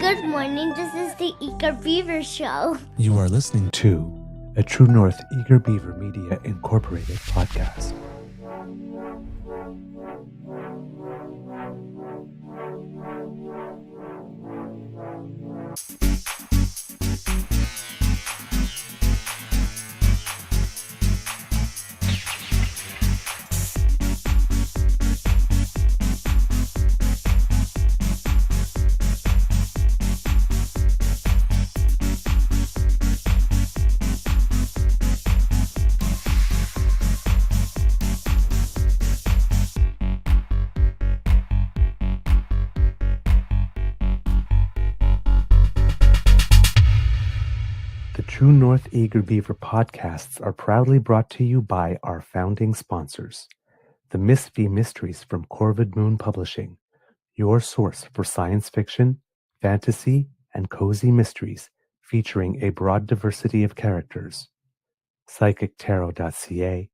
Good morning. This is the Eager Beaver Show. You are listening to a True North Eager Beaver Media Incorporated podcast. The True North Eager Beaver podcasts are proudly brought to you by our founding sponsors, the Miss V Mysteries from Corvid Moon Publishing, your source for science fiction, fantasy, and cozy mysteries featuring a broad diversity of characters. PsychicTarot.ca,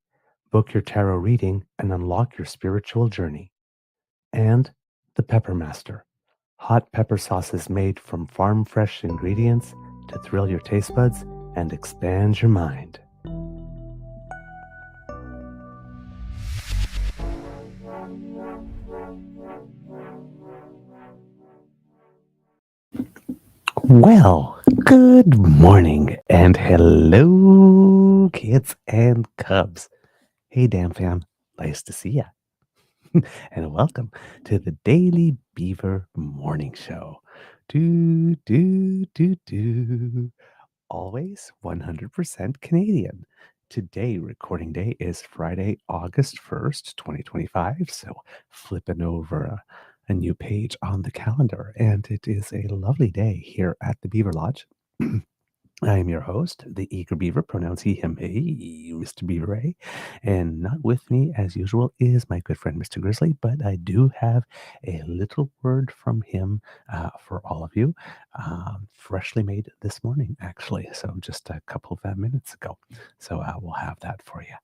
book your tarot reading and unlock your spiritual journey. And the Pepper Master, hot pepper sauces made from farm fresh ingredients to thrill your taste buds and expand your mind. Well, good morning and hello, kids and cubs. Hey, DAMFAM, nice to see ya. And welcome to the Daily Beaver Morning Show. Do, do, do, do. Always 100% Canadian. Today, recording day is Friday, August 1st, 2025. So flipping over a new page on the calendar. And it is a lovely day here at the Beaver Lodge. I am your host, the Eager Beaver, pronouns he, him, hey, Mr. Beaver A. And not with me, as usual, is my good friend, Mr. Grizzly, but I do have a little word from him for all of you, freshly made this morning, actually, so just a couple of minutes ago. So we'll have that for you.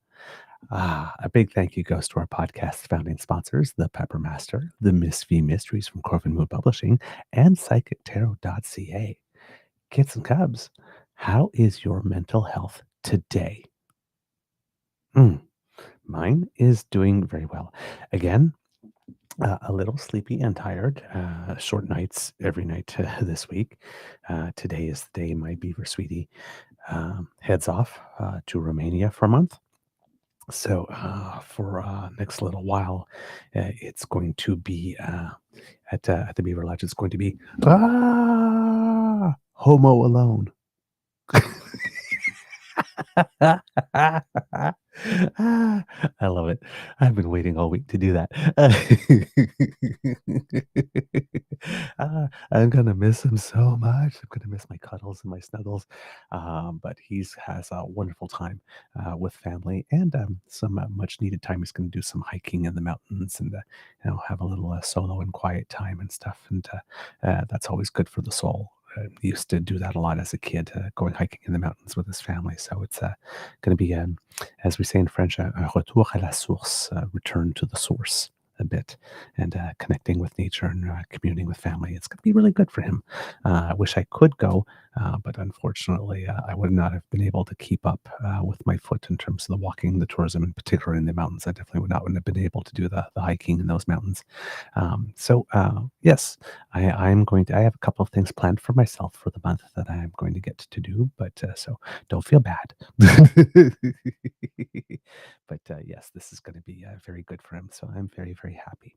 A big thank you goes to our podcast founding sponsors, the Pepper Master, the Miss V Mysteries from Corvin Moon Publishing, and PsychicTarot.ca. Kids and cubs, how is your mental health today? Mine is doing very well. Again, a little sleepy and tired. Short nights every night this week. Today is the day my beaver sweetie heads off to Romania for a month. So for next little while, it's going to be at the Beaver Lodge. It's going to be Homo alone. I love it. I've been waiting all week to do that. I'm gonna miss him so much. I'm gonna miss my cuddles and my snuggles. But he has a wonderful time with family and some much needed time. He's going to do some hiking in the mountains and have a little solo and quiet time and stuff. And that's always good for the soul. He used to do that a lot as a kid, going hiking in the mountains with his family. So it's going to be, as we say in French, un retour à la source, return to the source a bit, and connecting with nature and communing with family. It's going to be really good for him. I wish I could go, but unfortunately, I would not have been able to keep up with my foot in terms of the walking, the tourism, in particular in the mountains. I definitely would not have been able to do the hiking in those mountains. So yes, I have a couple of things planned for myself for the month that I'm going to get to do, but so don't feel bad. But yes, this is going to be very good for him. So I'm very, very happy.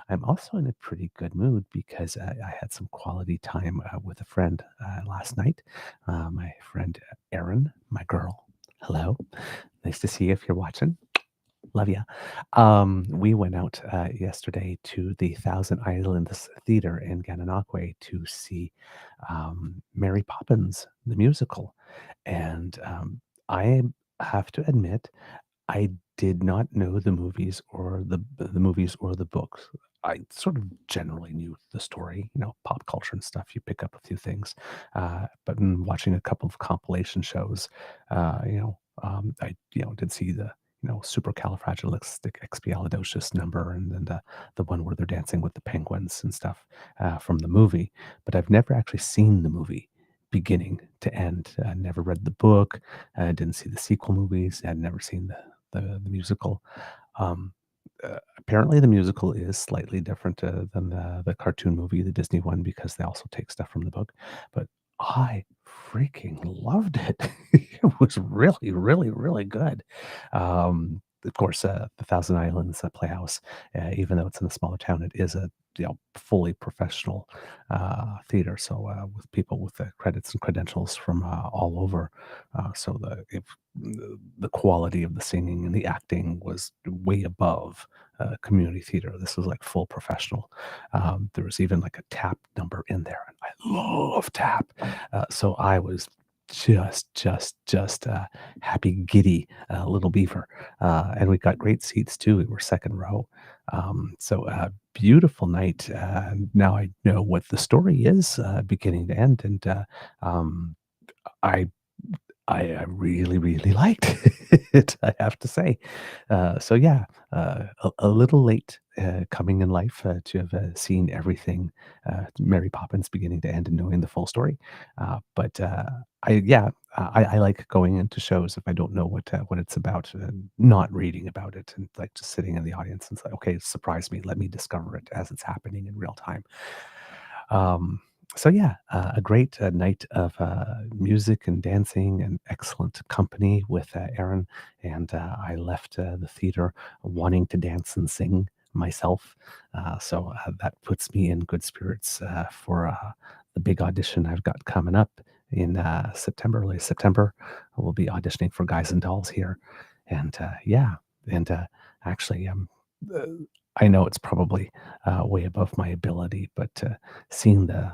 I'm also in a pretty good mood because I had some quality time with a friend last night. My friend Erin, my girl. Hello. Nice to see you if you're watching. Love ya. We went out yesterday to the Thousand Islands Theater in Gananoque to see Mary Poppins, the musical. And I have to admit, I did not know the movies or the books. I sort of generally knew the story, pop culture and stuff. You pick up a few things, but in watching a couple of compilation shows, I did see the supercalifragilisticexpialidocious number, and then the one where they're dancing with the penguins and stuff from the movie. But I've never actually seen the movie beginning to end. Never read the book. Didn't see the sequel movies. I'd never seen the musical. Um, Apparently, the musical is slightly different than the cartoon movie, the Disney one, because they also take stuff from the book. But I freaking loved it. It was really, really, really good. Of course, the Thousand Islands Playhouse, even though it's in a smaller town, it is a fully professional theater. So with people with the credits and credentials from all over. So the quality of the singing and the acting was way above community theater. This was like full professional. There was even like a tap number in there, and I love tap. So I was just happy, giddy little beaver, and we got great seats too. We were second row. Beautiful night. Now I know what the story is, beginning to end, and um, I I really, really liked it, I have to say. So yeah, a little late coming in life to have seen everything, Mary Poppins beginning to end and knowing the full story. But I like going into shows if I don't know what it's about, and not reading about it, and like just sitting in the audience and say, okay, surprise me, let me discover it as it's happening in real time. Um, so yeah, a great night of music and dancing and excellent company with Aaron, and I left the theater wanting to dance and sing myself. So that puts me in good spirits for the big audition I've got coming up in September, early September. We'll be auditioning for Guys and Dolls here, and yeah, and actually, uh, I know it's probably way above my ability, but seeing the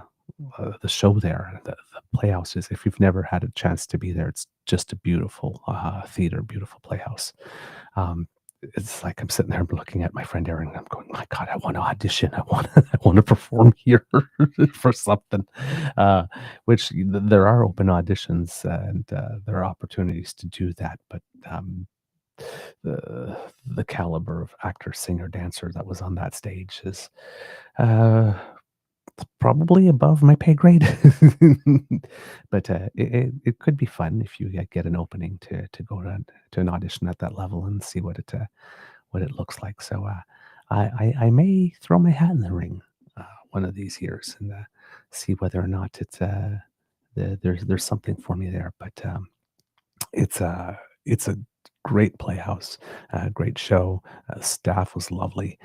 show there, the playhouse is, if you've never had a chance to be there, it's just a beautiful theater, beautiful playhouse. Um, it's like I'm sitting there looking at my friend Aaron, and I'm going, my God, I want to audition. I want I want to perform here for something. Uh, there are open auditions, and there are opportunities to do that, but the caliber of actor, singer, dancer that was on that stage is uh, probably above my pay grade. But it could be fun if you get an opening to go to an audition at that level and see what it looks like. So I may throw my hat in the ring one of these years and see whether or not there's something for me there. But it's a great playhouse, great show. Staff was lovely,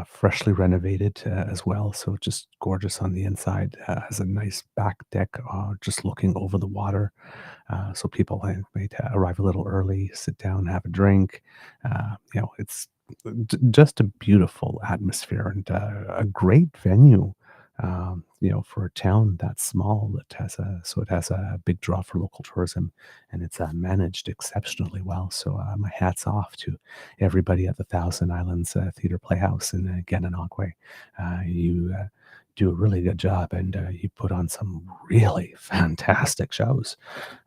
freshly renovated as well, so just gorgeous on the inside. Has a nice back deck, just looking over the water, so people might arrive a little early, sit down, have a drink. It's just a beautiful atmosphere and a great venue. For a town that small, it has a big draw for local tourism, and it's managed exceptionally well. So my hats off to everybody at the Thousand Islands Theatre Playhouse in Gananoque. You do a really good job, and you put on some really fantastic shows,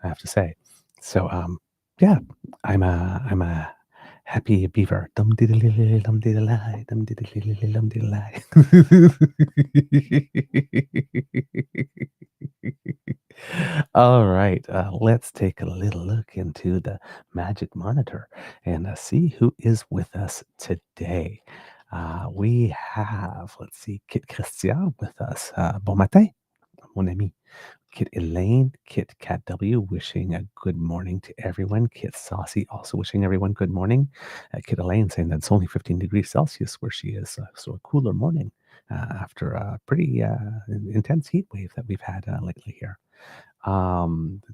I have to say. So yeah, I'm a happy beaver. Dum diddly dum diddly dum diddly dum diddly. All right, let's take a little look into the magic monitor and see who is with us today. We have, let's see, Kit Christian with us. Bon matin, mon ami. Kit Elaine, Kit Cat W, wishing a good morning to everyone. Kit Saucy also wishing everyone good morning. Kit Elaine saying that it's only 15 degrees Celsius where she is, so a cooler morning after a pretty intense heat wave that we've had lately here.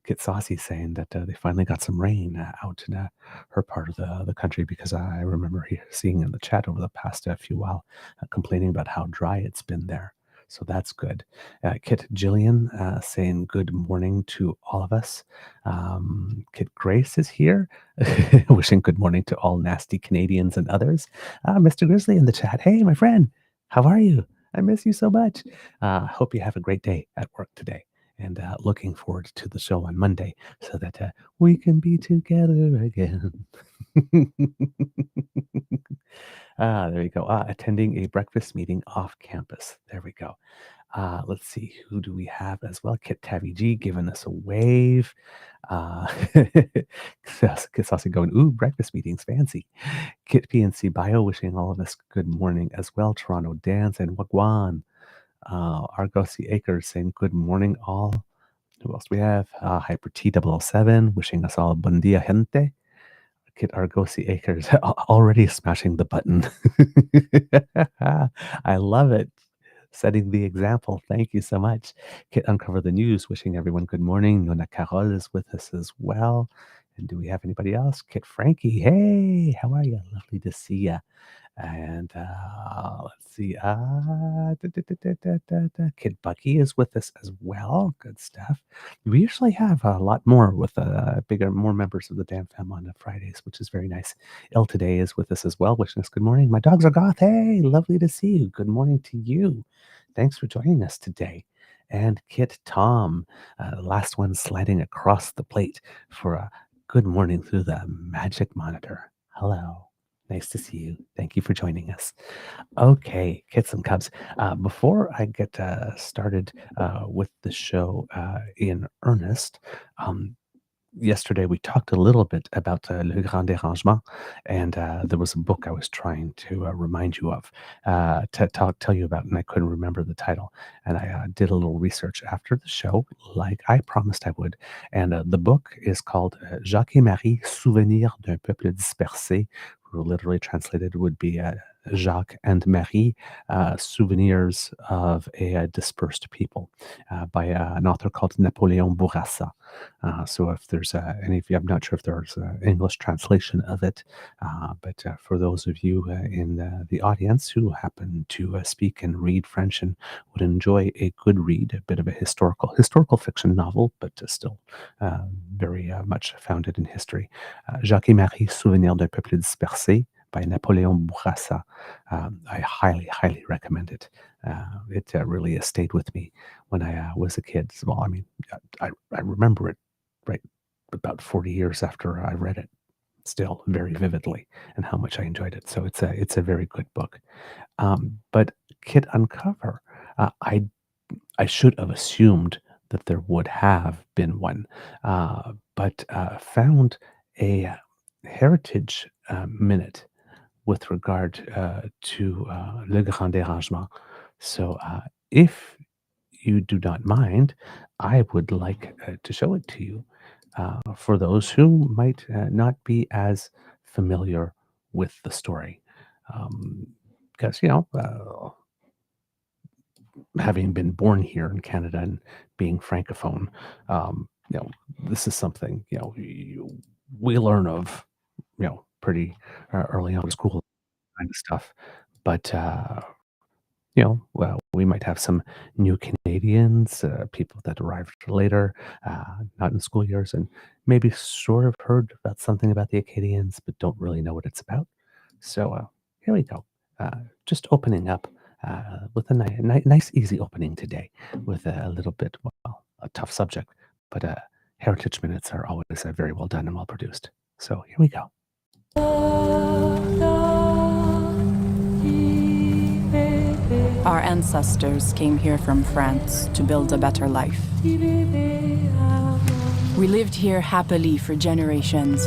Kit Saucy saying that they finally got some rain out in her part of the country, because I remember seeing in the chat over the past few while complaining about how dry it's been there. So that's good. Kit Jillian saying good morning to all of us. Kit Grace is here, wishing good morning to all nasty Canadians and others. Mr. Grizzly in the chat. Hey, my friend, how are you? I miss you so much. Hope you have a great day at work today. and looking forward to the show on Monday so that we can be together again. There you go. Attending a breakfast meeting off campus. There we go. Let's see, who do we have as well? Kit Tabby G giving us a wave. Saucy going, ooh, breakfast meetings, fancy. Kit PNC Bio wishing all of us good morning as well. Toronto Dance and Wagwan. Argosy Acres saying good morning all. Who else do we have? Hyper T007 wishing us all buen dia gente. Kit Argosy Acres already smashing the button. I love it. Setting the example. Thank you so much. Kit Uncover the News wishing everyone good morning. Nona Carol is with us as well. And do we have anybody else? Kit Frankie. Hey, how are you? Lovely to see you. And let's see. Kid Bucky is with us as well. Good stuff. We usually have a lot more with more members of the DAMFAM on Fridays, which is very nice. Il today is with us as well, wishing us good morning. My dogs are goth. Hey, lovely to see you. Good morning to you. Thanks for joining us today. And Kit Tom, last one sliding across the plate for a good morning through the magic monitor. Hello. Nice to see you. Thank you for joining us. Okay, Kits and Cubs. Before I get started with the show in earnest, yesterday we talked a little bit about Le Grand Dérangement, and there was a book I was trying to remind you of, to tell you about, and I couldn't remember the title. And I did a little research after the show, like I promised I would. And the book is called Jacques et Marie, Souvenirs d'un peuple dispersé, who literally translated would be Jacques and Marie, Souvenirs of a Dispersed People, by an author called Napoleon Bourassa. So if there's any of you, I'm not sure if there's an English translation of it, but for those of you in the audience who happen to speak and read French and would enjoy a good read, a bit of a historical fiction novel, but still very much founded in history, Jacques et Marie, Souvenirs d'un peuple dispersé by Napoleon Bourassa. I highly recommend it. It really stayed with me when I was a kid. Well, I mean, I remember it right about 40 years after I read it, still very vividly, and how much I enjoyed it. So it's a very good book. But Kid Uncover, I should have assumed that there would have been one, but found a heritage minute with regard to Le Grand Dérangement. So if you do not mind, I would like to show it to you for those who might not be as familiar with the story. Because, having been born here in Canada and being francophone, this is something, we learn of, pretty early on in school kind of stuff. But, well, we might have some new Canadians, people that arrived later, not in school years, and maybe sort of heard about something about the Acadians, but don't really know what it's about. So here we go. Just opening up with a nice, easy opening today with a little bit, well, a tough subject, but heritage minutes are always very well done and well produced. So here we go. Our ancestors came here from France to build a better life. We lived here happily for generations.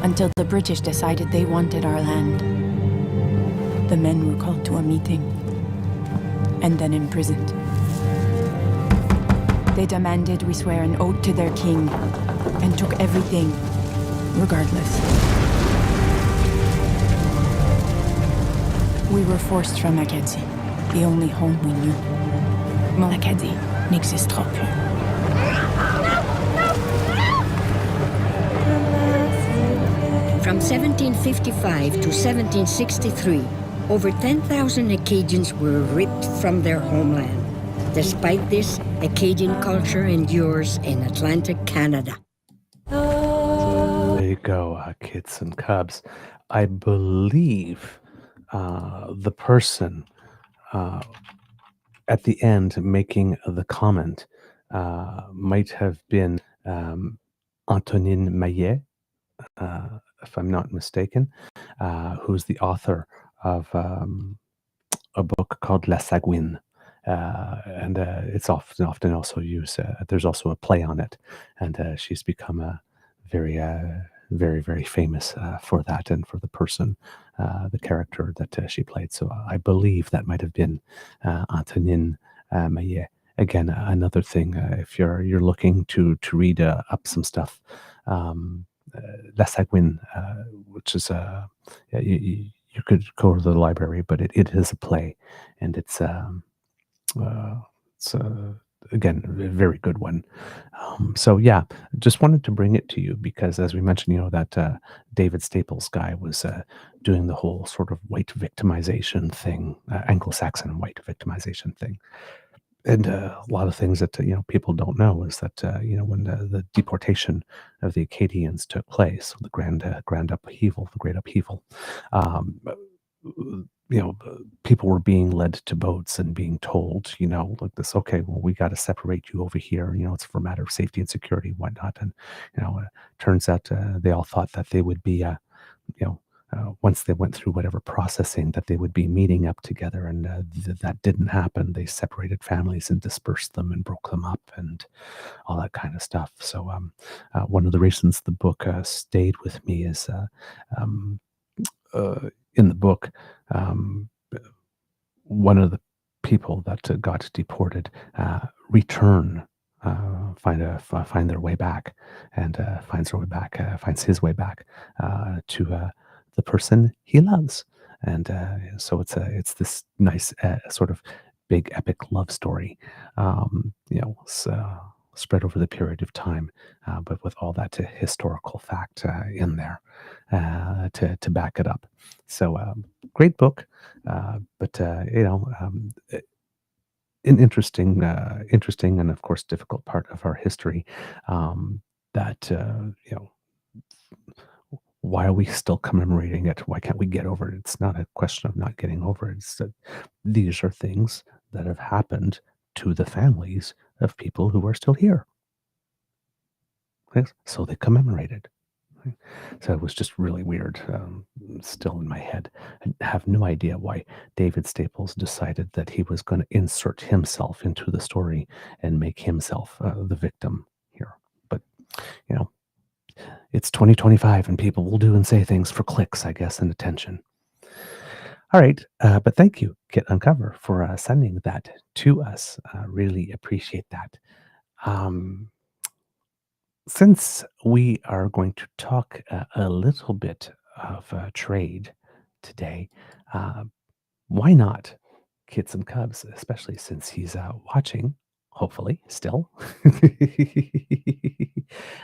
Until the British decided they wanted our land. The men were called to a meeting and then imprisoned. They demanded we swear an oath to their king and took everything, regardless. We were forced from Acadie, the only home we knew. Mon Acadie n'existera plus. From 1755 to 1763, over 10,000 Acadians were ripped from their homeland. Despite this, Acadian culture endures in Atlantic Canada. There you go, kids and cubs. I believe the person at the end making the comment might have been Antonine Maillet, if I'm not mistaken, who's the author of a book called La Sagouine. And it's often also used. There's also a play on it, and she's become a very, very famous for that and for the person, the character that she played. So I believe that might have been Antonine Maillet. Again, another thing, if you're looking to read up some stuff, La Sagouine, which is yeah, you could go to the library, but it is a play, and it's it's again a very good one. So yeah, just wanted to bring it to you because, as we mentioned, that David Staples guy was doing the whole sort of white victimization thing, Anglo-Saxon white victimization thing. And a lot of things that people don't know is that when the deportation of the Acadians took place, the grand upheaval, the great upheaval, um, people were being led to boats and being told, like this, okay, well, we got to separate you over here. It's for a matter of safety and security, and whatnot. And turns out they all thought that they would be, once they went through whatever processing, that they would be meeting up together, and that didn't happen. They separated families and dispersed them and broke them up and all that kind of stuff. So one of the reasons the book stayed with me is um, in the book, um, one of the people that got deported return, find their way back, and finds his way back to the person he loves, and so it's this nice sort of big epic love story, spread over the period of time, but with all that historical fact in there to back it up. So great book, but an interesting and of course difficult part of our history, that why are we still commemorating it? Why can't we get over it? It's not a question of not getting over it. It's that these are things that have happened to the families of people who are still here. Yes, so they commemorate it. Right? So it was just really weird, still in my head. I have no idea why David Staples decided that he was going to insert himself into the story and make himself the victim here. But, you know, it's 2025 and people will do and say things for clicks, I guess, and attention. All right. But thank you, Kit Uncover, for sending that to us. Really appreciate that. Since we are going to talk a little bit of trade today, why not Kits and Cubs, especially since he's watching, hopefully, still.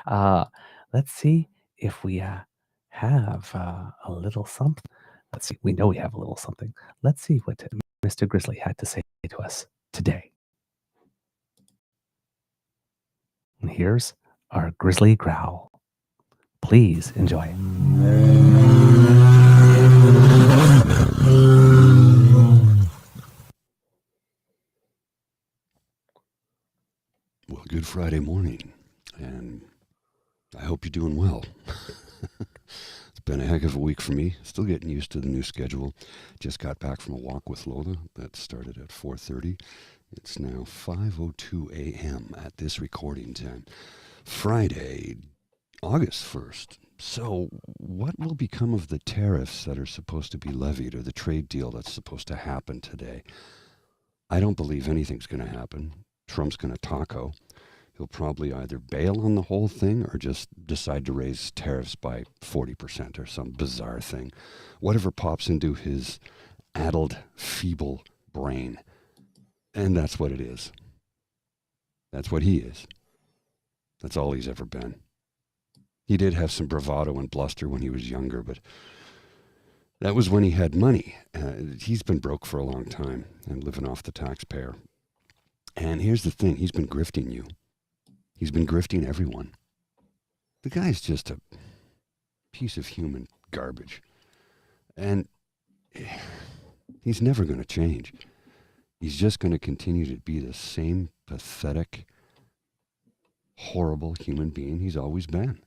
uh, let's see if we have a little something. Let's see. We know we have a little something. Let's see what Mr. Grizzly had to say to us today. And here's our Grizzly growl. Please enjoy it. Well, good Friday morning, and I hope you're doing well. It's been a heck of a week for me. Still getting used to the new schedule. Just got back from a walk with Lola that started at 4:30. It's now 5:02 a.m. at this recording time. Friday, August 1st. So what will become of the tariffs that are supposed to be levied, or the trade deal that's supposed to happen today? I don't believe anything's going to happen. Trump's going to taco. He'll probably either bail on the whole thing or just decide to raise tariffs by 40% or some bizarre thing. Whatever pops into his addled, feeble brain. And that's what it is. That's what he is. That's all he's ever been. He did have some bravado and bluster when he was younger, but that was when he had money. He's been broke for a long time and living off the taxpayer. And here's the thing, he's been grifting you. He's been grifting everyone. The guy's just a piece of human garbage. And he's never going to change. He's just going to continue to be the same pathetic, horrible human being he's always been.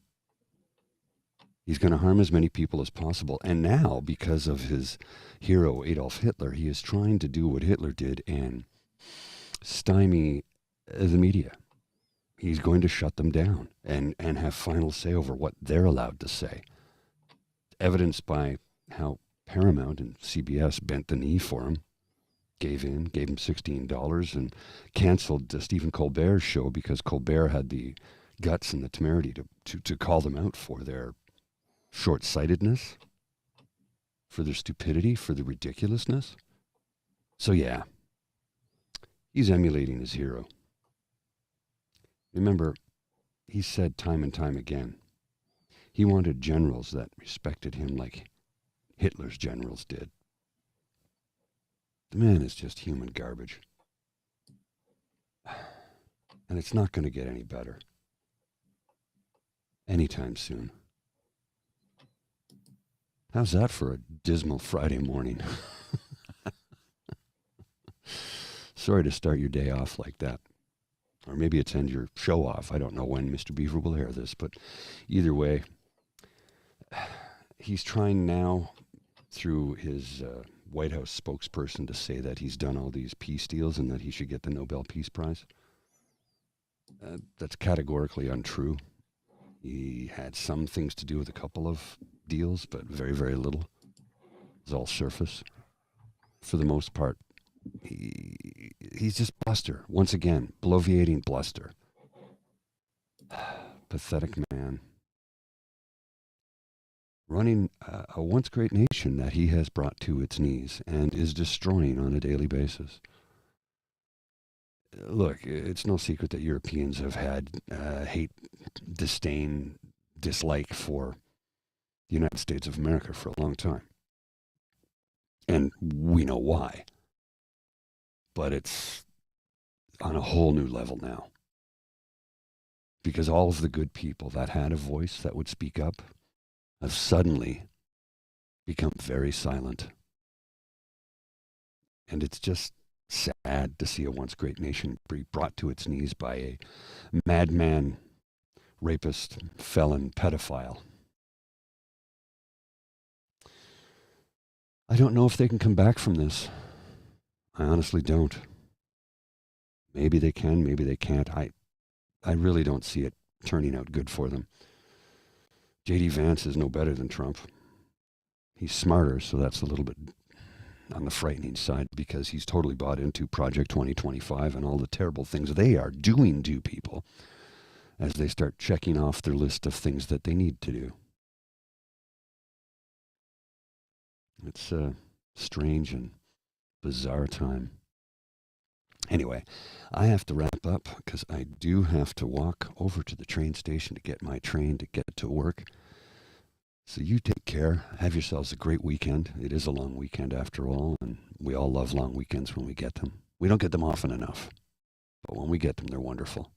He's going to harm as many people as possible. And now, because of his hero, Adolf Hitler, he is trying to do what Hitler did and stymie the media. He's going to shut them down and have final say over what they're allowed to say. Evidenced by how Paramount and CBS bent the knee for him, gave him $16 and canceled Stephen Colbert's show because Colbert had the guts and the temerity to call them out for their short-sightedness, for their stupidity, for the ridiculousness. So yeah, he's emulating his hero. Remember, he said time and time again, he wanted generals that respected him like Hitler's generals did. The man is just human garbage. And it's not going to get any better anytime soon. How's that for a dismal Friday morning? Sorry to start your day off like that. Or maybe it's end your show off. I don't know when Mr. Beaver will hear this, but either way, he's trying now through his White House spokesperson to say that he's done all these peace deals and that he should get the Nobel Peace Prize. That's categorically untrue. He had some things to do with a couple of deals, but very, very little. It's all surface. For the most part, he's just bluster. Once again, bloviating bluster. Pathetic man. Running a once great nation that he has brought to its knees and is destroying on a daily basis. Look, it's no secret that Europeans have had hate, disdain, dislike for the United States of America for a long time. And we know why. But it's on a whole new level now. Because all of the good people that had a voice that would speak up have suddenly become very silent. And it's just sad to see a once great nation be brought to its knees by a madman, rapist, felon, pedophile. I don't know if they can come back from this. I honestly don't. Maybe they can, maybe they can't. I really don't see it turning out good for them. J.D. Vance is no better than Trump. He's smarter, so that's a little bit on the frightening side because he's totally bought into Project 2025 and all the terrible things they are doing to people as they start checking off their list of things that they need to do. It's a strange and bizarre time. Anyway, I have to wrap up because I do have to walk over to the train station to get my train to get to work. So you take care. Have yourselves a great weekend. It is a long weekend after all, and we all love long weekends when we get them. We don't get them often enough, but when we get them, they're wonderful.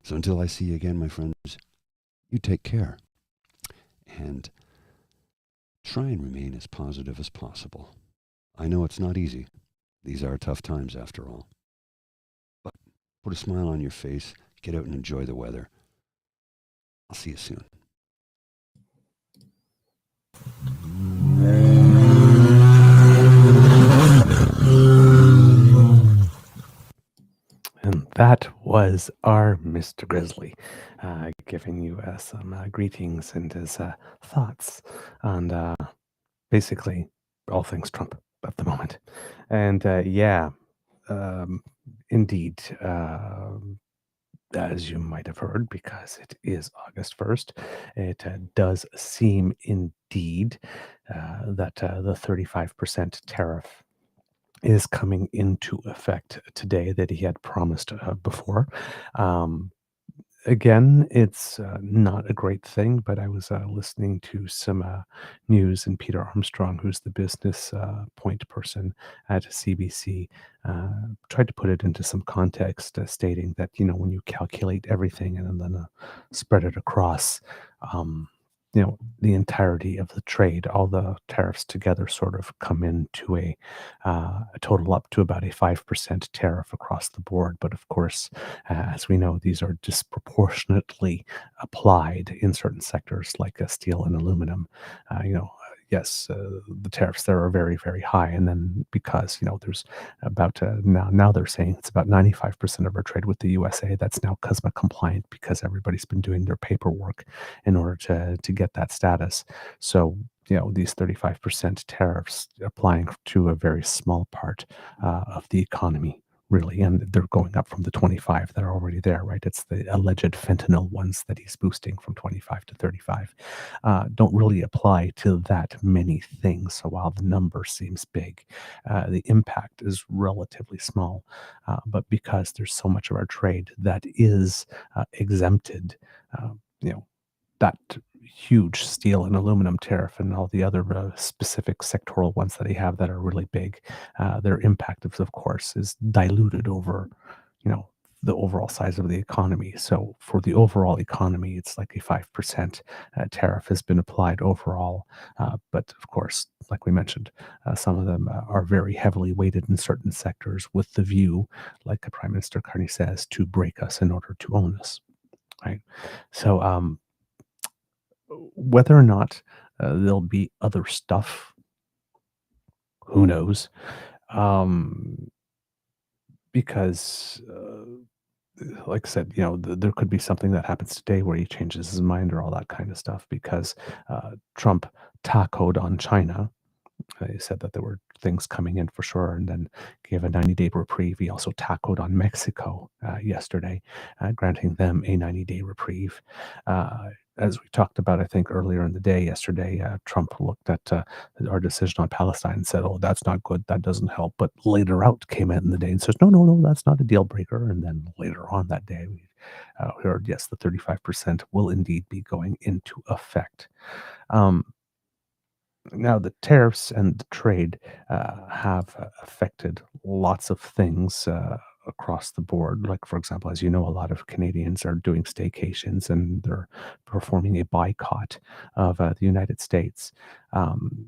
So until I see you again, my friends, you take care. And try and remain as positive as possible. I know it's not easy. These are tough times after all. But put a smile on your face. Get out and enjoy the weather. I'll see you soon. And that was our Mr. Grizzly, giving you some greetings and his thoughts on basically all things Trump at the moment. And indeed, as you might have heard, because it is August 1st, it does seem indeed that the 35% tariff is coming into effect today that he had promised before. Again, it's not a great thing, but I was listening to some news, and Peter Armstrong, who's the business point person at CBC, tried to put it into some context, stating that, when you calculate everything and then spread it across the entirety of the trade, all the tariffs together sort of come into a total up to about a 5% tariff across the board. But of course, as we know, these are disproportionately applied in certain sectors like steel and aluminum. Yes, the tariffs there are very, very high. And then because, there's about now they're saying it's about 95% of our trade with the USA that's now CUSMA compliant because everybody's been doing their paperwork in order to get that status. So, these 35% tariffs applying to a very small part of the economy, really. And they're going up from the 25 that are already there, right? It's the alleged fentanyl ones that he's boosting from 25 to 35. Don't really apply to that many things. So while the number seems big, the impact is relatively small. But because there's so much of our trade that is exempted, uh, you know, that huge steel and aluminum tariff and all the other specific sectoral ones that they have that are really big, their impact, of course, is diluted over, you know, the overall size of the economy. So for the overall economy, it's like a 5% tariff has been applied overall. But of course, like we mentioned, some of them are very heavily weighted in certain sectors with the view, like Prime Minister Carney says, to break us in order to own us. Right. So, whether or not there'll be other stuff, who knows? Um, because, like I said, there could be something that happens today where he changes his mind or all that kind of stuff because Trump tacoed on China. He said that there were things coming in for sure, and then gave a 90-day reprieve. He also tacoed on Mexico yesterday, granting them a 90-day reprieve. As we talked about, I think earlier in the day yesterday, Trump looked at our decision on Palestine and said, "Oh, that's not good. That doesn't help." But later out came out in the day and says, "No, no, no, that's not a deal breaker." And then later on that day, we heard, yes, the 35% will indeed be going into effect. Um, Now, the tariffs and the trade have affected lots of things across the board. Like, for example, as you know, a lot of Canadians are doing staycations and they're performing a boycott of the United States.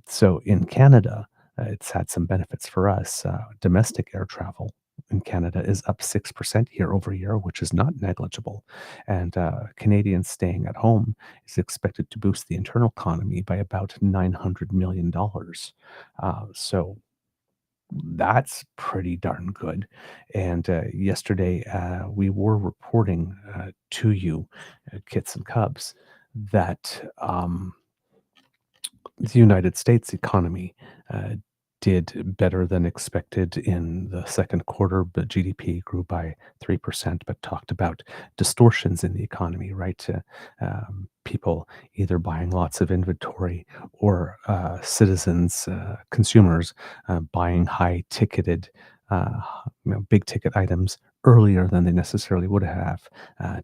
So in Canada, it's had some benefits for us. Domestic air travel in Canada is up 6% year over year, which is not negligible. And Canadians staying at home is expected to boost the internal economy by about $900 million. So that's pretty darn good. And yesterday, we were reporting to you, kits and cubs, that the United States economy did better than expected in the second quarter, but GDP grew by 3%, but talked about distortions in the economy, right? People either buying lots of inventory or citizens, consumers buying high ticketed, big ticket items earlier than they necessarily would have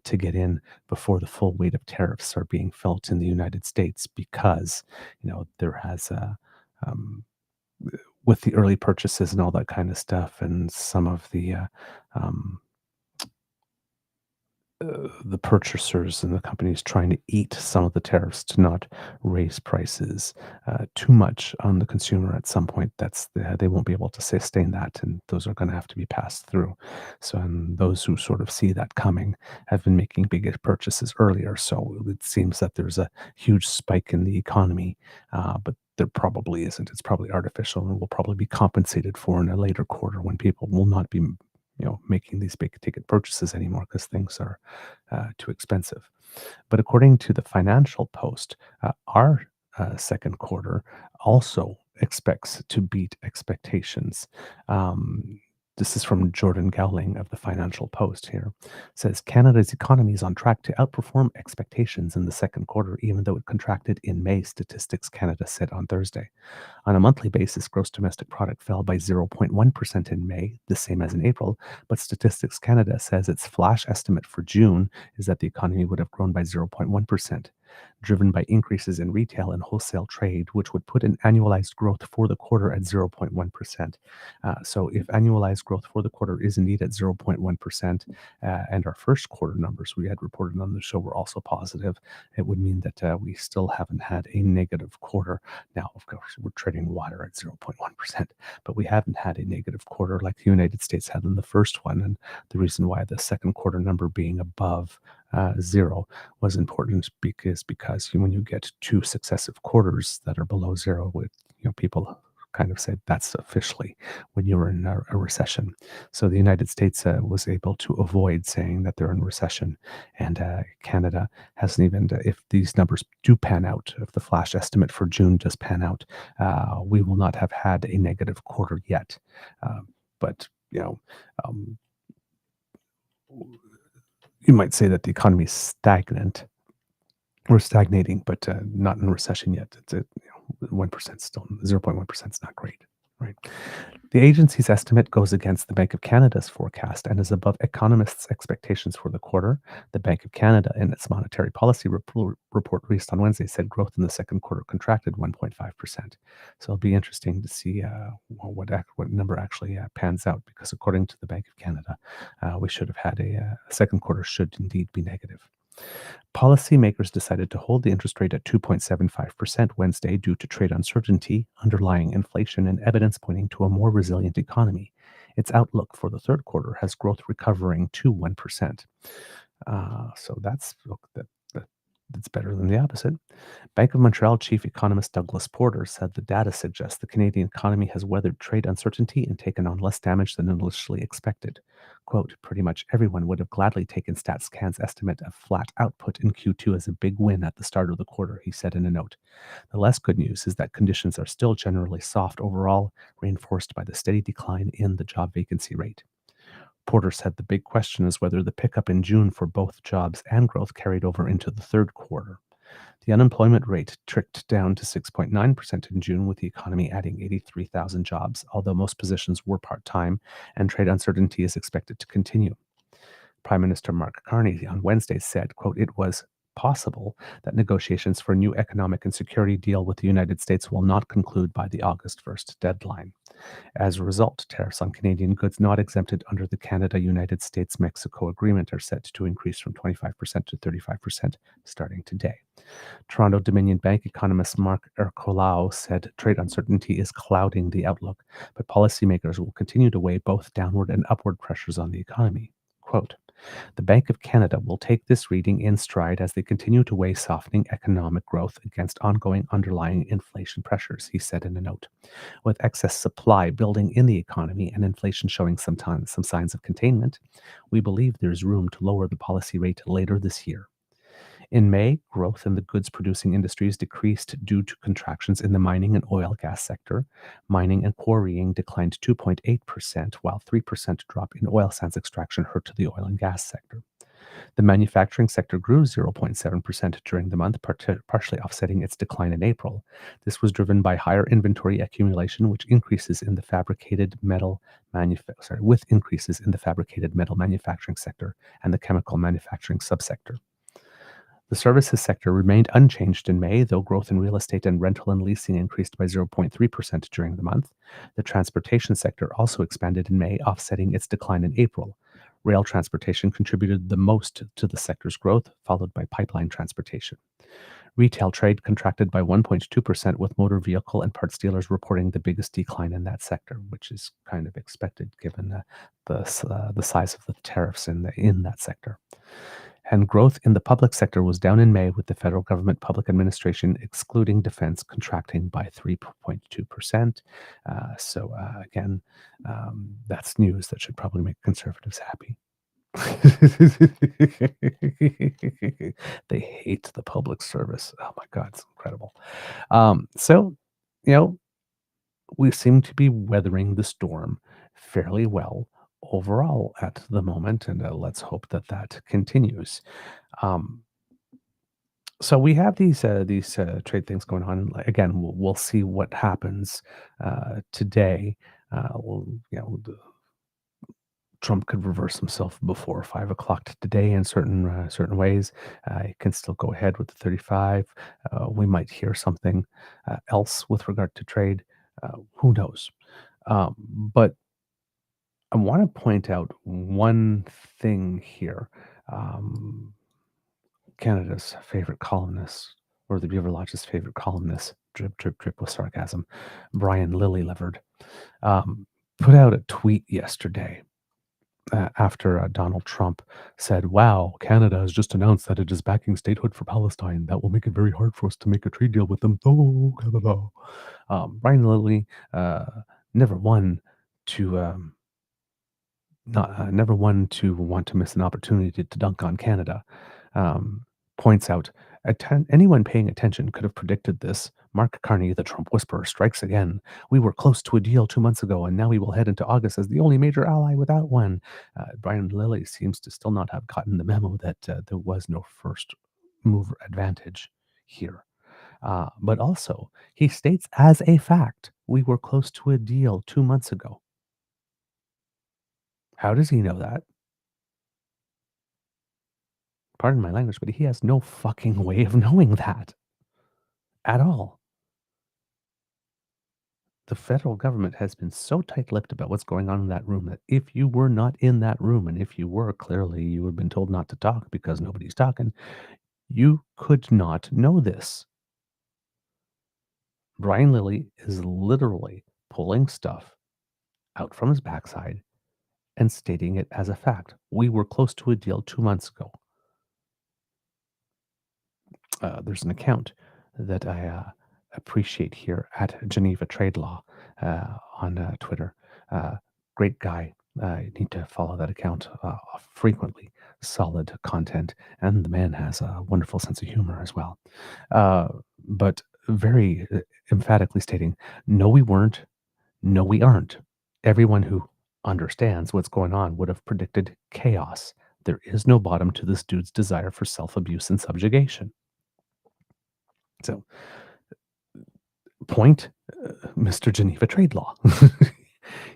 to get in before the full weight of tariffs are being felt in the United States because, there has um, with the early purchases and all that kind of stuff, and some of um, the purchasers and the companies trying to eat some of the tariffs to not raise prices too much on the consumer at some point. They won't be able to sustain that, and those are going to have to be passed through. So, and those who sort of see that coming have been making bigger purchases earlier. So it seems that there's a huge spike in the economy, but there probably isn't. It's probably artificial and will probably be compensated for in a later quarter when people will not be making these big ticket purchases anymore because things are too expensive. But according to the Financial Post, our second quarter also expects to beat expectations. This is from Jordan Gowling of the Financial Post here. It says Canada's economy is on track to outperform expectations in the second quarter, even though it contracted in May, Statistics Canada said on Thursday. On a monthly basis, gross domestic product fell by 0.1% in May, the same as in April, but Statistics Canada says its flash estimate for June is that the economy would have grown by 0.1%. driven by increases in retail and wholesale trade, which would put an annualized growth for the quarter at 0.1%. So if annualized growth for the quarter is indeed at 0.1%, and our first quarter numbers we had reported on the show were also positive, it would mean that we still haven't had a negative quarter. Now, of course, we're trading water at 0.1%, but we haven't had a negative quarter like the United States had in the first one. And the reason why the second quarter number being above zero was important because when you get two successive quarters that are below zero, with people kind of say that's officially when you're in a recession. So the United States was able to avoid saying that they're in recession, and Canada hasn't even. If these numbers do pan out, if the flash estimate for June does pan out, we will not have had a negative quarter yet. But you might say that the economy is stagnant. We're stagnating, but not in recession yet. It's 1% still. 0.1% is not great, right? The agency's estimate goes against the Bank of Canada's forecast and is above economists' expectations for the quarter. The Bank of Canada, in its monetary policy report released on Wednesday, said growth in the second quarter contracted 1.5%. So it'll be interesting to see what number actually pans out, because according to the Bank of Canada, we should have had a second quarter should indeed be negative. Policymakers decided to hold the interest rate at 2.75% Wednesday due to trade uncertainty, underlying inflation, and evidence pointing to a more resilient economy. Its outlook for the third quarter has growth recovering to 1%. So that's better than the opposite. Bank of Montreal chief economist Douglas Porter said the data suggests the Canadian economy has weathered trade uncertainty and taken on less damage than initially expected. Quote, pretty much everyone would have gladly taken StatsCan's estimate of flat output in Q2 as a big win at the start of the quarter, he said in a note. The less good news is that conditions are still generally soft overall, reinforced by the steady decline in the job vacancy rate. Porter said the big question is whether the pickup in June for both jobs and growth carried over into the third quarter. The unemployment rate ticked down to 6.9% in June, with the economy adding 83,000 jobs, although most positions were part-time, and trade uncertainty is expected to continue. Prime Minister Mark Carney on Wednesday said, quote, it was possible that negotiations for a new economic and security deal with the United States will not conclude by the August 1st deadline. As a result, tariffs on Canadian goods not exempted under the Canada-United States-Mexico agreement are set to increase from 25% to 35% starting today. Toronto Dominion Bank economist Mark Ercolao said trade uncertainty is clouding the outlook, but policymakers will continue to weigh both downward and upward pressures on the economy. Quote, the Bank of Canada will take this reading in stride as they continue to weigh softening economic growth against ongoing underlying inflation pressures, he said in a note. With excess supply building in the economy and inflation showing some signs of containment, we believe there's room to lower the policy rate later this year. In May, growth in the goods-producing industries decreased due to contractions in the mining and oil gas sector. Mining and quarrying declined 2.8%, while 3% drop in oil sands extraction hurt to the oil and gas sector. The manufacturing sector grew 0.7% during the month, partially offsetting its decline in April. This was driven by higher inventory accumulation, with increases in the fabricated metal manufacturing sector and the chemical manufacturing subsector. The services sector remained unchanged in May, though growth in real estate and rental and leasing increased by 0.3% during the month. The transportation sector also expanded in May, offsetting its decline in April. Rail transportation contributed the most to the sector's growth, followed by pipeline transportation. Retail trade contracted by 1.2%, with motor vehicle and parts dealers reporting the biggest decline in that sector, which is kind of expected given the size of the tariffs in that sector. And growth in the public sector was down in May, with the federal government public administration, excluding defense, contracting by 3.2%. Again, that's news that should probably make conservatives happy. They hate the public service. Oh my God, it's incredible. We seem to be weathering the storm fairly well overall at the moment, and let's hope that continues. So we have these trade things going on. Again, we'll see what happens today. Trump could reverse himself before 5 o'clock today in certain ways. He can still go ahead with the 35. We might hear something else with regard to trade. Who knows? But I want to point out one thing here. Um, Canada's favorite columnist, or the Beaver Lodge's favorite columnist, drip, drip, drip with sarcasm, Brian Lillylevered, put out a tweet yesterday after Donald Trump said, "Wow, Canada has just announced that it is backing statehood for Palestine. That will make it very hard for us to make a trade deal with them." Oh, Canada. Brian Lilly never one to never one to want to miss an opportunity to dunk on Canada. Points out, anyone paying attention could have predicted this. Mark Carney, the Trump whisperer, strikes again. We were close to a deal 2 months ago, and now we will head into August as the only major ally without one. Brian Lilly seems to still not have gotten the memo that there was no first mover advantage here. But also, he states as a fact, we were close to a deal 2 months ago. How does he know that? Pardon my language, but he has no fucking way of knowing that at all. The federal government has been so tight-lipped about what's going on in that room that if you were not in that room, and if you were, clearly you had been told not to talk because nobody's talking, you could not know this. Brian Lilly is literally pulling stuff out from his backside and stating it as a fact. We were close to a deal 2 months ago. There's an account that I appreciate here at Geneva Trade Law on Twitter. Great guy. You need to follow that account frequently. Solid content, and the man has a wonderful sense of humor as well. But very emphatically stating, no, we weren't. No, we aren't. Everyone who understands what's going on would have predicted chaos. There is no bottom to this dude's desire for self-abuse and subjugation. So, point, Mr. Geneva Trade Law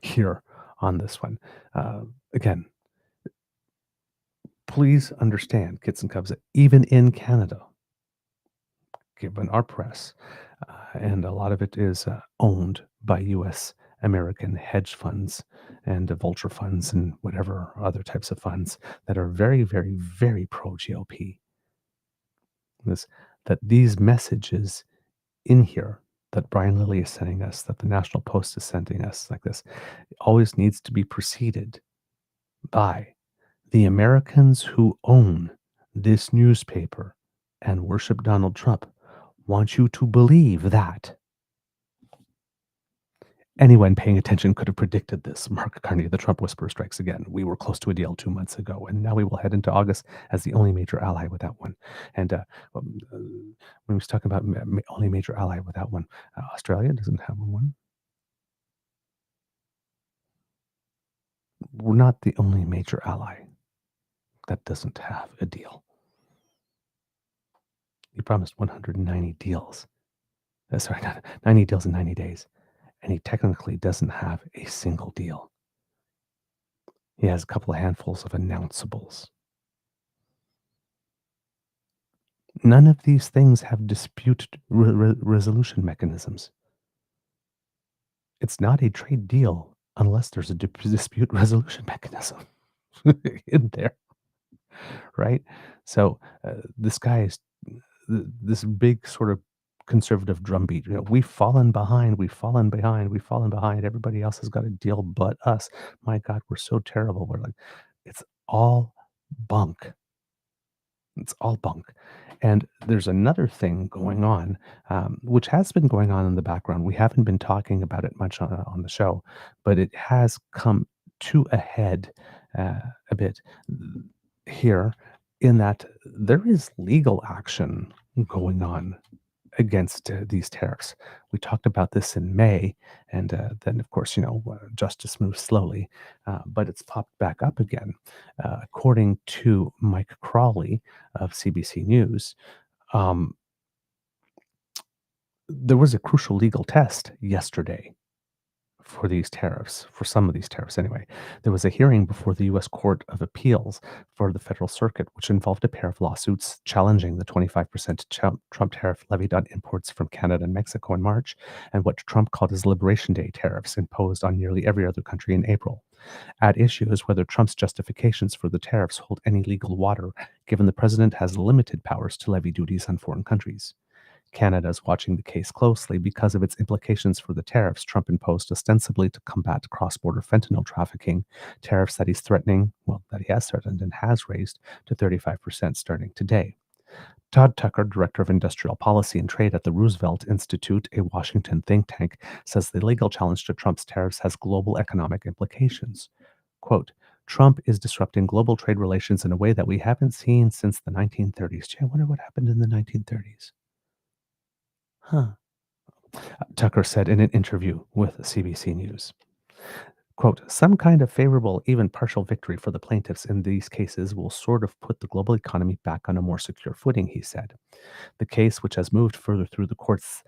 here on this one. Again, please understand, kits and cubs, that even in Canada, given our press, and a lot of it is owned by U.S. American hedge funds and vulture funds and whatever other types of funds that are very, very, very pro-GOP. That these messages in here that Brian Lilly is sending us, that the National Post is sending us like this, always needs to be preceded by the Americans who own this newspaper and worship Donald Trump want you to believe that. Anyone paying attention could have predicted this. Mark Carney, the Trump whisperer, strikes again. We were close to a deal 2 months ago, and now we will head into August as the only major ally without one. And when he was talking about only major ally without one, Australia doesn't have one. We're not the only major ally that doesn't have a deal. He promised 190 deals. 90 deals in 90 days. And he technically doesn't have a single deal. He has a couple of handfuls of announceables. None of these things have dispute resolution mechanisms. It's not a trade deal unless there's a dispute resolution mechanism in there, right? So this guy is this big sort of conservative drumbeat. We've fallen behind. Everybody else has got a deal but us. My God, we're so terrible. We're like, it's all bunk. It's all bunk. And there's another thing going on, which has been going on in the background. We haven't been talking about it much on the show, but it has come to a head a bit here in that there is legal action going on against these tariffs. We talked about this in May, and then, of course, justice moves slowly, but it's popped back up again. According to Mike Crawley of CBC News, there was a crucial legal test yesterday for these tariffs, for some of these tariffs anyway. There was a hearing before the U.S. Court of Appeals for the Federal Circuit, which involved a pair of lawsuits challenging the 25% Trump tariff levied on imports from Canada and Mexico in March, and what Trump called his Liberation Day tariffs imposed on nearly every other country in April. At issue is whether Trump's justifications for the tariffs hold any legal water, given the president has limited powers to levy duties on foreign countries. Canada is watching the case closely because of its implications for the tariffs Trump imposed ostensibly to combat cross-border fentanyl trafficking, tariffs that he's threatening, that he has threatened and has raised to 35% starting today. Todd Tucker, Director of Industrial Policy and Trade at the Roosevelt Institute, a Washington think tank, says the legal challenge to Trump's tariffs has global economic implications. Quote, Trump is disrupting global trade relations in a way that we haven't seen since the 1930s. Gee, I wonder what happened in the 1930s. Tucker said in an interview with CBC News. Quote, some kind of favorable, even partial victory for the plaintiffs in these cases will sort of put the global economy back on a more secure footing, he said. The case, which has moved further through the courts,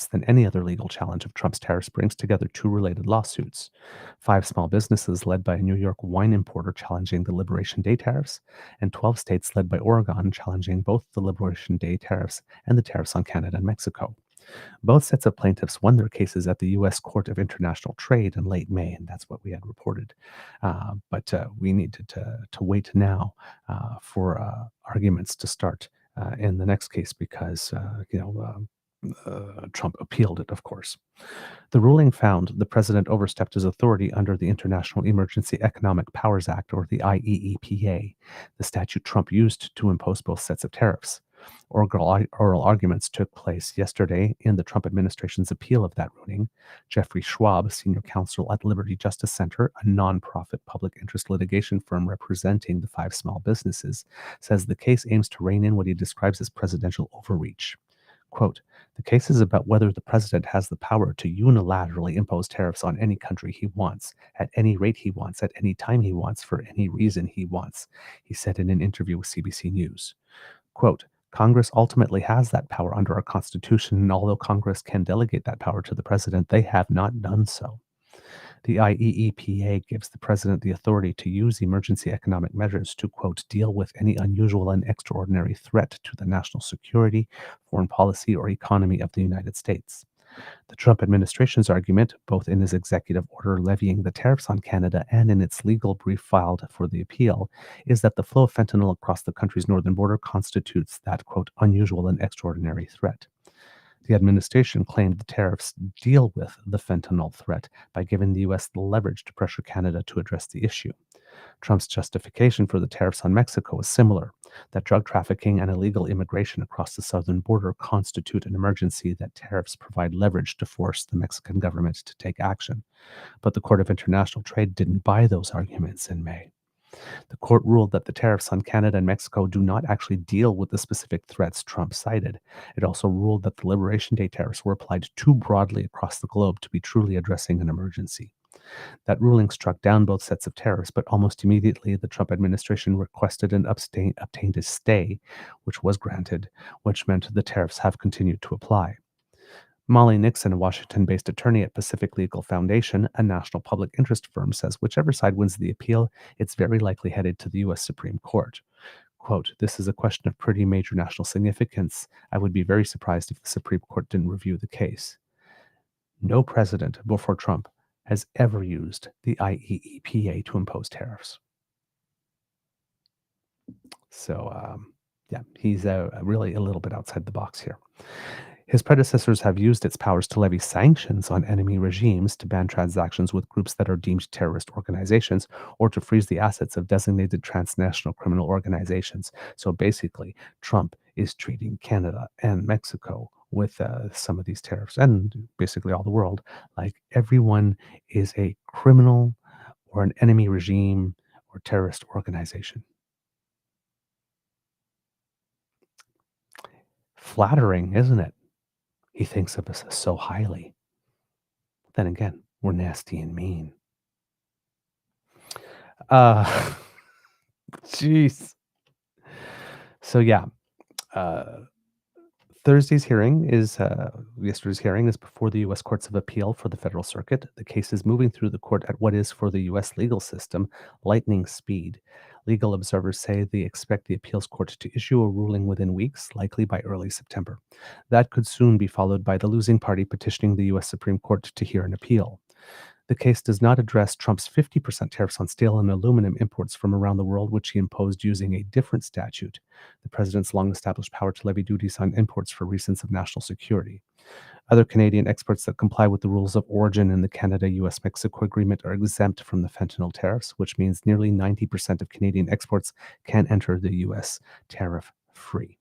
than any other legal challenge of Trump's tariffs brings together two related lawsuits. 5 small businesses led by a New York wine importer challenging the Liberation Day tariffs, and 12 states led by Oregon challenging both the Liberation Day tariffs and the tariffs on Canada and Mexico. Both sets of plaintiffs won their cases at the U.S. Court of International Trade in late May, and that's what we had reported. But we needed to wait now for arguments to start in the next case because, Trump appealed it, of course. The ruling found the president overstepped his authority under the International Emergency Economic Powers Act, or the IEEPA, the statute Trump used to impose both sets of tariffs. Oral arguments took place yesterday in the Trump administration's appeal of that ruling. Jeffrey Schwab, senior counsel at Liberty Justice Center, a nonprofit public interest litigation firm representing the 5 small businesses, says the case aims to rein in what he describes as presidential overreach. Quote, the case is about whether the president has the power to unilaterally impose tariffs on any country he wants, at any rate he wants, at any time he wants, for any reason he wants, he said in an interview with CBC News. Quote, Congress ultimately has that power under our Constitution, and although Congress can delegate that power to the president, they have not done so. The IEEPA gives the president the authority to use emergency economic measures to, quote, deal with any unusual and extraordinary threat to the national security, foreign policy, or economy of the United States. The Trump administration's argument, both in his executive order levying the tariffs on Canada and in its legal brief filed for the appeal, is that the flow of fentanyl across the country's northern border constitutes that, quote, unusual and extraordinary threat. The administration claimed the tariffs deal with the fentanyl threat by giving the U.S. the leverage to pressure Canada to address the issue. Trump's justification for the tariffs on Mexico is similar, that drug trafficking and illegal immigration across the southern border constitute an emergency that tariffs provide leverage to force the Mexican government to take action. But the Court of International Trade didn't buy those arguments in May. The court ruled that the tariffs on Canada and Mexico do not actually deal with the specific threats Trump cited. It also ruled that the Liberation Day tariffs were applied too broadly across the globe to be truly addressing an emergency. That ruling struck down both sets of tariffs, but almost immediately the Trump administration requested and obtained a stay, which was granted, which meant the tariffs have continued to apply. Molly Nixon, a Washington-based attorney at Pacific Legal Foundation, a national public interest firm, says whichever side wins the appeal, it's very likely headed to the U.S. Supreme Court. Quote, this is a question of pretty major national significance. I would be very surprised if the Supreme Court didn't review the case. No president before Trump has ever used the IEEPA to impose tariffs. So, he's really a little bit outside the box here. His predecessors have used its powers to levy sanctions on enemy regimes, to ban transactions with groups that are deemed terrorist organizations, or to freeze the assets of designated transnational criminal organizations. So basically, Trump is treating Canada and Mexico with some of these tariffs, and basically all the world, like everyone is a criminal or an enemy regime or terrorist organization. Flattering, isn't it? He thinks of us so highly. Then again, we're nasty and mean. Jeez. So yeah, Yesterday's hearing is before the U.S. Courts of Appeal for the Federal Circuit. The case is moving through the court at what is, for the U.S. legal system, lightning speed. Legal observers say they expect the appeals court to issue a ruling within weeks, likely by early September. That could soon be followed by the losing party petitioning the U.S. Supreme Court to hear an appeal. The case does not address Trump's 50% tariffs on steel and aluminum imports from around the world, which he imposed using a different statute, the president's long-established power to levy duties on imports for reasons of national security. Other Canadian exports that comply with the rules of origin in the Canada-US-Mexico agreement are exempt from the fentanyl tariffs, which means nearly 90% of Canadian exports can enter the U.S. tariff-free.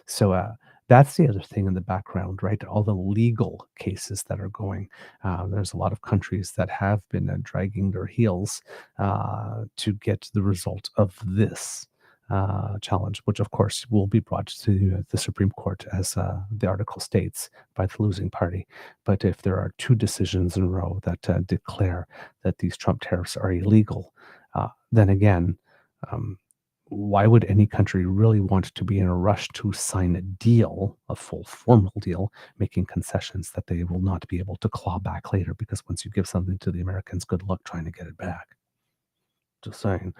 So that's the other thing in the background, right? All the legal cases that are going. There's a lot of countries that have been dragging their heels to get the result of this challenge, which of course will be brought to the Supreme Court, as the article states, by the losing party. But if there are two decisions in a row that declare that these Trump tariffs are illegal, then again, why would any country really want to be in a rush to sign a deal, a full formal deal, making concessions that they will not be able to claw back later? Because once you give something to the Americans, good luck trying to get it back. Just saying.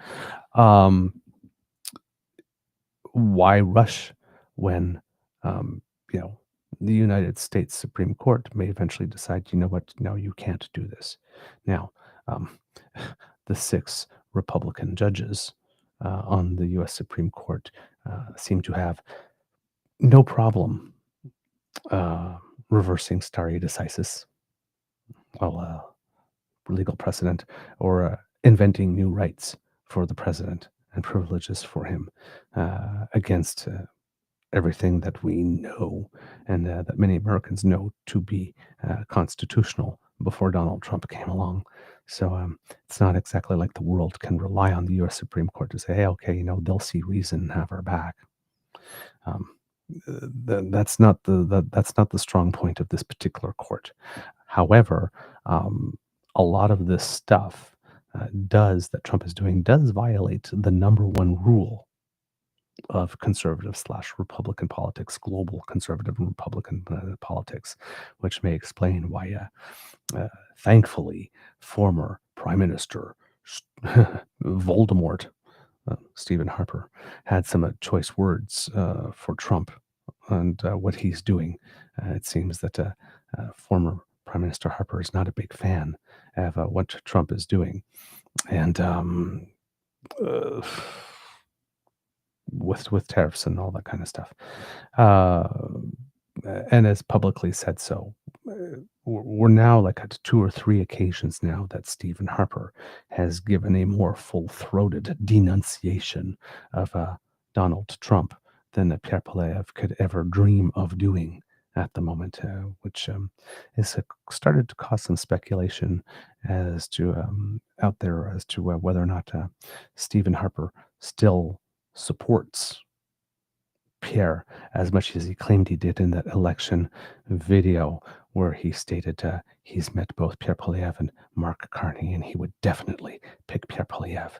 Why rush when, the United States Supreme Court may eventually decide, you know what, no, you can't do this. Now, the 6 Republican judges on the U.S. Supreme Court seem to have no problem reversing stare decisis, legal precedent, or inventing new rights for the president and privileges for him against everything that we know and that many Americans know to be constitutional before Donald Trump came along. So it's not exactly like the world can rely on the U.S. Supreme Court to say, hey, okay, they'll see reason and have our back. That's not the strong point of this particular court. However, a lot of this stuff that Trump is doing does violate the number one rule of conservative/Republican politics, global conservative and Republican politics, which may explain why, thankfully, former Prime Minister Voldemort, Stephen Harper, had some choice words for Trump and what he's doing. It seems that former Prime Minister Harper is not a big fan of what Trump is doing. And with tariffs and all that kind of stuff. And has publicly said so. We're now like at 2 or 3 occasions now that Stephen Harper has given a more full-throated denunciation of Donald Trump than Pierre Poilievre could ever dream of doing at the moment, which has started to cause some speculation as to out there as to whether or not Stephen Harper still supports Pierre as much as he claimed he did in that election video where he stated he's met both Pierre Poilievre and Mark Carney and he would definitely pick Pierre Poilievre.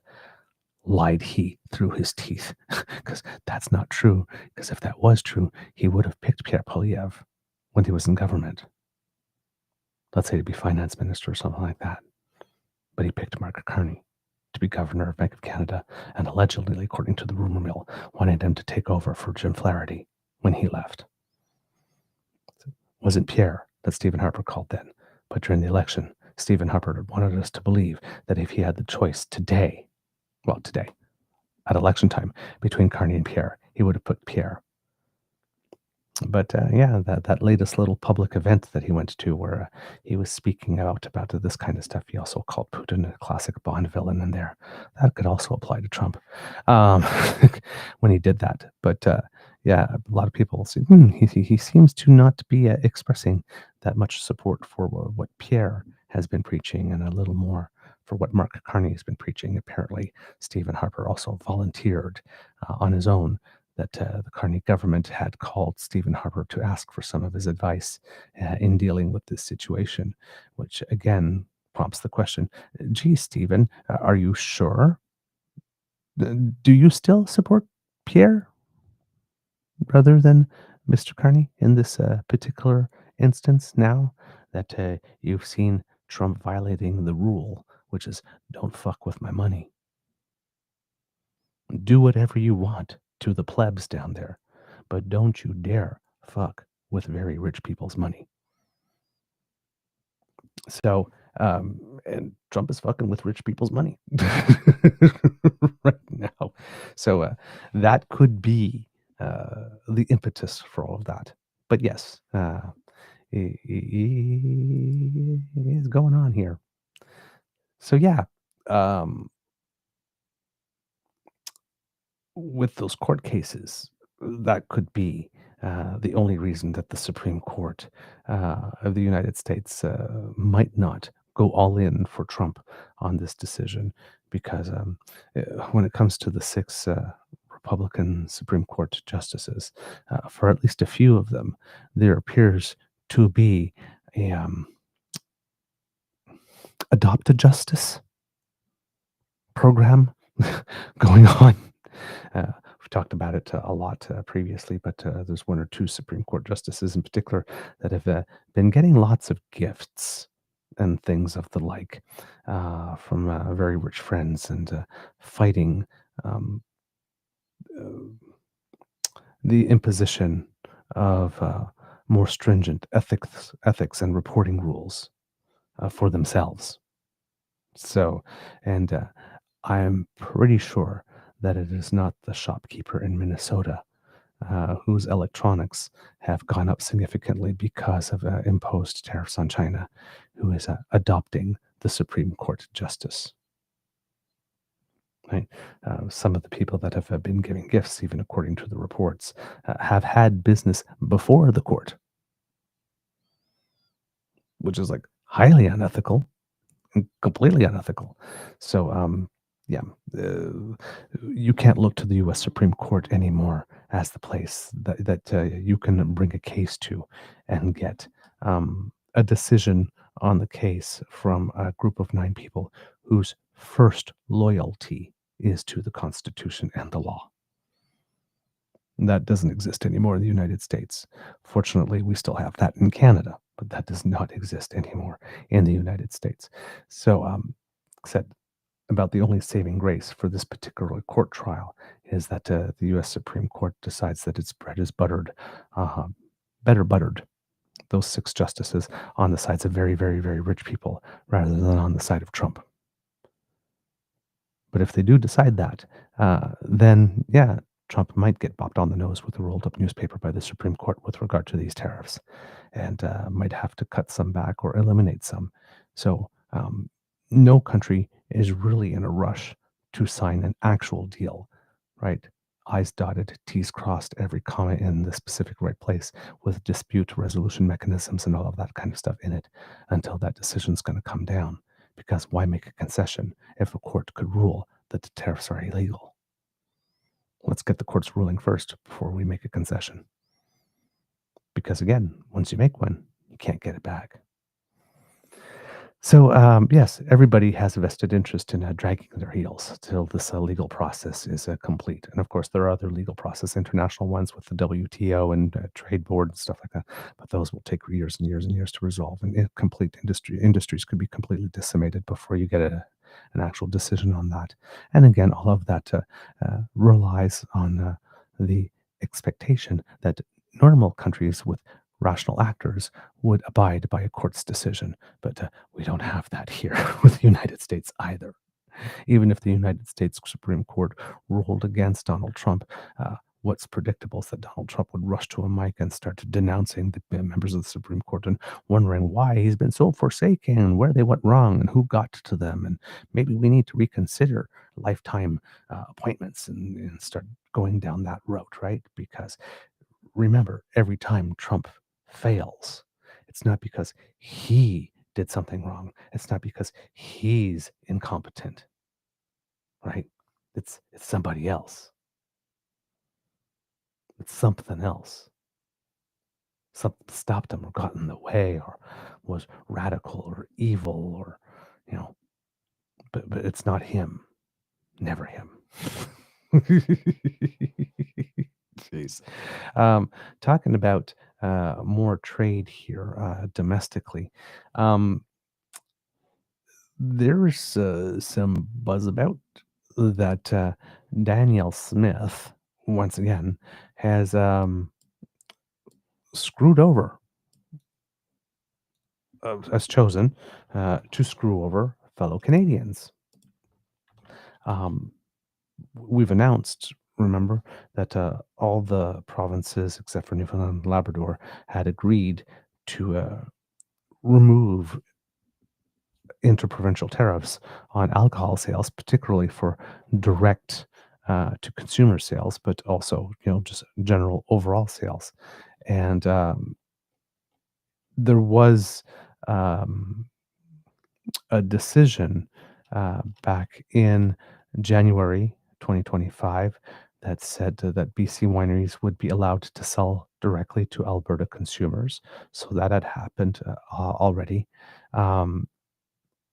Lied he through his teeth, because that's not true, because if that was true, he would have picked Pierre Poilievre when he was in government. Let's say to be finance minister or something like that. But he picked Mark Carney to be governor of Bank of Canada, and allegedly, according to the rumor mill, wanted him to take over for Jim Flaherty when he left. It wasn't Pierre that Stephen Harper called then, but during the election, Stephen Harper wanted us to believe that if he had the choice today, at election time, between Carney and Pierre, he would have put Pierre. But that latest little public event that he went to where he was speaking about this kind of stuff, he also called Putin a classic Bond villain in there. That could also apply to Trump when he did that. But a lot of people say, he seems to not be expressing that much support for what Pierre has been preaching and a little more for what Mark Carney has been preaching. Apparently, Stephen Harper also volunteered on his own that the Carney government had called Stephen Harper to ask for some of his advice in dealing with this situation, which again prompts the question, gee, Stephen, are you sure? Do you still support Pierre rather than Mr. Carney, in this particular instance now that you've seen Trump violating the rule, which is don't fuck with my money? Do whatever you want to the plebs down there, but don't you dare fuck with very rich people's money. So, and Trump is fucking with rich people's money right now. So that could be the impetus for all of that. But yes, is going on here. So yeah, um, with those court cases, that could be the only reason that the Supreme Court of the United States might not go all in for Trump on this decision, because when it comes to the six Republican Supreme Court justices, for at least a few of them, there appears to be a adopt a justice program going on. We've talked about it a lot previously, but there's one or two Supreme Court justices in particular that have been getting lots of gifts and things of the like from very rich friends, and fighting the imposition of more stringent ethics and reporting rules for themselves. So, and I'm pretty sure that it is not the shopkeeper in Minnesota whose electronics have gone up significantly because of imposed tariffs on China, who is adopting the Supreme Court justice. Right? Some of the people that have been giving gifts, even according to the reports, have had business before the court, which is like highly unethical, completely unethical. So, yeah, you can't look to the U.S. Supreme Court anymore as the place that you can bring a case to and get a decision on the case from a group of 9 people whose first loyalty is to the Constitution and the law. That doesn't exist anymore in the United States. Fortunately, we still have that in Canada, but that does not exist anymore in the United States. So, said about the only saving grace for this particular court trial is that the U.S. Supreme Court decides that its bread is buttered, better buttered, those 6 justices, on the sides of very, very, very rich people rather than on the side of Trump. But if they do decide that, then yeah, Trump might get bopped on the nose with a rolled up newspaper by the Supreme Court with regard to these tariffs, and might have to cut some back or eliminate some. So no country is really in a rush to sign an actual deal, right? I's dotted, T's crossed, every comma in the specific right place, with dispute resolution mechanisms and all of that kind of stuff in it, until that decision's going to come down. Because why make a concession if a court could rule that the tariffs are illegal? Let's get the court's ruling first before we make a concession. Because again, once you make one, you can't get it back. So, yes, everybody has a vested interest in dragging their heels till this legal process is complete. And of course, there are other legal process, international ones with the WTO and trade board and stuff like that. But those will take years and years and years to resolve. And complete industries could be completely decimated before you get an actual decision on that. And again, all of that relies on the expectation that normal countries with rational actors would abide by a court's decision. But we don't have that here with the United States either. Even if the United States Supreme Court ruled against Donald Trump, what's predictable is that Donald Trump would rush to a mic and start denouncing the members of the Supreme Court and wondering why he's been so forsaken, where they went wrong, and who got to them. And maybe we need to reconsider lifetime appointments and start going down that route, right? Because remember, every time Trump fails, it's not because he did something wrong. It's not because he's incompetent, right? It's somebody else. It's something else. Something stopped him or got in the way or was radical or evil or, but it's not him. Never him. Jeez. Talking about more trade here domestically. Um, there's some buzz about that Danielle Smith, once again, has screwed over, has chosen to screw over fellow Canadians. We've announced, remember, that all the provinces except for Newfoundland and Labrador had agreed to remove interprovincial tariffs on alcohol sales, particularly for direct to consumer sales, but also, just general overall sales. And there was um, a decision back in January 2025 that said that BC wineries would be allowed to sell directly to Alberta consumers. So that had happened already. Um,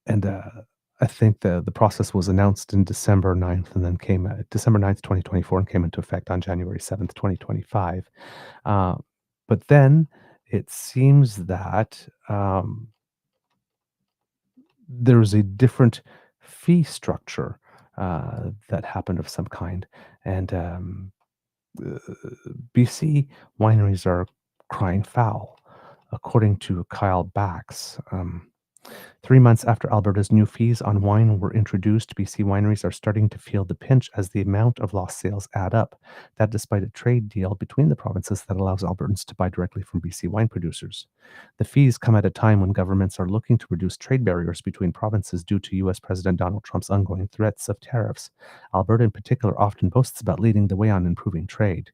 and I think the process was announced in December 9th and then came December 9th, 2024, and came into effect on January 7th, 2025. But then it seems that there was a different fee structure that happened of some kind. And BC wineries are crying foul, according to Kyle Bax. 3 months after Alberta's new fees on wine were introduced, BC wineries are starting to feel the pinch as the amount of lost sales add up. That despite a trade deal between the provinces that allows Albertans to buy directly from BC wine producers. The fees come at a time when governments are looking to reduce trade barriers between provinces due to U.S. President Donald Trump's ongoing threats of tariffs. Alberta, in particular, often boasts about leading the way on improving trade.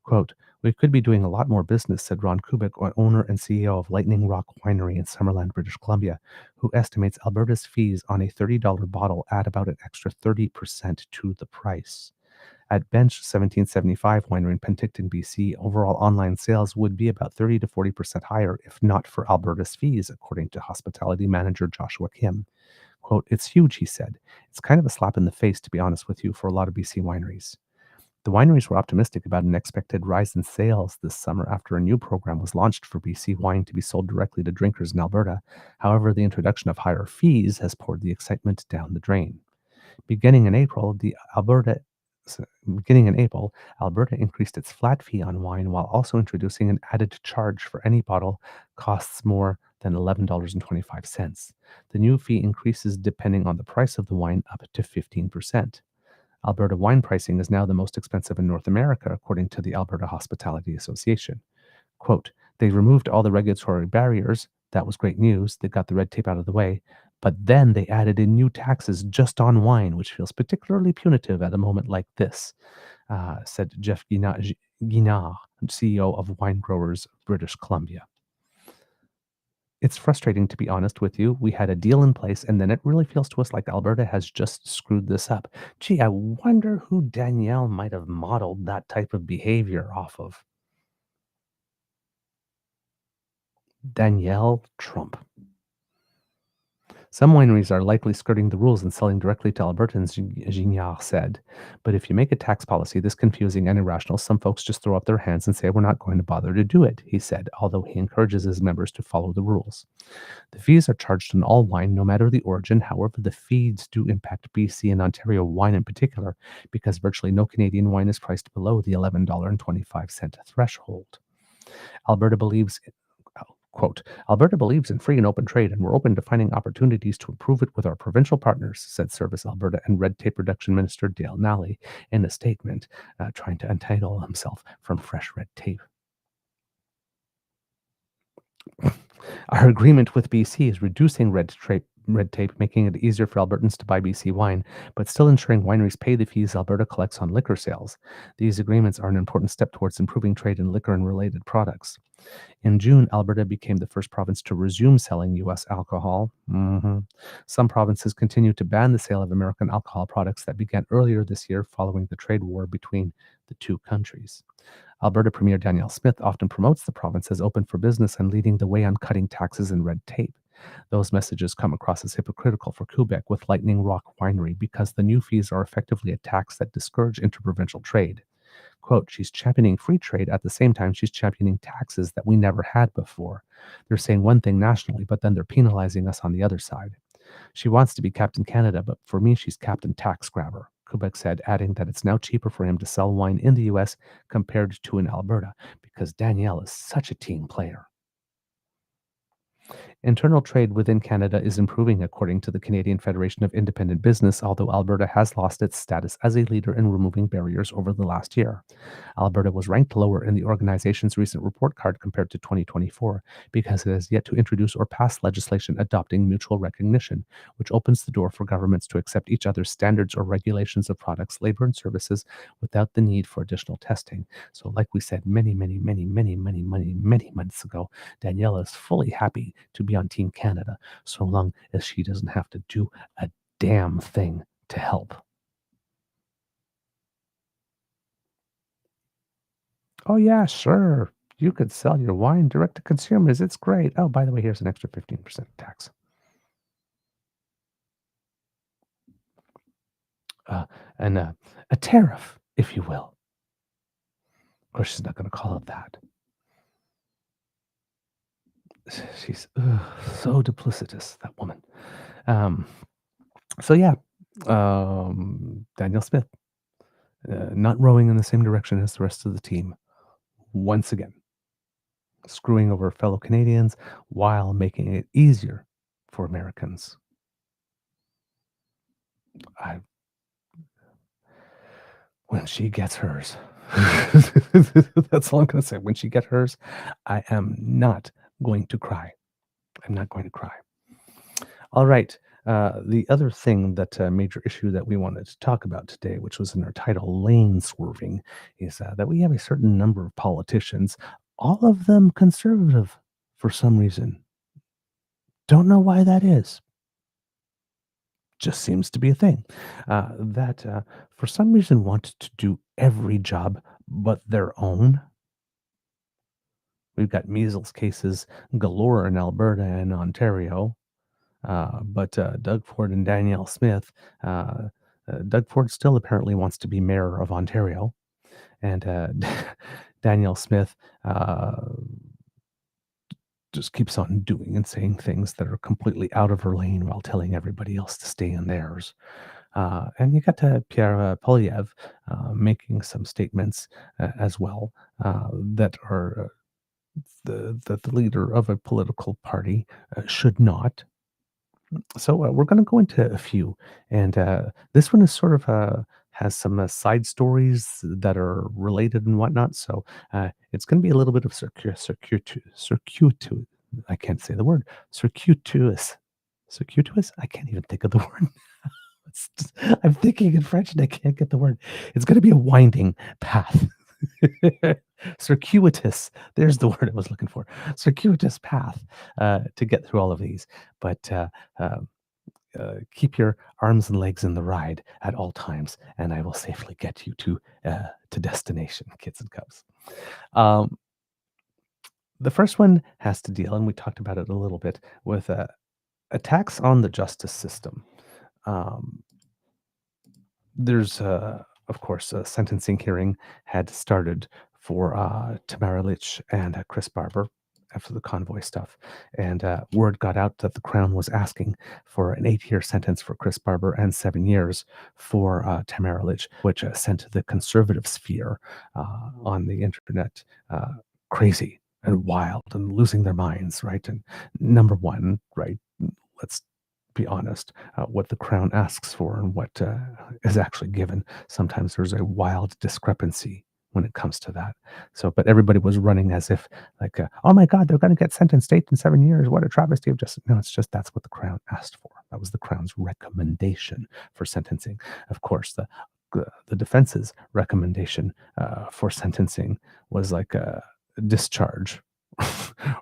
Quote, "We could be doing a lot more business," said Ron Kubik, owner and CEO of Lightning Rock Winery in Summerland, British Columbia, who estimates Alberta's fees on a $30 bottle add about an extra 30% to the price. At Bench 1775 Winery in Penticton, BC, overall online sales would be about 30 to 40% higher if not for Alberta's fees, according to hospitality manager Joshua Kim. Quote, "It's huge," he said. "It's kind of a slap in the face, to be honest with you, for a lot of BC wineries." The wineries were optimistic about an expected rise in sales this summer after a new program was launched for BC wine to be sold directly to drinkers in Alberta. However, the introduction of higher fees has poured the excitement down the drain. Beginning in April, Alberta increased its flat fee on wine while also introducing an added charge for any bottle costs more than $11.25. The new fee increases depending on the price of the wine up to 15%. Alberta wine pricing is now the most expensive in North America, according to the Alberta Hospitality Association. Quote, "They removed all the regulatory barriers. That was great news. They got the red tape out of the way. But then they added in new taxes just on wine, which feels particularly punitive at a moment like this," said Jeff Guinard, CEO of Wine Growers British Columbia. "It's frustrating, to be honest with you. We had a deal in place, and then it really feels to us like Alberta has just screwed this up. Gee, I wonder who Danielle might have modeled that type of behavior off of." Danielle Trump. "Some wineries are likely skirting the rules and selling directly to Albertans," Gignard said. "But if you make a tax policy this confusing and irrational, some folks just throw up their hands and say we're not going to bother to do it," he said, although he encourages his members to follow the rules. The fees are charged on all wine, no matter the origin. However, the fees do impact BC and Ontario wine in particular, because virtually no Canadian wine is priced below the $11.25 threshold. Alberta believes Quote, "Alberta believes in free and open trade, and we're open to finding opportunities to improve it with our provincial partners," said Service Alberta and Red Tape Reduction Minister Dale Nally in a statement, trying to untangle himself from fresh red tape. "Our agreement with BC is reducing red tape, making it easier for Albertans to buy BC wine, but still ensuring wineries pay the fees Alberta collects on liquor sales. These agreements are an important step towards improving trade in liquor and related products." In June, Alberta became the first province to resume selling U.S. alcohol. Some provinces continue to ban the sale of American alcohol products that began earlier this year following the trade war between the two countries. Alberta Premier Danielle Smith often promotes the province as open for business and leading the way on cutting taxes and red tape. Those messages come across as hypocritical for Quebec with Lightning Rock Winery because the new fees are effectively a tax that discourage interprovincial trade. Quote, she's championing free trade at the same time she's championing taxes that we never had before. They're saying one thing nationally, but then they're penalizing us on the other side. She wants to be Captain Canada, but for me, she's Captain Tax Grabber, Quebec said, adding that it's now cheaper for him to sell wine in the U.S. compared to in Alberta, because Danielle is such a team player. Internal trade within Canada is improving, according to the Canadian Federation of Independent Business, although Alberta has lost its status as a leader in removing barriers over the last year. Alberta was ranked lower in the organization's recent report card compared to 2024 because it has yet to introduce or pass legislation adopting mutual recognition, which opens the door for governments to accept each other's standards or regulations of products, labor, and services without the need for additional testing. So, like we said many months ago, Danielle is fully happy to be on Team Canada so long as she doesn't have to do a damn thing to help. Oh yeah, sure. You could sell your wine direct to consumers. It's great. Oh, by the way, here's an extra 15% tax. And a tariff, if you will. Of course, she's not going to call it that. She's so duplicitous, that woman. So yeah, Danielle Smith, not rowing in the same direction as the rest of the team, once again, screwing over fellow Canadians while making it easier for Americans. When she gets hers, that's all I'm going to say. When she gets hers, I am not going to cry. I'm not going to cry. All right. The other thing that major issue that we wanted to talk about today, which was in our title, lane swerving, is that we have a certain number of politicians, all of them conservative for some reason. Don't know why that is. Just seems to be a thing that for some reason want to do every job but their own. We've got measles cases galore in Alberta and Ontario. But Doug Ford and Danielle Smith, Doug Ford still apparently wants to be mayor of Ontario. And Danielle Smith just keeps on doing and saying things that are completely out of her lane while telling everybody else to stay in theirs. And you got Pierre Poilievre making some statements as well that are that the leader of a political party should not. So we're going to go into a few, and this one is sort of has some side stories that are related and whatnot. So it's going to be a little bit of circuitous. I can't say the word. Circuitous. Circuitous. I can't even think of the word. I'm thinking in French and I can't get the word. It's going to be a winding path. Circuitous. There's the word I was looking for. Circuitous path to get through all of these. But keep your arms and legs in the ride at all times, and I will safely get you to destination, kids and cubs. The first one has to deal, and we talked about it a little bit, with attacks on the justice system. There's of course, a sentencing hearing had started for Tamara Lich and Chris Barber after the convoy stuff. And word got out that the Crown was asking for an 8-year sentence for Chris Barber and 7 years for Tamara Lich, which sent the conservative sphere on the internet crazy and wild and losing their minds, right? And number one, right, let's be honest, what the Crown asks for and what is actually given. Sometimes there's a wild discrepancy when it comes to that. So, but everybody was running as if like, oh my God, they're going to get sentenced 8 and 7 years. What a travesty of justice. No, it's just that's what the Crown asked for. That was the Crown's recommendation for sentencing. Of course, the defense's recommendation for sentencing was like a discharge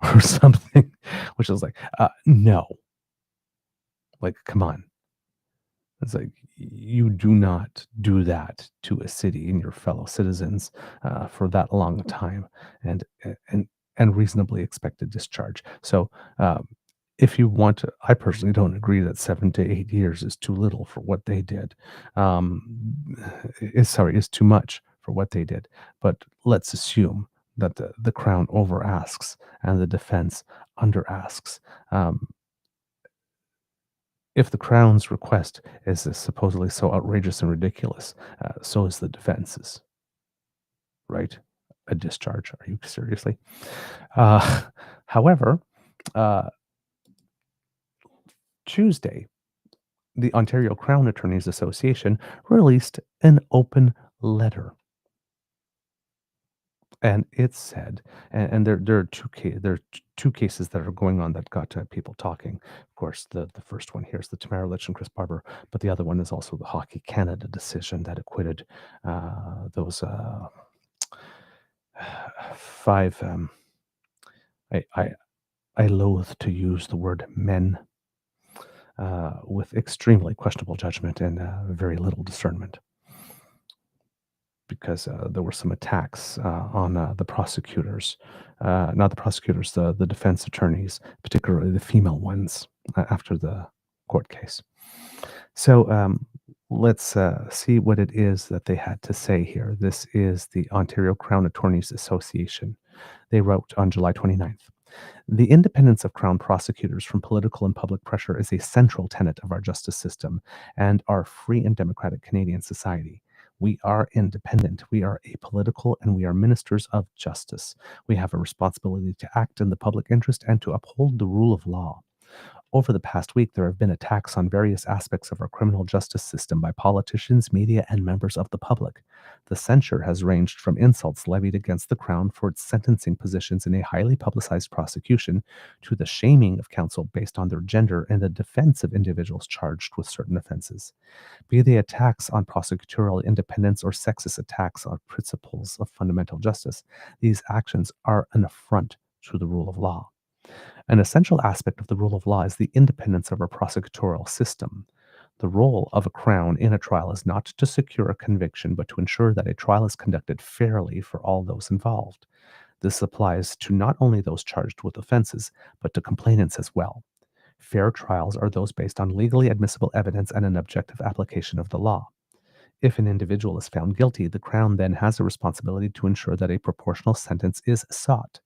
or something, which was like, no. Like, come on. It's like, you do not do that to a city and your fellow citizens for that long a time and reasonably expect a discharge. So if you want to, I personally don't agree that 7 to 8 years is too little for what they did. Is too much for what they did. But let's assume that the Crown over asks and the defense under asks. If the Crown's request is supposedly so outrageous and ridiculous, so is the defense's, right? A discharge. Are you seriously? However, Tuesday, the Ontario Crown Attorneys Association released an open letter. And it said, and there are two cases that are going on that got people talking. Of course, the first one here is the Tamara Litch and Chris Barber, but the other one is also the Hockey Canada decision that acquitted those five. I loathe to use the word men with extremely questionable judgment and very little discernment, because there were some attacks on the prosecutors, not the prosecutors, the defense attorneys, particularly the female ones, after the court case. So let's see what it is that they had to say here. This is the Ontario Crown Attorneys Association. They wrote on July 29th. The independence of Crown prosecutors from political and public pressure is a central tenet of our justice system and our free and democratic Canadian society. We are independent, we are apolitical, and we are ministers of justice. We have a responsibility to act in the public interest and to uphold the rule of law. Over the past week, there have been attacks on various aspects of our criminal justice system by politicians, media, and members of the public. The censure has ranged from insults levied against the Crown for its sentencing positions in a highly publicized prosecution to the shaming of counsel based on their gender and the defense of individuals charged with certain offenses. Be they attacks on prosecutorial independence or sexist attacks on principles of fundamental justice, these actions are an affront to the rule of law. An essential aspect of the rule of law is the independence of our prosecutorial system. The role of a Crown in a trial is not to secure a conviction, but to ensure that a trial is conducted fairly for all those involved. This applies to not only those charged with offenses, but to complainants as well. Fair trials are those based on legally admissible evidence and an objective application of the law. If an individual is found guilty, the Crown then has a responsibility to ensure that a proportional sentence is sought.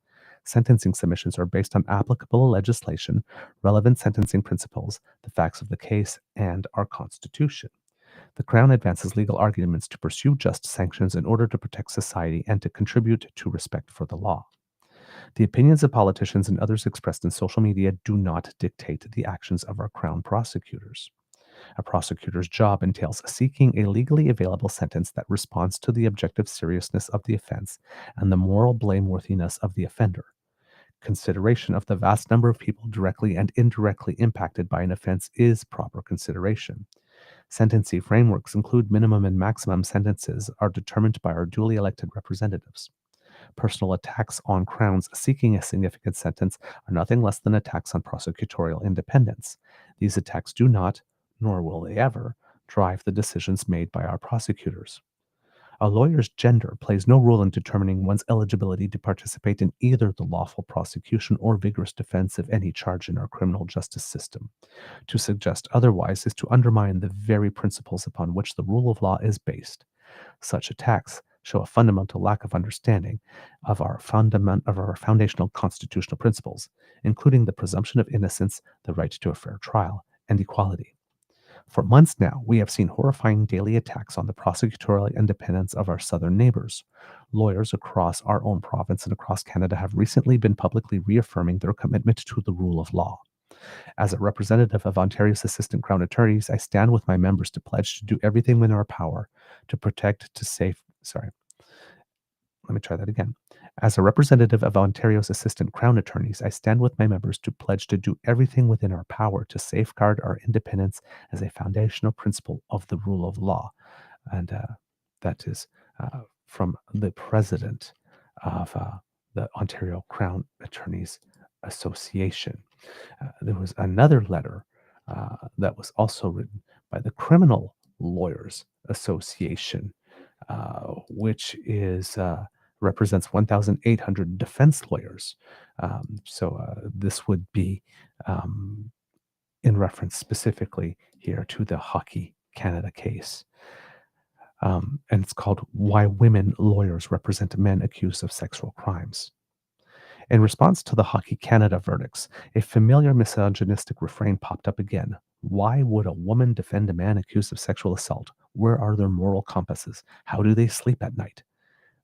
Sentencing submissions are based on applicable legislation, relevant sentencing principles, the facts of the case, and our Constitution. The Crown advances legal arguments to pursue just sanctions in order to protect society and to contribute to respect for the law. The opinions of politicians and others expressed in social media do not dictate the actions of our Crown prosecutors. A prosecutor's job entails seeking a legally available sentence that responds to the objective seriousness of the offense and the moral blameworthiness of the offender. Consideration of the vast number of people directly and indirectly impacted by an offense is proper consideration. Sentencing frameworks include minimum and maximum sentences are determined by our duly elected representatives. Personal attacks on Crowns seeking a significant sentence are nothing less than attacks on prosecutorial independence. These attacks do not, nor will they ever, drive the decisions made by our prosecutors. A lawyer's gender plays no role in determining one's eligibility to participate in either the lawful prosecution or vigorous defense of any charge in our criminal justice system. To suggest otherwise is to undermine the very principles upon which the rule of law is based. Such attacks show a fundamental lack of understanding of our foundational constitutional principles, including the presumption of innocence, the right to a fair trial, and equality. For months now, we have seen horrifying daily attacks on the prosecutorial independence of our southern neighbors. Lawyers across our own province and across Canada have recently been publicly reaffirming their commitment to the rule of law. As a representative of Ontario's Assistant Crown Attorneys, I stand with my members to pledge to do everything in our power to protect, As a representative of Ontario's Assistant Crown Attorneys, I stand with my members to pledge to do everything within our power to safeguard our independence as a foundational principle of the rule of law. And that is from the president of the Ontario Crown Attorneys Association. There was another letter that was also written by the Criminal Lawyers Association, which is represents 1,800 defense lawyers. This would be in reference specifically here to the Hockey Canada case. And it's called Why Women Lawyers Represent Men Accused of Sexual Crimes. In response to the Hockey Canada verdicts, a familiar misogynistic refrain popped up again. Why would a woman defend a man accused of sexual assault? Where are their moral compasses? How do they sleep at night?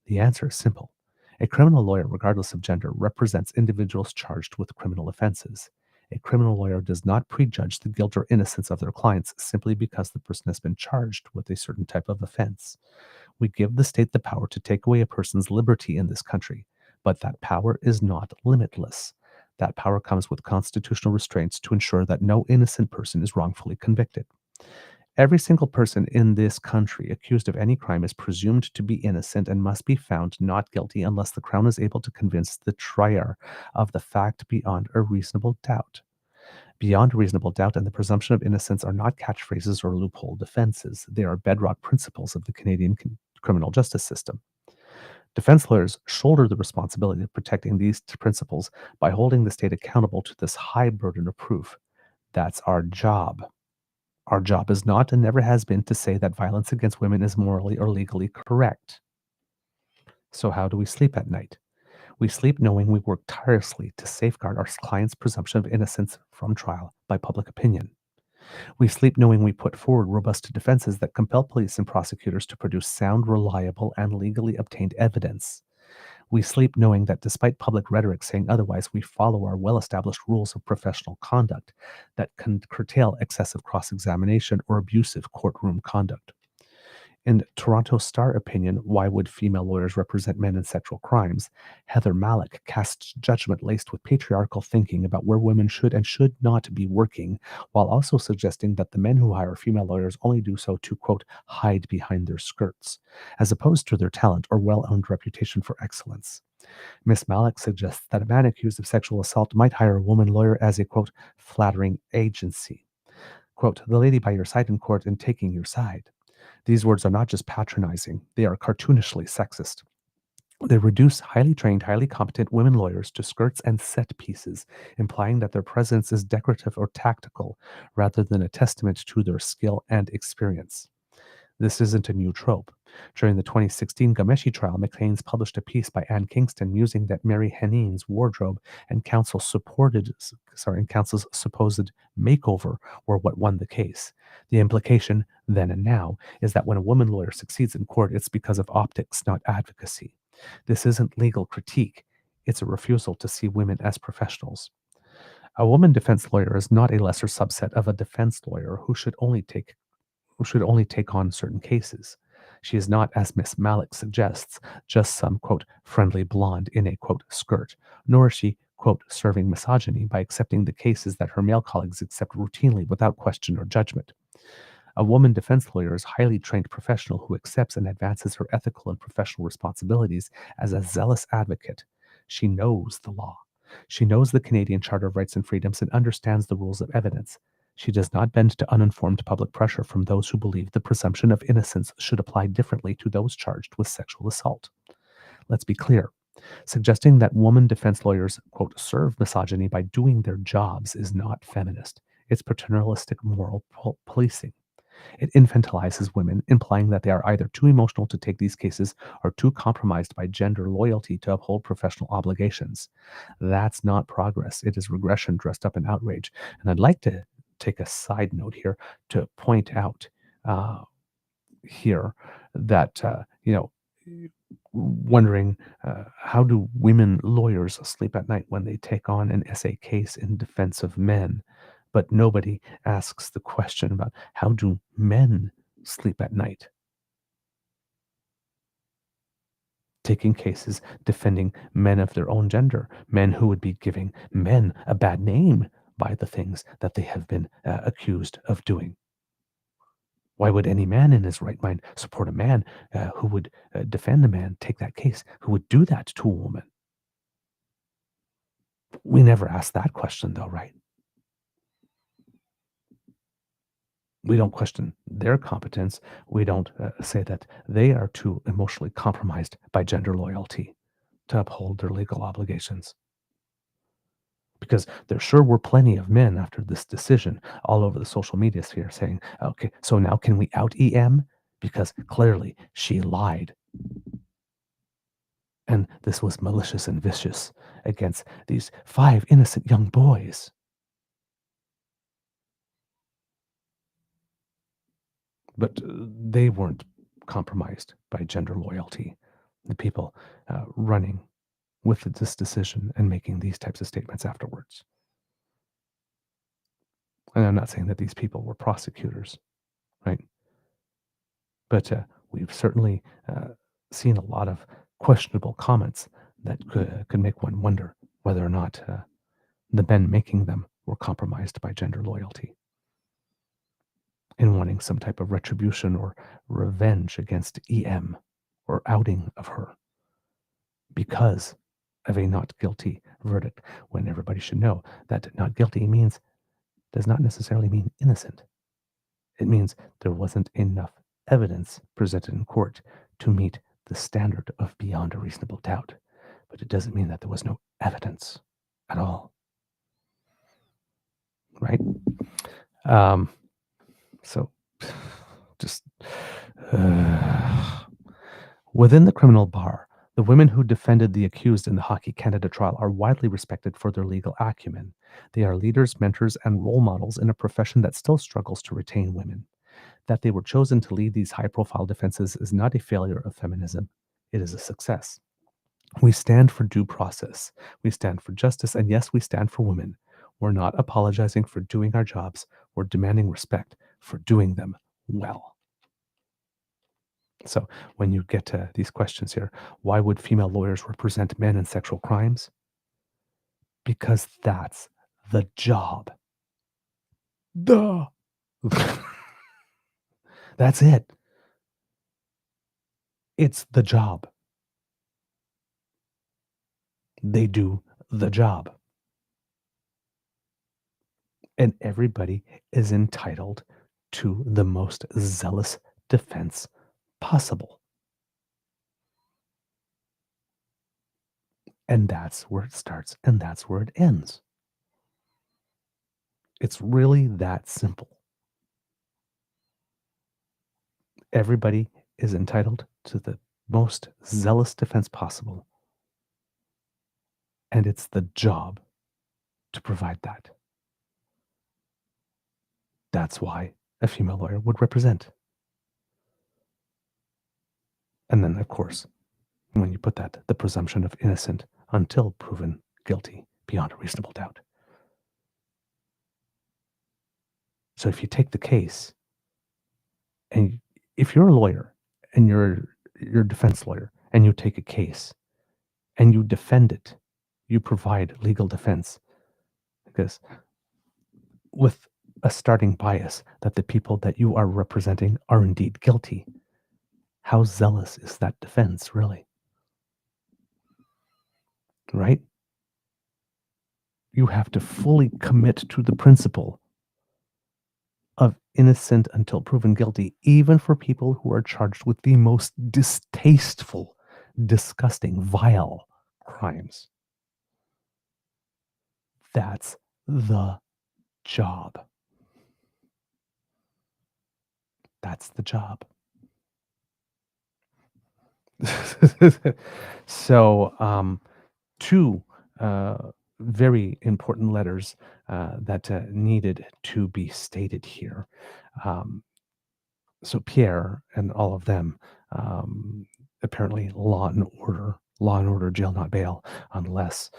The answer is simple. A criminal lawyer, regardless of gender, represents individuals charged with criminal offenses. A criminal lawyer does not prejudge the guilt or innocence of their clients simply because the person has been charged with a certain type of offense. We give the state the power to take away a person's liberty in this country, but that power is not limitless. That power comes with constitutional restraints to ensure that no innocent person is wrongfully convicted. Every single person in this country accused of any crime is presumed to be innocent and must be found not guilty unless the Crown is able to convince the trier of the fact beyond a reasonable doubt. Beyond reasonable doubt and the presumption of innocence are not catchphrases or loophole defenses. They are bedrock principles of the Canadian criminal justice system. Defense lawyers shoulder the responsibility of protecting these principles by holding the state accountable to this high burden of proof. That's our job. Our job is not and never has been to say that violence against women is morally or legally correct. So how do we sleep at night? We sleep knowing we work tirelessly to safeguard our client's presumption of innocence from trial by public opinion. We sleep knowing we put forward robust defenses that compel police and prosecutors to produce sound, reliable, and legally obtained evidence. We sleep knowing that despite public rhetoric saying otherwise, we follow our well-established rules of professional conduct that can curtail excessive cross-examination or abusive courtroom conduct. In Toronto Star opinion, Why Would Female Lawyers Represent Men in Sexual Crimes? Heather Malik casts judgment laced with patriarchal thinking about where women should and should not be working, while also suggesting that the men who hire female lawyers only do so to, quote, hide behind their skirts, as opposed to their talent or well-earned reputation for excellence. Miss Malik suggests that a man accused of sexual assault might hire a woman lawyer as a, quote, flattering agency. Quote, the lady by your side in court and taking your side. These words are not just patronizing, they are cartoonishly sexist. They reduce highly trained, highly competent women lawyers to skirts and set pieces, implying that their presence is decorative or tactical rather than a testament to their skill and experience. This isn't a new trope. During the 2016 Ghomeshi trial, McLean's published a piece by Anne Kingston musing that Mary Henin's wardrobe and counsel's supposed makeover were what won the case. The implication, then and now, is that when a woman lawyer succeeds in court, it's because of optics, not advocacy. This isn't legal critique. It's a refusal to see women as professionals. A woman defense lawyer is not a lesser subset of a defense lawyer who should only take on certain cases. She is not, as Miss Malik suggests, just some, quote, friendly blonde in a, quote, skirt, nor is she, quote, serving misogyny by accepting the cases that her male colleagues accept routinely without question or judgment. A woman defense lawyer is a highly trained professional who accepts and advances her ethical and professional responsibilities as a zealous advocate. She knows the law. She knows the Canadian Charter of Rights and Freedoms and understands the rules of evidence. She does not bend to uninformed public pressure from those who believe the presumption of innocence should apply differently to those charged with sexual assault. Let's be clear. Suggesting that woman defense lawyers, quote, serve misogyny by doing their jobs is not feminist. It's paternalistic moral policing. It infantilizes women, implying that they are either too emotional to take these cases or too compromised by gender loyalty to uphold professional obligations. That's not progress. It is regression dressed up in outrage. And I'd like to take a side note here to point out here that, wondering how do women lawyers sleep at night when they take on an essay case in defense of men? But nobody asks the question about how do men sleep at night? Taking cases defending men of their own gender, men who would be giving men a bad name by the things that they have been accused of doing. Why would any man in his right mind support a man who would defend a man, take that case, who would do that to a woman? We never ask that question though, right? We don't question their competence. We don't say that they are too emotionally compromised by gender loyalty to uphold their legal obligations. Because there sure were plenty of men after this decision all over the social media sphere saying, okay, so now can we out EM? because clearly she lied. And this was malicious and vicious against these 5 innocent young boys. But they weren't compromised by gender loyalty. The people running with this decision and making these types of statements afterwards. And I'm not saying that these people were prosecutors, right? But we've certainly seen a lot of questionable comments that could make one wonder whether or not the men making them were compromised by gender loyalty in wanting some type of retribution or revenge against EM or outing of her because of a not guilty verdict, when everybody should know that not guilty does not necessarily mean innocent. It means there wasn't enough evidence presented in court to meet the standard of beyond a reasonable doubt. But it doesn't mean that there was no evidence at all. Right? So, just within the criminal bar, the women who defended the accused in the Hockey Canada trial are widely respected for their legal acumen. They are leaders, mentors, and role models in a profession that still struggles to retain women. That they were chosen to lead these high-profile defenses is not a failure of feminism. It is a success. We stand for due process. We stand for justice, and yes, we stand for women. We're not apologizing for doing our jobs. We're demanding respect for doing them well. So when you get to these questions here, why would female lawyers represent men in sexual crimes? Because that's the job. Duh. That's it. It's the job. They do the job. And everybody is entitled to the most zealous defense possible. And that's where it starts and that's where it ends. It's really that simple. Everybody is entitled to the most zealous defense possible. And it's the job to provide that. That's why a female lawyer would represent. And then, of course, when you put that, the presumption of innocent until proven guilty beyond a reasonable doubt. So if you take the case, and if you're a lawyer and you're a defense lawyer and you take a case and you defend it, you provide legal defense, because with a starting bias that the people that you are representing are indeed guilty, how zealous is that defense, really? Right? You have to fully commit to the principle of innocent until proven guilty, even for people who are charged with the most distasteful, disgusting, vile crimes. That's the job. That's the job. So, two very important letters that needed to be stated here. So Pierre and all of them, apparently law and order, jail, not bail, unless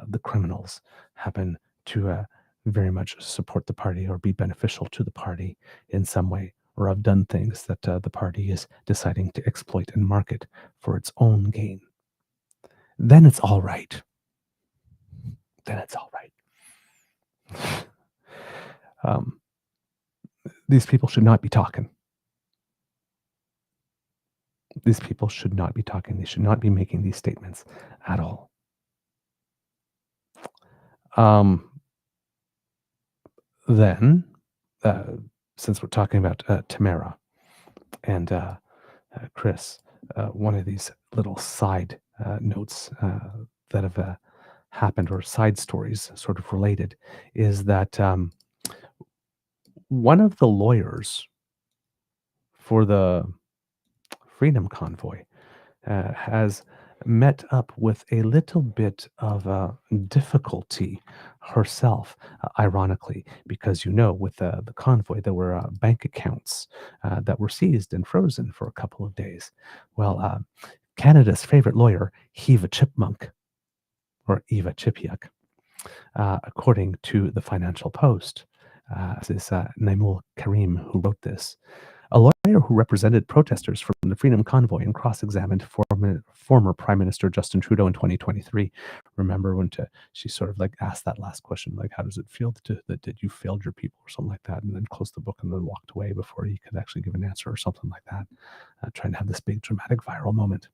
the criminals happen to very much support the party or be beneficial to the party in some way, or have done things that the party is deciding to exploit and market for its own gain. Then it's all right. These people should not be talking. These people should not be talking. They should not be making these statements at all. Then, since we're talking about Tamara and Chris, one of these little side notes that have happened, or side stories sort of related, is that one of the lawyers for the Freedom Convoy has met up with a little bit of difficulty herself, ironically, because with the convoy, there were bank accounts that were seized and frozen for a couple of days. Well, Canada's favorite lawyer, Eva Chipmunk, or Eva Chipiuk, according to the Financial Post, this is Naimul Karim who wrote this. A lawyer who represented protesters from the Freedom Convoy and cross-examined former Prime Minister Justin Trudeau in 2023. Remember when she sort of asked that last question, how does it feel that you failed your people or something like that, and then closed the book and then walked away before he could actually give an answer or something like that, trying to have this big dramatic viral moment.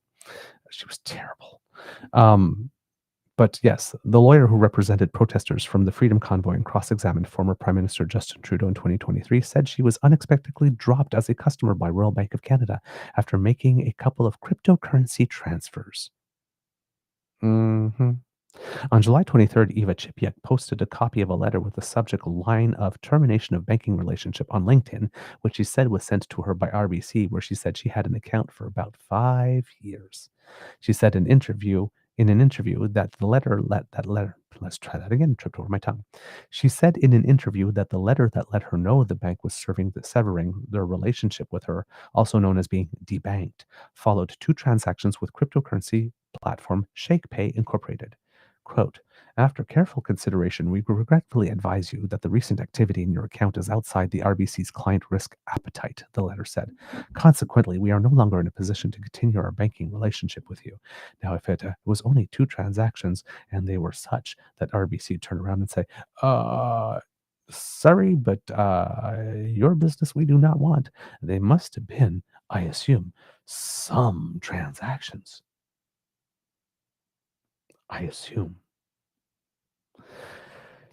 She was terrible. But yes, the lawyer who represented protesters from the Freedom Convoy and cross-examined former Prime Minister Justin Trudeau in 2023 said she was unexpectedly dropped as a customer by Royal Bank of Canada after making a couple of cryptocurrency transfers. On July 23rd, Eva Chipiuk posted a copy of a letter with the subject line of termination of banking relationship on LinkedIn, which she said was sent to her by RBC, where she said she had an account for about 5 years. She said in an interview that the letter let's try that again, tripped over my tongue. She said in an interview that the letter that let her know the bank was severing their relationship with her, also known as being debanked, followed 2 transactions with cryptocurrency platform ShakePay Incorporated. Quote, after careful consideration, we regretfully advise you that the recent activity in your account is outside the RBC's client risk appetite, the letter said. Consequently, we are no longer in a position to continue our banking relationship with you. Now, if it was only 2 transactions and they were such that RBC turned around and say, sorry, but your business we do not want, they must have been, I assume, some transactions. I assume.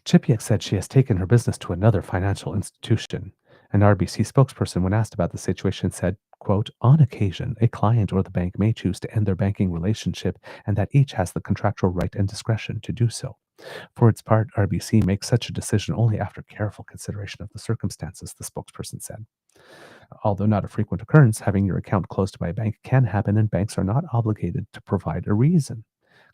Chipiuk said she has taken her business to another financial institution. An RBC spokesperson, when asked about the situation, said, quote, on occasion, a client or the bank may choose to end their banking relationship and that each has the contractual right and discretion to do so. For its part, RBC makes such a decision only after careful consideration of the circumstances, the spokesperson said. Although not a frequent occurrence, having your account closed by a bank can happen, and banks are not obligated to provide a reason.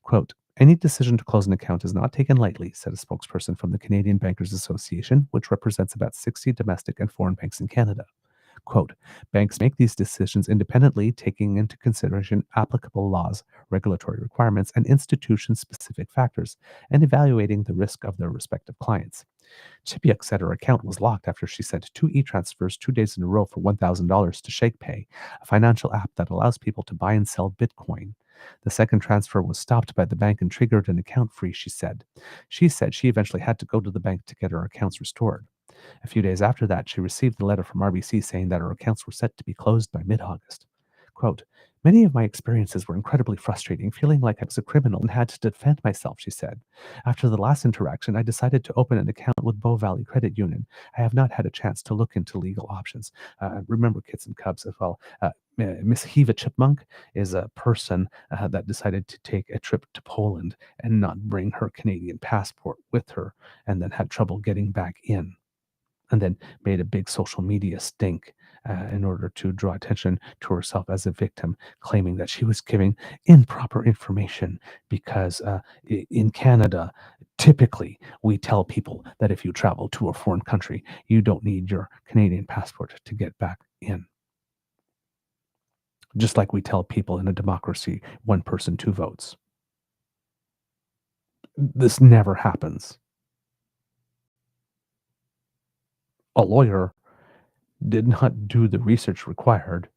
Quote, any decision to close an account is not taken lightly, said a spokesperson from the Canadian Bankers Association, which represents about 60 domestic and foreign banks in Canada. Quote, banks make these decisions independently, taking into consideration applicable laws, regulatory requirements, and institution-specific factors, and evaluating the risk of their respective clients. Chipiuk said her account was locked after she sent 2 e-transfers 2 days in a row for $1,000 to ShakePay, a financial app that allows people to buy and sell Bitcoin. The second transfer was stopped by the bank and triggered an account freeze, she said. She said she eventually had to go to the bank to get her accounts restored. A few days after that, she received a letter from RBC saying that her accounts were set to be closed by mid-August. Quote, many of my experiences were incredibly frustrating, feeling like I was a criminal and had to defend myself, she said. After the last interaction, I decided to open an account with Bow Valley Credit Union. I have not had a chance to look into legal options. Remember, kids and cubs, as well. Miss Eva Chipmunk is a person that decided to take a trip to Poland and not bring her Canadian passport with her, and then had trouble getting back in, and then made a big social media stink in order to draw attention to herself as a victim, claiming that she was giving improper information because in Canada, typically we tell people that if you travel to a foreign country, you don't need your Canadian passport to get back in. Just like we tell people in a democracy, 1 person, 2 votes. This never happens. A lawyer did not do the research required,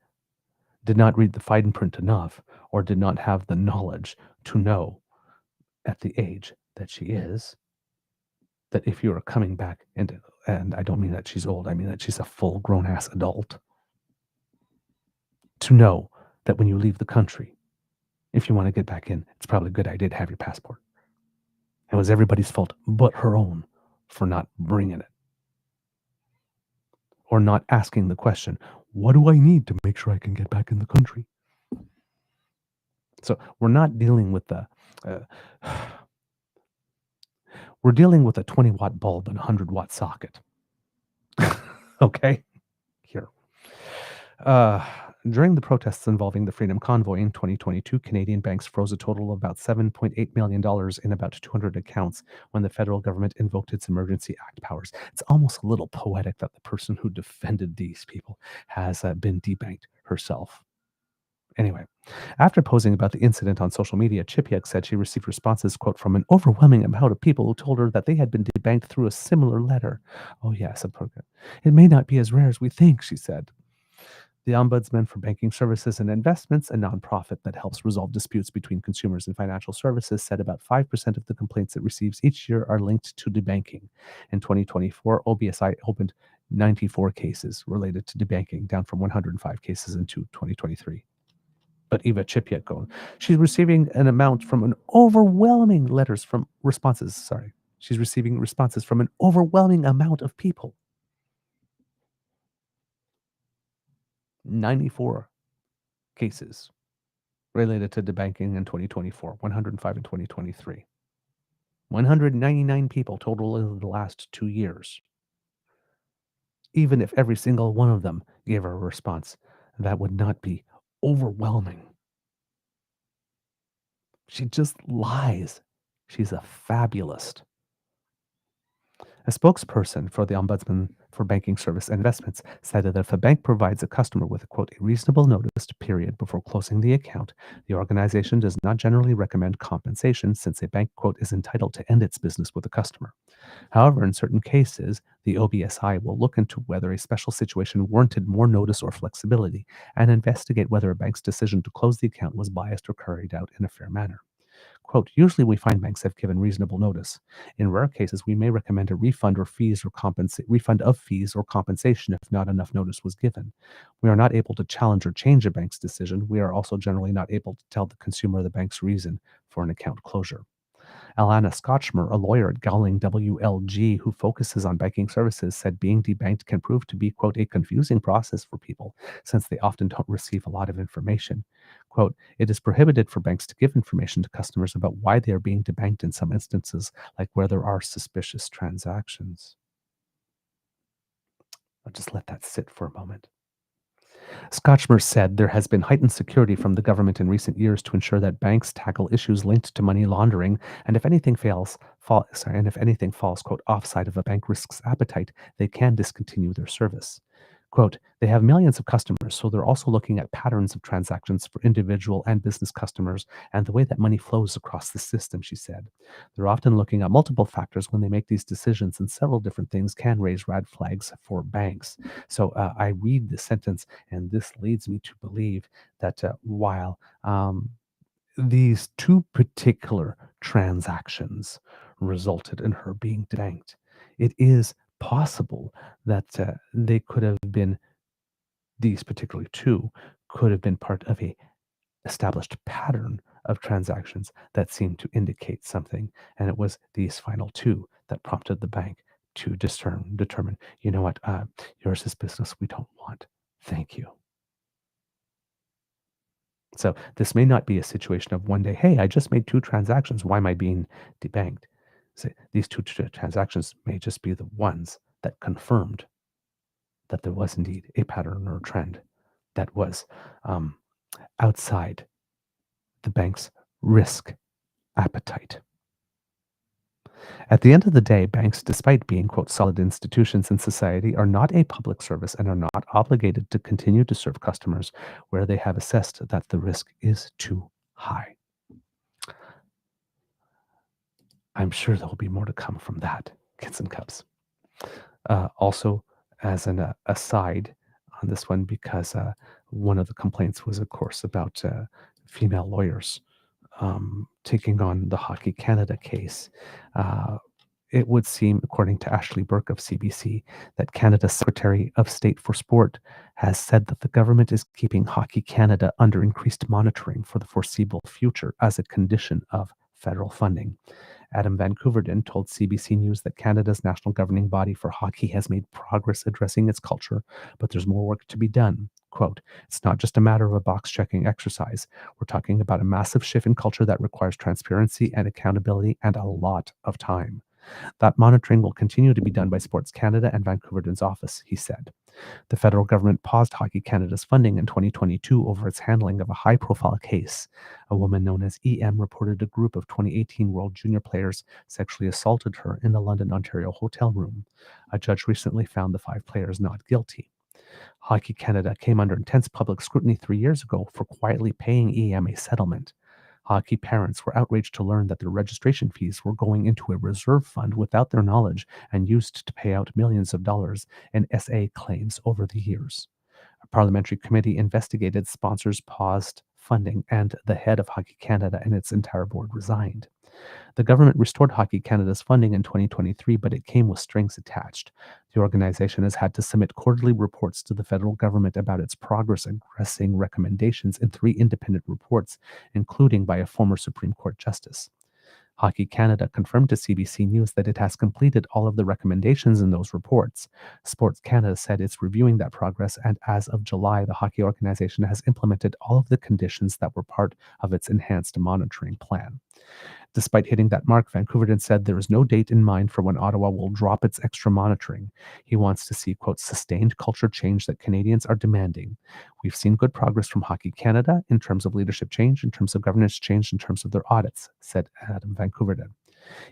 did not read the fine print enough, or did not have the knowledge to know at the age that she is, that if you are coming back, and I don't mean that she's old, I mean that she's a full grown-ass adult, to know that when you leave the country, if you want to get back in, it's probably a good idea to have your passport. It was everybody's fault but her own for not bringing it. Or not asking the question, what do I need to make sure I can get back in the country? So we're not dealing with we're dealing with a 20-watt bulb and a 100-watt socket. Okay? Here. During the protests involving the Freedom Convoy in 2022, Canadian banks froze a total of about $7.8 million in about 200 accounts when the federal government invoked its Emergency Act powers. It's almost a little poetic that the person who defended these people has been debanked herself. Anyway, after posing about the incident on social media, Chipiuk said she received responses, quote, from an overwhelming amount of people who told her that they had been debanked through a similar letter. Oh, yes, it may not be as rare as we think, she said. The Ombudsman for Banking Services and Investments, a nonprofit that helps resolve disputes between consumers and financial services, said about 5% of the complaints it receives each year are linked to debanking. In 2024, OBSI opened 94 cases related to debanking, down from 105 cases in 2023. But Eva Chipiuk, she's receiving an amount from an overwhelming responses. She's receiving responses from an overwhelming amount of people. 94 cases related to debanking in 2024, 105 in 2023. 199 people total in the last 2 years. Even if every single one of them gave her a response, that would not be overwhelming. She just lies. She's a fabulist. A spokesperson for the Ombudsman for Banking Service and Investments said that if a bank provides a customer with a, quote, a reasonable notice period before closing the account, the organization does not generally recommend compensation since a bank, quote, is entitled to end its business with a customer. However, in certain cases, the OBSI will look into whether a special situation warranted more notice or flexibility and investigate whether a bank's decision to close the account was biased or carried out in a fair manner. Quote, usually we find banks have given reasonable notice. In rare cases, we may recommend a refund of fees or compensation if not enough notice was given. We are not able to challenge or change a bank's decision. We are also generally not able to tell the consumer the bank's reason for an account closure. Alana Scotchmer, a lawyer at Gowling WLG who focuses on banking services, said being debanked can prove to be, quote, a confusing process for people since they often don't receive a lot of information. Quote, it is prohibited for banks to give information to customers about why they are being debanked in some instances, like where there are suspicious transactions. I'll just let that sit for a moment. Scotchmer said there has been heightened security from the government in recent years to ensure that banks tackle issues linked to money laundering, and if anything falls, quote, offside of a bank risk's appetite, they can discontinue their service. Quote, they have millions of customers, so they're also looking at patterns of transactions for individual and business customers and the way that money flows across the system, she said. They're often looking at multiple factors when they make these decisions, and several different things can raise red flags for banks. So I read this sentence, and this leads me to believe that while these two particular transactions resulted in her being debanked, it is possible that these particular two could have been part of a established pattern of transactions that seemed to indicate something. And it was these final two that prompted the bank to determine, you know what, yours is business we don't want. Thank you. So this may not be a situation of one day, hey, I just made 2 transactions. Why am I being debanked? So these 2 transactions may just be the ones that confirmed that there was indeed a pattern or a trend that was outside the bank's risk appetite. At the end of the day, banks, despite being, quote, solid institutions in society, are not a public service and are not obligated to continue to serve customers where they have assessed that the risk is too high. I'm sure there will be more to come from that, kids and cubs. Also, as an aside on this one, because one of the complaints was, of course, about female lawyers taking on the Hockey Canada case. It would seem, according to Ashley Burke of CBC, that Canada's Secretary of State for Sport has said that the government is keeping Hockey Canada under increased monitoring for the foreseeable future as a condition of federal funding. Adam Van Couverden told CBC News that Canada's national governing body for hockey has made progress addressing its culture, but there's more work to be done. Quote, it's not just a matter of a box-checking exercise. We're talking about a massive shift in culture that requires transparency and accountability and a lot of time. That monitoring will continue to be done by Sports Canada and Vancouver's office, he said. The federal government paused Hockey Canada's funding in 2022 over its handling of a high-profile case. A woman known as EM reported a group of 2018 World Junior players sexually assaulted her in a London, Ontario hotel room. A judge recently found the 5 players not guilty. Hockey Canada came under intense public scrutiny 3 years ago for quietly paying EM a settlement. Hockey parents were outraged to learn that their registration fees were going into a reserve fund without their knowledge and used to pay out millions of dollars in SA claims over the years. A parliamentary committee investigated sponsors paused funding, and the head of Hockey Canada and its entire board resigned. The government restored Hockey Canada's funding in 2023, but it came with strings attached. The organization has had to submit quarterly reports to the federal government about its progress, addressing recommendations in 3 independent reports, including by a former Supreme Court justice. Hockey Canada confirmed to CBC News that it has completed all of the recommendations in those reports. Sports Canada said it's reviewing that progress, and as of July, the hockey organization has implemented all of the conditions that were part of its enhanced monitoring plan. Despite hitting that mark, Vancouverden said there is no date in mind for when Ottawa will drop its extra monitoring. He wants to see, quote, sustained culture change that Canadians are demanding. We've seen good progress from Hockey Canada in terms of leadership change, in terms of governance change, in terms of their audits, said Adam Vancouverden.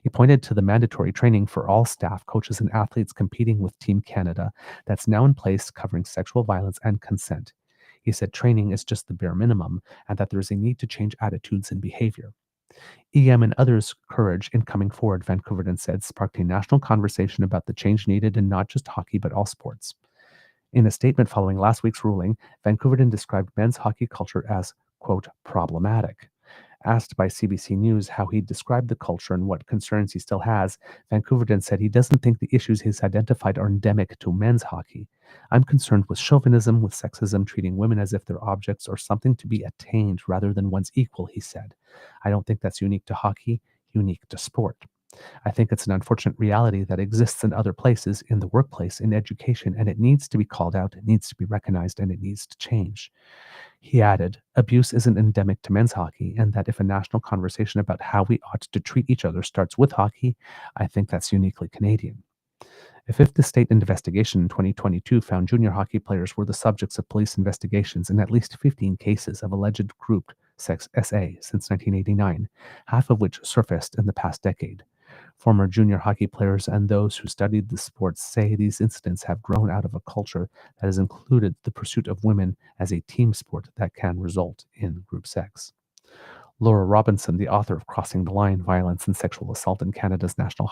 He pointed to the mandatory training for all staff, coaches, and athletes competing with Team Canada that's now in place, covering sexual violence and consent. He said training is just the bare minimum and that there is a need to change attitudes and behavior. EM and others' courage in coming forward, Vancouverden said, sparked a national conversation about the change needed in not just hockey but all sports. In a statement following last week's ruling, Vancouverden described men's hockey culture as, quote, problematic. Asked by CBC News how he described the culture and what concerns he still has, Vancouverden said he doesn't think the issues he's identified are endemic to men's hockey. I'm concerned with chauvinism, with sexism, treating women as if they're objects or something to be attained rather than one's equal, he said. I don't think that's unique to hockey, unique to sport. I think it's an unfortunate reality that exists in other places, in the workplace, in education, and it needs to be called out, it needs to be recognized, and it needs to change. He added, abuse isn't endemic to men's hockey, and that if a national conversation about how we ought to treat each other starts with hockey, I think that's uniquely Canadian. A fifth state investigation in 2022 found junior hockey players were the subjects of police investigations in at least 15 cases of alleged group sex SA since 1989, half of which surfaced in the past decade. Former junior hockey players and those who studied the sports say these incidents have grown out of a culture that has included the pursuit of women as a team sport that can result in group sex. Laura Robinson, the author of Crossing the Line, Violence and Sexual Assault in Canada's national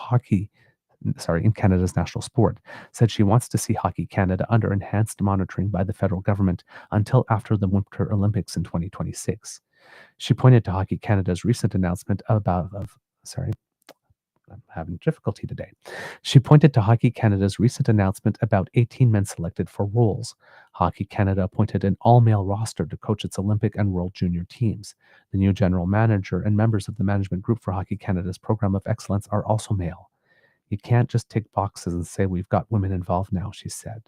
sport, said she wants to see Hockey Canada under enhanced monitoring by the federal government until after the Winter Olympics in 2026. She pointed to Hockey Canada's recent announcement I'm having difficulty today. She pointed to Hockey Canada's recent announcement about 18 men selected for roles. Hockey Canada appointed an all-male roster to coach its Olympic and World Junior teams. The new general manager and members of the management group for Hockey Canada's program of excellence are also male. You can't just tick boxes and say we've got women involved now, she said.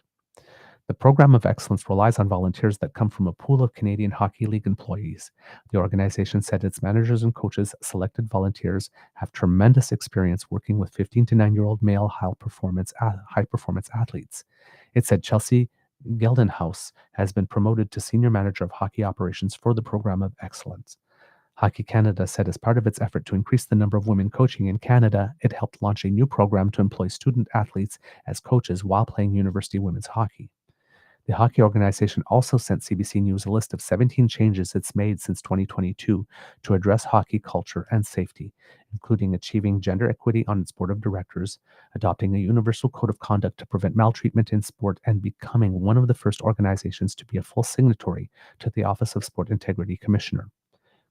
The program of excellence relies on volunteers that come from a pool of Canadian Hockey League employees. The organization said its managers and coaches, selected volunteers, have tremendous experience working with 15 to 9-year-old male high-performance athletes. It said Chelsea Geldenhaus has been promoted to senior manager of hockey operations for the program of excellence. Hockey Canada said as part of its effort to increase the number of women coaching in Canada, it helped launch a new program to employ student athletes as coaches while playing university women's hockey. The hockey organization also sent CBC News a list of 17 changes it's made since 2022 to address hockey culture and safety, including achieving gender equity on its board of directors, adopting a universal code of conduct to prevent maltreatment in sport, and becoming one of the first organizations to be a full signatory to the Office of Sport Integrity Commissioner.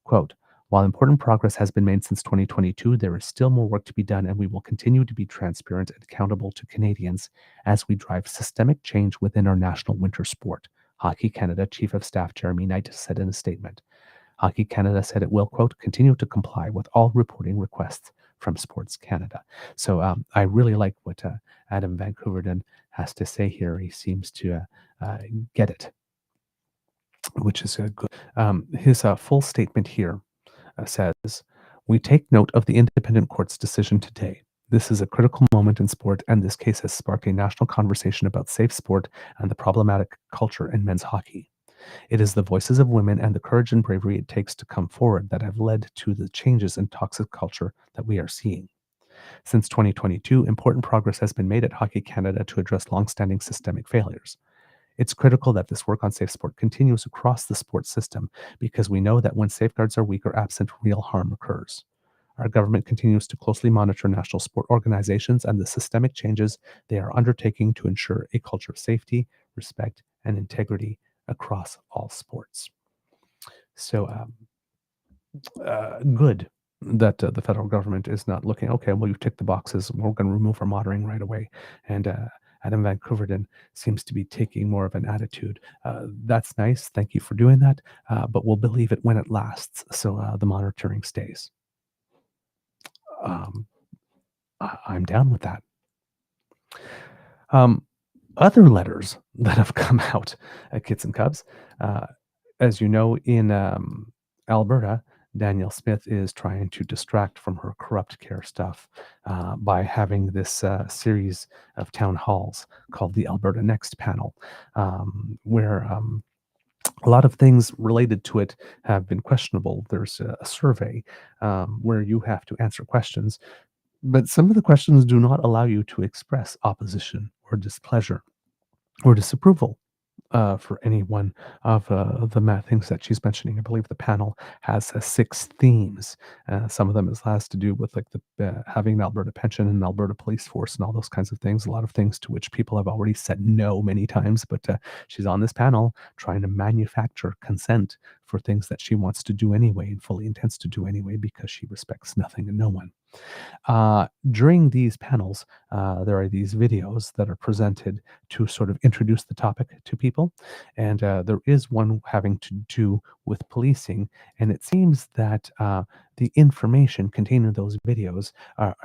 Quote, while important progress has been made since 2022, there is still more work to be done, and we will continue to be transparent and accountable to Canadians as we drive systemic change within our national winter sport, Hockey Canada Chief of Staff Jeremy Knight said in a statement. Hockey Canada said it will, quote, continue to comply with all reporting requests from Sports Canada. So I really like what Adam Vancouverden has to say here. He seems to get it, which is good. His full statement here says, we take note of the independent court's decision today. This is a critical moment in sport, and this case has sparked a national conversation about safe sport and the problematic culture in men's hockey. It is the voices of women and the courage and bravery it takes to come forward that have led to the changes in toxic culture that we are seeing. Since 2022, important progress has been made at Hockey Canada to address longstanding systemic failures. It's critical that this work on safe sport continues across the sports system because we know that when safeguards are weak or absent, real harm occurs. Our government continues to closely monitor national sport organizations and the systemic changes they are undertaking to ensure a culture of safety, respect, and integrity across all sports. So, good that the federal government is not looking, okay, well, you've ticked the boxes, we're going to remove our monitoring right away. And Adam Van Cooverden seems to be taking more of an attitude. That's nice. Thank you for doing that. But we'll believe it when it lasts. So the monitoring stays. I'm down with that. Other letters that have come out at Kids and Cubs, as you know, in Alberta, Danielle Smith is trying to distract from her corrupt care stuff by having this series of town halls called the Alberta Next panel, where a lot of things related to it have been questionable. There's a survey where you have to answer questions, but some of the questions do not allow you to express opposition or displeasure or disapproval for any one of the things that she's mentioning. I believe the panel has 6 themes. Some of them has to do with like the having an Alberta pension and an Alberta police force and all those kinds of things. A lot of things to which people have already said no many times, but she's on this panel trying to manufacture consent for things that she wants to do anyway and fully intends to do anyway because she respects nothing and no one. During these panels, there are these videos that are presented to sort of introduce the topic to people. And there is one having to do with policing. And it seems that the information contained in those videos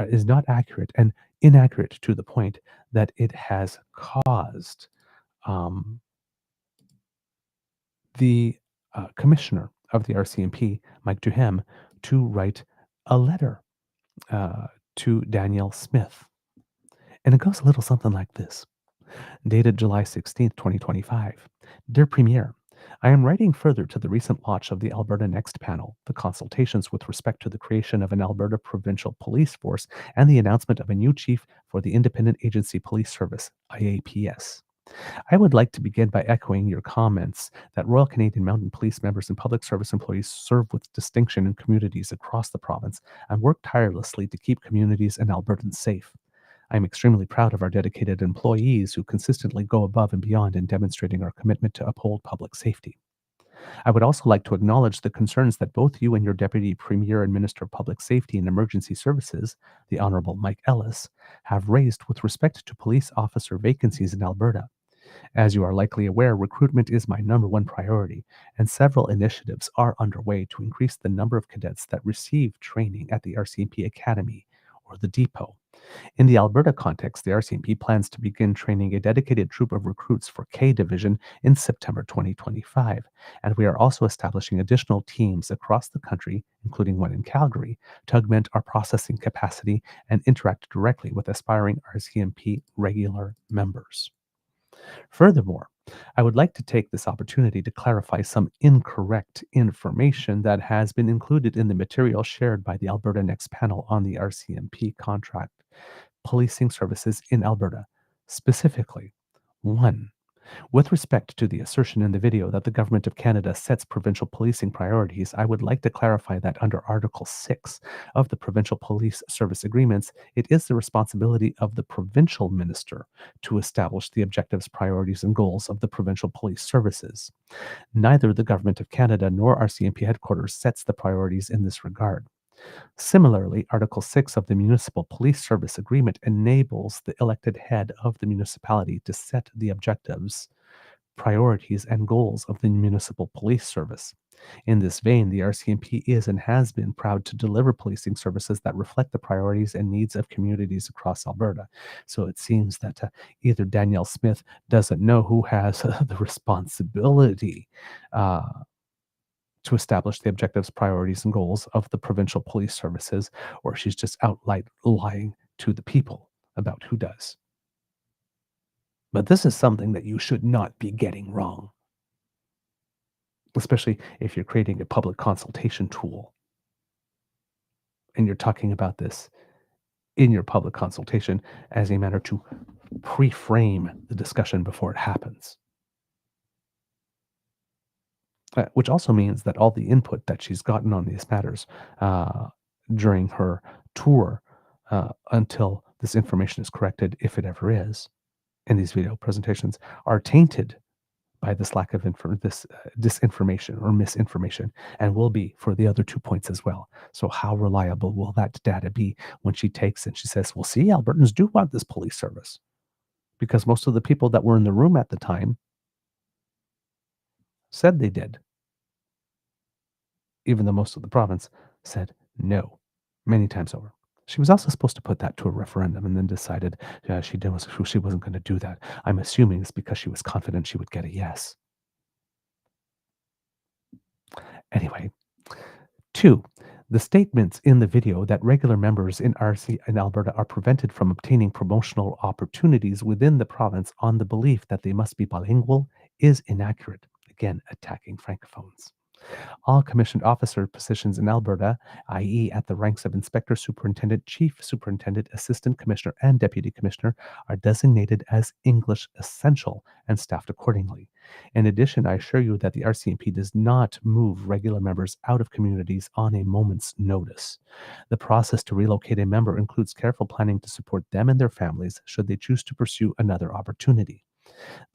is not accurate and inaccurate to the point that it has caused the commissioner of the RCMP, Mike Duhem, to write a letter to Danielle Smith. And it goes a little something like this. Dated July 16th, 2025. Dear Premier, I am writing further to the recent launch of the Alberta Next panel, the consultations with respect to the creation of an Alberta Provincial Police Force, and the announcement of a new chief for the Independent Agency Police Service, IAPS. I would like to begin by echoing your comments that Royal Canadian Mounted Police members and public service employees serve with distinction in communities across the province and work tirelessly to keep communities and Albertans safe. I am extremely proud of our dedicated employees who consistently go above and beyond in demonstrating our commitment to uphold public safety. I would also like to acknowledge the concerns that both you and your Deputy Premier and Minister of Public Safety and Emergency Services, the Honourable Mike Ellis, have raised with respect to police officer vacancies in Alberta. As you are likely aware, recruitment is my number one priority, and several initiatives are underway to increase the number of cadets that receive training at the RCMP Academy or the Depot. In the Alberta context, the RCMP plans to begin training a dedicated troop of recruits for K Division in September 2025, and we are also establishing additional teams across the country, including one in Calgary, to augment our processing capacity and interact directly with aspiring RCMP regular members. Furthermore, I would like to take this opportunity to clarify some incorrect information that has been included in the material shared by the Alberta Next panel on the RCMP contract policing services in Alberta. Specifically, 1. With respect to the assertion in the video that the Government of Canada sets provincial policing priorities, I would like to clarify that under Article 6 of the Provincial Police Service Agreements, it is the responsibility of the provincial minister to establish the objectives, priorities, and goals of the provincial police services. Neither the Government of Canada nor RCMP headquarters sets the priorities in this regard. Similarly, Article 6 of the Municipal Police Service Agreement enables the elected head of the municipality to set the objectives, priorities, and goals of the municipal police service. In this vein, the RCMP is and has been proud to deliver policing services that reflect the priorities and needs of communities across Alberta. So it seems that either Danielle Smith doesn't know who has the responsibility to establish the objectives, priorities, and goals of the provincial police services, or she's just outright lying to the people about who does. But this is something that you should not be getting wrong, especially if you're creating a public consultation tool and you're talking about this in your public consultation as a manner to pre-frame the discussion before it happens. Which also means that all the input that she's gotten on these matters during her tour until this information is corrected, if it ever is, in these video presentations, are tainted by this lack of disinformation or misinformation, and will be for the other 2 points as well. So how reliable will that data be when she takes and she says, well, see, Albertans do want this police service? Because most of the people that were in the room at the time said they did, even though most of the province said no many times over. She was also supposed to put that to a referendum and then decided she wasn't going to do that. I'm assuming it's because she was confident she would get a yes. Anyway, 2, the statements in the video that regular members in RC and Alberta are prevented from obtaining promotional opportunities within the province on the belief that they must be bilingual is inaccurate. Again, attacking francophones. All commissioned officer positions in Alberta, i.e. at the ranks of Inspector Superintendent, Chief Superintendent, Assistant Commissioner, and Deputy Commissioner, are designated as English Essential and staffed accordingly. In addition, I assure you that the RCMP does not move regular members out of communities on a moment's notice. The process to relocate a member includes careful planning to support them and their families should they choose to pursue another opportunity.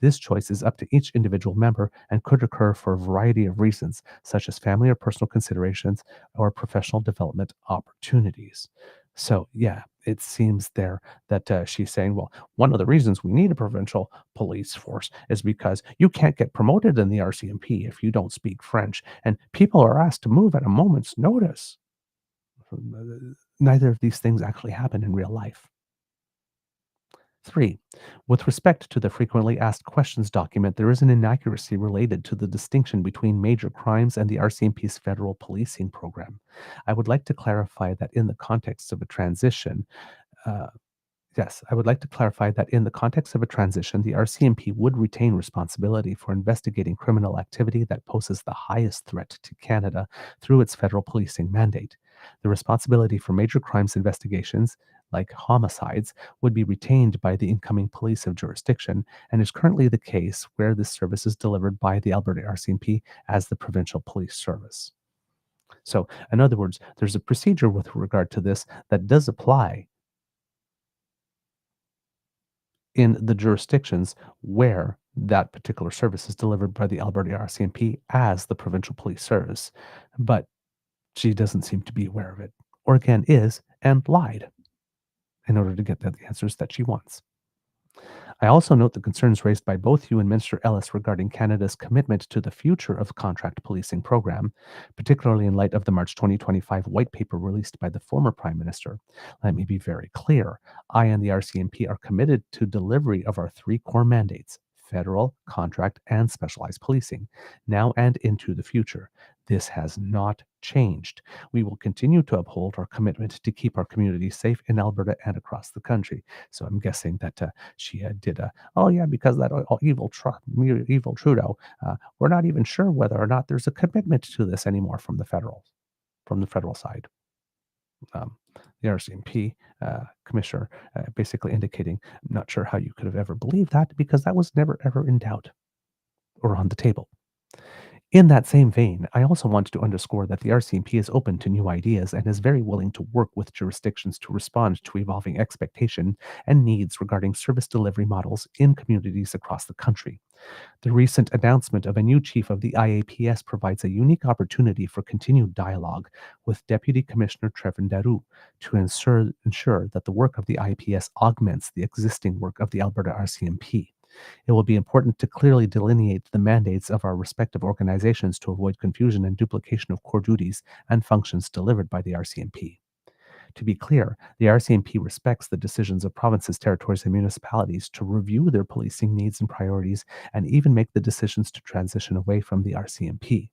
This choice is up to each individual member and could occur for a variety of reasons, such as family or personal considerations or professional development opportunities. So, yeah, it seems there that she's saying, well, one of the reasons we need a provincial police force is because you can't get promoted in the RCMP if you don't speak French, and people are asked to move at a moment's notice. Neither of these things actually happen in real life. 3. With respect to the frequently asked questions document, there is an inaccuracy related to the distinction between major crimes and the RCMP's federal policing program. I would like to clarify that in the context of a transition, the RCMP would retain responsibility for investigating criminal activity that poses the highest threat to Canada through its federal policing mandate. The responsibility for major crimes investigations, like homicides, would be retained by the incoming police of jurisdiction, and is currently the case where this service is delivered by the Alberta RCMP as the Provincial Police Service. So, in other words, there's a procedure with regard to this that does apply in the jurisdictions where that particular service is delivered by the Alberta RCMP as the Provincial Police Service. But she doesn't seem to be aware of it, or again is, and lied in order to get the answers that she wants. I also note the concerns raised by both you and Minister Ellis regarding Canada's commitment to the future of contract policing program, particularly in light of the March 2025 white paper released by the former Prime Minister. Let me be very clear. I and the RCMP are committed to delivery of our 3 core mandates: federal, contract, and specialized policing, now and into the future. This has not changed. We will continue to uphold our commitment to keep our communities safe in Alberta and across the country. So I'm guessing that she did because that evil Trudeau, we're not even sure whether or not there's a commitment to this anymore from the federal side. The RCMP commissioner basically indicating, I'm not sure how you could have ever believed that, because that was never ever in doubt or on the table. In that same vein, I also want to underscore that the RCMP is open to new ideas and is very willing to work with jurisdictions to respond to evolving expectation and needs regarding service delivery models in communities across the country. The recent announcement of a new chief of the IAPS provides a unique opportunity for continued dialogue with Deputy Commissioner Trevin Daru to ensure that the work of the IAPS augments the existing work of the Alberta RCMP. It will be important to clearly delineate the mandates of our respective organizations to avoid confusion and duplication of core duties and functions delivered by the RCMP. To be clear, the RCMP respects the decisions of provinces, territories, and municipalities to review their policing needs and priorities, and even make the decisions to transition away from the RCMP.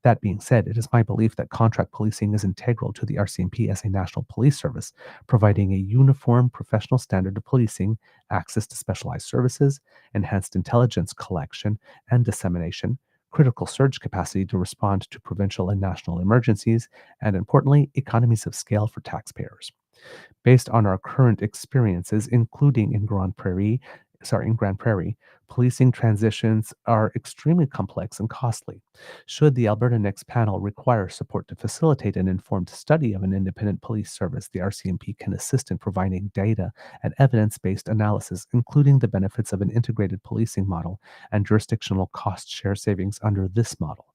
That being said, it is my belief that contract policing is integral to the RCMP as a national police service, providing a uniform professional standard of policing, access to specialized services, enhanced intelligence collection and dissemination, critical surge capacity to respond to provincial and national emergencies, and importantly, economies of scale for taxpayers. Based on our current experiences, including in Grand Prairie, policing transitions are extremely complex and costly. Should the Alberta Next panel require support to facilitate an informed study of an independent police service, the RCMP can assist in providing data and evidence-based analysis, including the benefits of an integrated policing model and jurisdictional cost share savings under this model.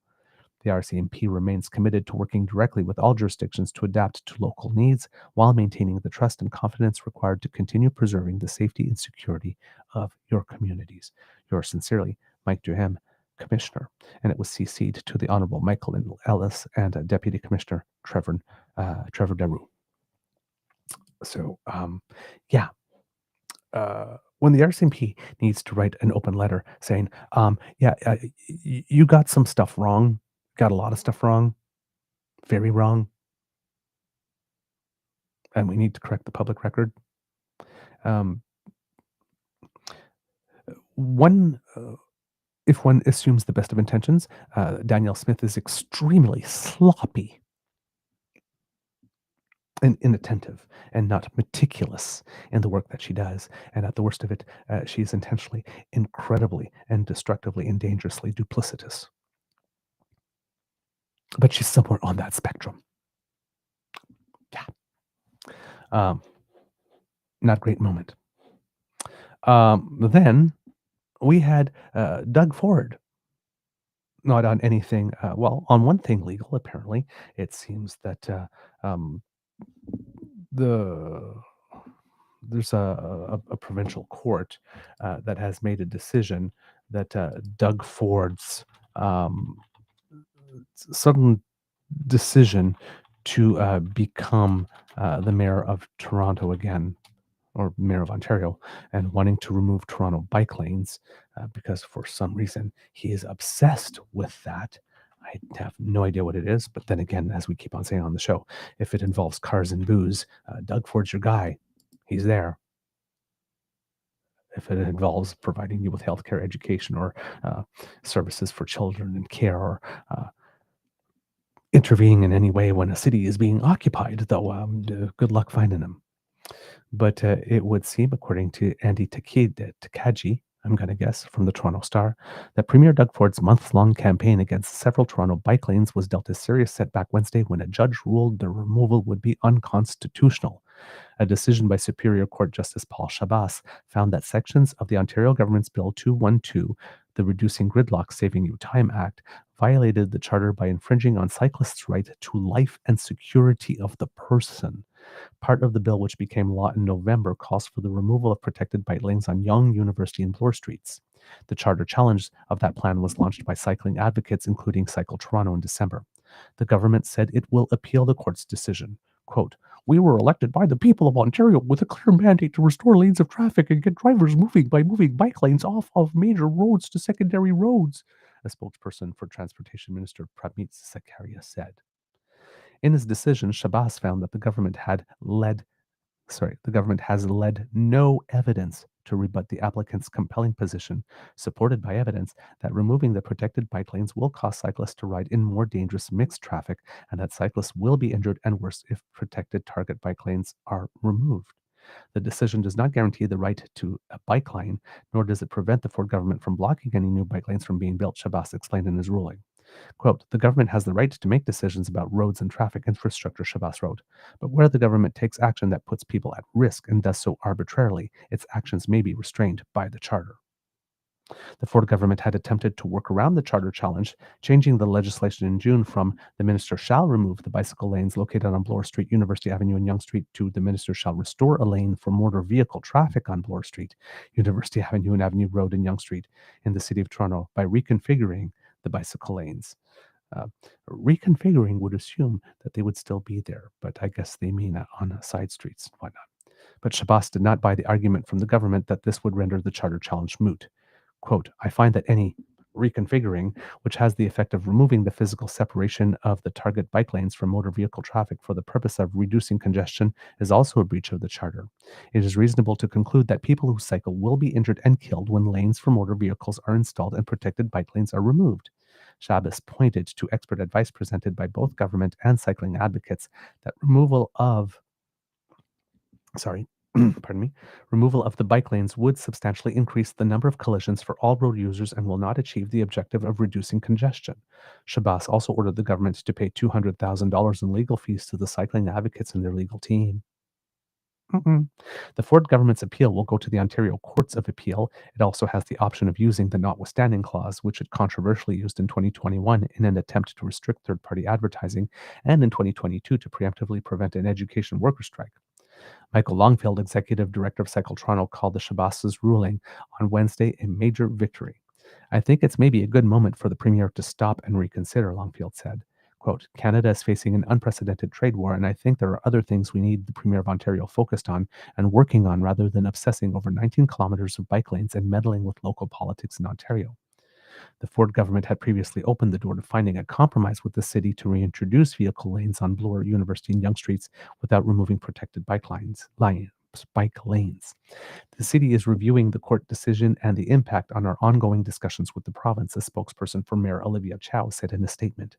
The RCMP remains committed to working directly with all jurisdictions to adapt to local needs while maintaining the trust and confidence required to continue preserving the safety and security of your communities. Yours sincerely, Mike Duhem, Commissioner. And it was CC'd to the Honorable Michael Ellis and Deputy Commissioner Trevor Daru. So, when the RCMP needs to write an open letter saying, you got some stuff wrong, got a lot of stuff wrong, very wrong, and we need to correct the public record. If one assumes the best of intentions, Danielle Smith is extremely sloppy and inattentive and not meticulous in the work that she does. And at the worst of it, she's intentionally, incredibly, and destructively and dangerously duplicitous. But she's somewhere on that spectrum. Yeah. Not a great moment. Then we had Doug Ford. Not on anything, on one thing legal, apparently. It seems that there's a provincial court that has made a decision that Doug Ford's sudden decision to become the mayor of Toronto again, or mayor of Ontario, and wanting to remove Toronto bike lanes because for some reason he is obsessed with that. I have no idea what it is, but then again, as we keep on saying on the show, if it involves cars and booze, Doug Ford's your guy. He's there. If it involves providing you with healthcare, education, or services for children and care, or intervening in any way when a city is being occupied, though, good luck finding him. But it would seem, according to Andy Takaji, I'm going to guess, from the Toronto Star, that Premier Doug Ford's month-long campaign against several Toronto bike lanes was dealt a serious setback Wednesday when a judge ruled the removal would be unconstitutional. A decision by Superior Court Justice Paul Shabas found that sections of the Ontario government's Bill 212, the Reducing Gridlock Saving You Time Act, violated the charter by infringing on cyclists' right to life and security of the person. Part of the bill, which became law in November, calls for the removal of protected bike lanes on Yonge, University, and Bloor Streets. The charter challenge of that plan was launched by cycling advocates, including Cycle Toronto, in December. The government said it will appeal the court's decision. Quote, "We were elected by the people of Ontario with a clear mandate to restore lanes of traffic and get drivers moving by moving bike lanes off of major roads to secondary roads," a spokesperson for Transportation Minister Pramit Sakaria said. In his decision, Shabas found that the government has led no evidence to rebut the applicant's compelling position, supported by evidence that removing the protected bike lanes will cause cyclists to ride in more dangerous mixed traffic, and that cyclists will be injured and worse if protected target bike lanes are removed. The decision does not guarantee the right to a bike lane, nor does it prevent the Ford government from blocking any new bike lanes from being built, Shabas explained in his ruling. Quote, "The government has the right to make decisions about roads and traffic infrastructure," Shabas wrote. "But where the government takes action that puts people at risk and does so arbitrarily, its actions may be restrained by the charter." The Ford government had attempted to work around the charter challenge, changing the legislation in June from "the minister shall remove the bicycle lanes located on Bloor Street, University Avenue, and Yonge Street" to "the minister shall restore a lane for motor vehicle traffic on Bloor Street, University Avenue, and Avenue Road in Yonge Street in the City of Toronto by reconfiguring the bicycle lanes." Reconfiguring would assume that they would still be there, but I guess they mean on side streets and whatnot. But Shabas did not buy the argument from the government that this would render the charter challenge moot. Quote, "I find that any reconfiguring, which has the effect of removing the physical separation of the target bike lanes from motor vehicle traffic for the purpose of reducing congestion, is also a breach of the charter. It is reasonable to conclude that people who cycle will be injured and killed when lanes for motor vehicles are installed and protected bike lanes are removed. Shabbos pointed to expert advice presented by both government and cycling advocates that removal of the bike lanes would substantially increase the number of collisions for all road users and will not achieve the objective of reducing congestion. Shabbos also ordered the government to pay $200,000 in legal fees to the cycling advocates and their legal team. The Ford government's appeal will go to the Ontario Courts of Appeal. It also has the option of using the notwithstanding clause, which it controversially used in 2021 in an attempt to restrict third-party advertising, and in 2022 to preemptively prevent an education worker strike. Michael Longfield, executive director of Cycle Toronto, called the Shabbos' ruling on Wednesday a major victory. I think it's maybe a good moment for the Premier to stop and reconsider, Longfield said. Quote, Canada is facing an unprecedented trade war, and I think there are other things we need the Premier of Ontario focused on and working on rather than obsessing over 19 kilometers of bike lanes and meddling with local politics in Ontario. The Ford government had previously opened the door to finding a compromise with the city to reintroduce vehicle lanes on Bloor, University, and Yonge Streets without removing protected bike lanes. The city is reviewing the court decision and the impact on our ongoing discussions with the province, a spokesperson for Mayor Olivia Chow said in a statement.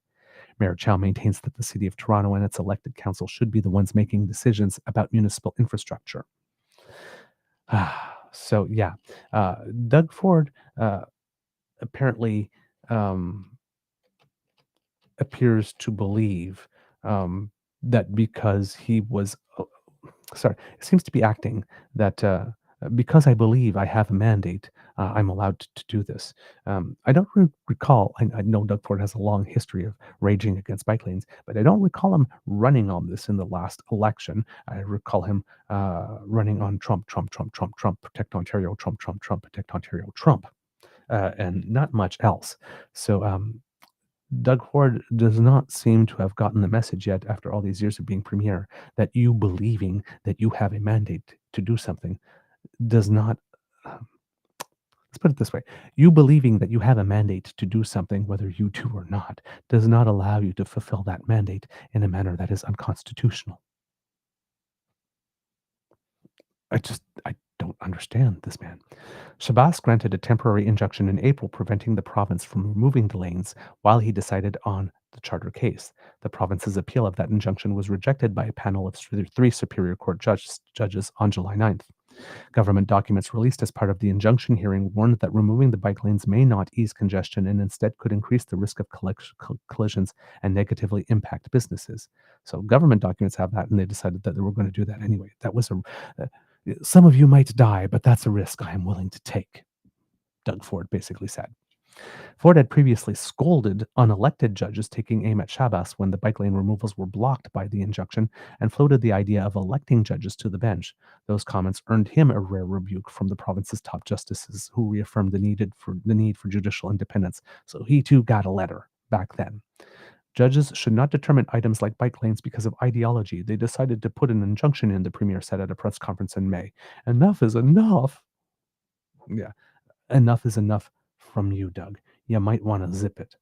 Mayor Chow maintains that the City of Toronto and its elected council should be the ones making decisions about municipal infrastructure. Doug Ford apparently appears to believe that because he was, it seems to be acting that because I believe I have a mandate, I'm allowed to do this. I don't recall, I know Doug Ford has a long history of raging against bike lanes, but I don't recall him running on this in the last election. I recall him running on Trump, protect Ontario, Trump, protect Ontario, Trump, and not much else. So Doug Ford does not seem to have gotten the message yet, after all these years of being premier, that you believing that you have a mandate to do something does not, let's put it this way, you believing that you have a mandate to do something, whether you do or not, does not allow you to fulfill that mandate in a manner that is unconstitutional. I don't understand this man. Shabbos granted a temporary injunction in April preventing the province from removing the lanes while he decided on the charter case. The province's appeal of that injunction was rejected by a panel of three Superior Court judges on July 9th. Government documents released as part of the injunction hearing warned that removing the bike lanes may not ease congestion and instead could increase the risk of collisions and negatively impact businesses. So government documents have that, and they decided that they were going to do that anyway. That was some of you might die, but that's a risk I am willing to take, Doug Ford basically said. Ford had previously scolded unelected judges taking aim at Shabbos when the bike lane removals were blocked by the injunction and floated the idea of electing judges to the bench. Those comments earned him a rare rebuke from the province's top justices, who reaffirmed the need for judicial independence. So he too got a letter back then. Judges should not determine items like bike lanes because of ideology. They decided to put an injunction in, the premier said at a press conference in May. Enough is enough. Yeah, enough is enough from you, Doug. You might want to zip it.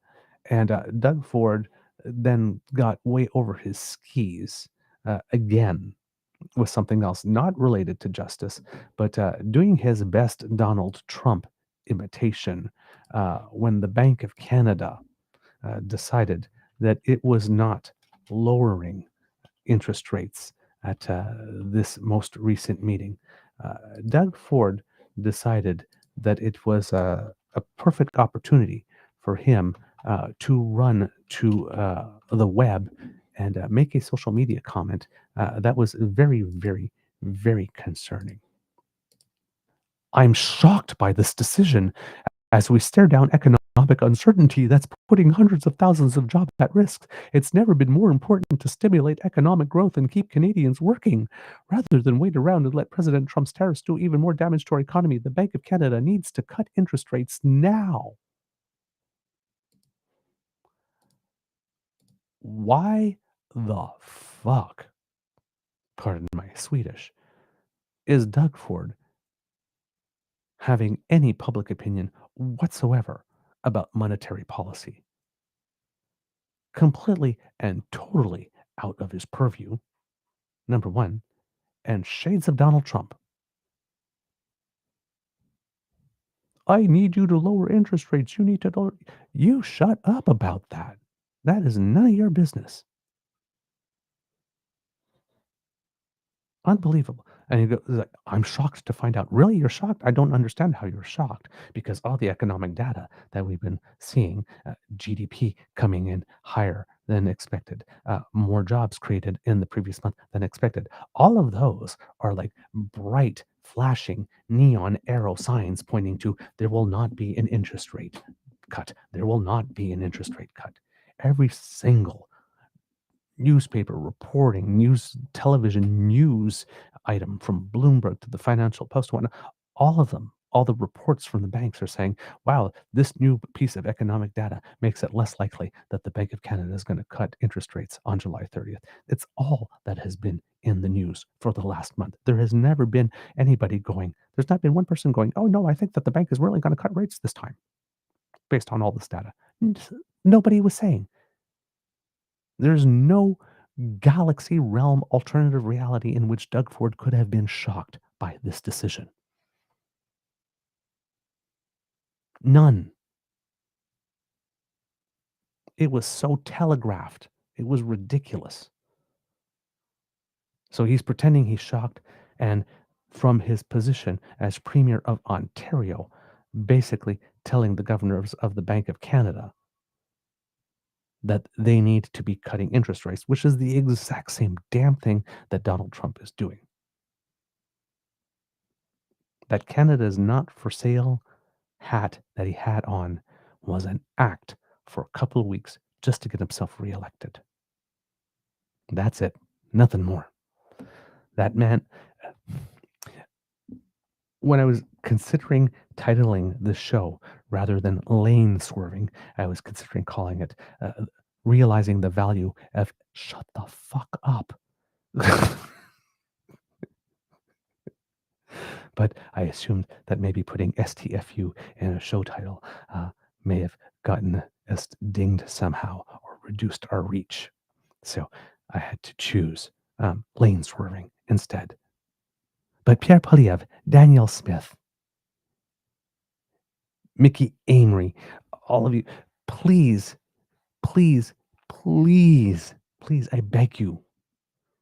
And Doug Ford then got way over his skis again with something else, not related to justice, but doing his best Donald Trump imitation when the Bank of Canada decided that it was not lowering interest rates at this most recent meeting. Doug Ford decided that it was a perfect opportunity for him to run to the web and make a social media comment that was very, very, very concerning. I'm shocked by this decision as we stare down economic uncertainty that's putting hundreds of thousands of jobs at risk. It's never been more important to stimulate economic growth and keep Canadians working. Rather than wait around and let President Trump's tariffs do even more damage to our economy, the Bank of Canada needs to cut interest rates now. Why the fuck, pardon my Swedish, is Doug Ford having any public opinion whatsoever about monetary policy. Completely and totally out of his purview, number one, and shades of Donald Trump. I need you to lower interest rates. You need to lower. You shut up about that. That is none of your business. Unbelievable. And he goes, like, I'm shocked to find out. Really? You're shocked? I don't understand how you're shocked because all the economic data that we've been seeing, GDP coming in higher than expected, more jobs created in the previous month than expected. All of those are like bright, flashing neon arrow signs pointing to there will not be an interest rate cut. There will not be an interest rate cut. Every single newspaper reporting, television news item from Bloomberg to the Financial Post, whatnot, all of them, all the reports from the banks are saying, wow, this new piece of economic data makes it less likely that the Bank of Canada is going to cut interest rates on July 30th. It's all that has been in the news for the last month. There has never been anybody going, there's not been one person going, oh no, I think that the bank is really going to cut rates this time based on all this data. Nobody was saying. There's no galaxy realm alternative reality in which Doug Ford could have been shocked by this decision. None. It was so telegraphed. It was ridiculous. So he's pretending he's shocked, and from his position as Premier of Ontario, basically telling the governors of the Bank of Canada that they need to be cutting interest rates, which is the exact same damn thing that Donald Trump is doing. That Canada is not for sale hat that he had on was an act for a couple of weeks just to get himself reelected. That's it. Nothing more. That man, when I was considering titling the show rather than lane swerving, I was considering calling it Realizing the Value of Shut the Fuck Up. But I assumed that maybe putting STFU in a show title may have gotten us dinged somehow or reduced our reach. So I had to choose lane swerving instead. But Pierre Poilievre, Danielle Smith, Mickey Amory, all of you, please, please, please, please, I beg you,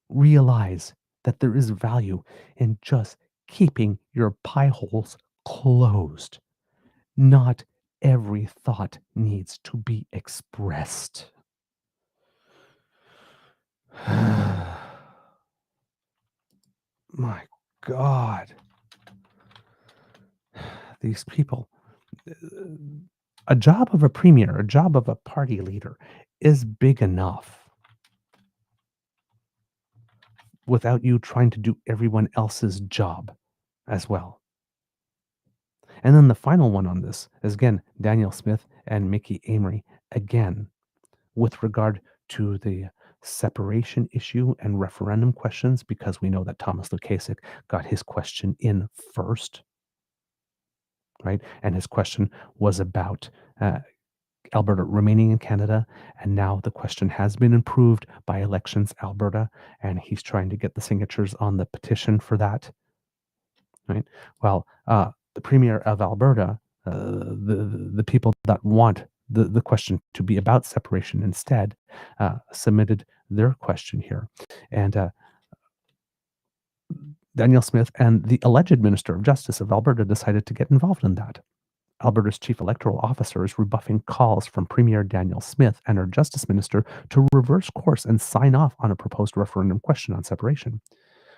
realize that there is value in just keeping your pie holes closed. Not every thought needs to be expressed. My God. These people. A job of a premier, a job of a party leader is big enough without you trying to do everyone else's job as well. And then the final one on this is, again, Danielle Smith and Mickey Amory, again, with regard to the separation issue and referendum questions, because we know that Thomas Lukasik got his question in first, right? And his question was about Alberta remaining in Canada, and now the question has been improved by Elections Alberta, and he's trying to get the signatures on the petition for that, right? Well, the Premier of Alberta, the people that want the question to be about separation instead, submitted their question here. And Danielle Smith and the alleged Minister of Justice of Alberta decided to get involved in that. Alberta's chief electoral officer is rebuffing calls from Premier Danielle Smith and her Justice Minister to reverse course and sign off on a proposed referendum question on separation.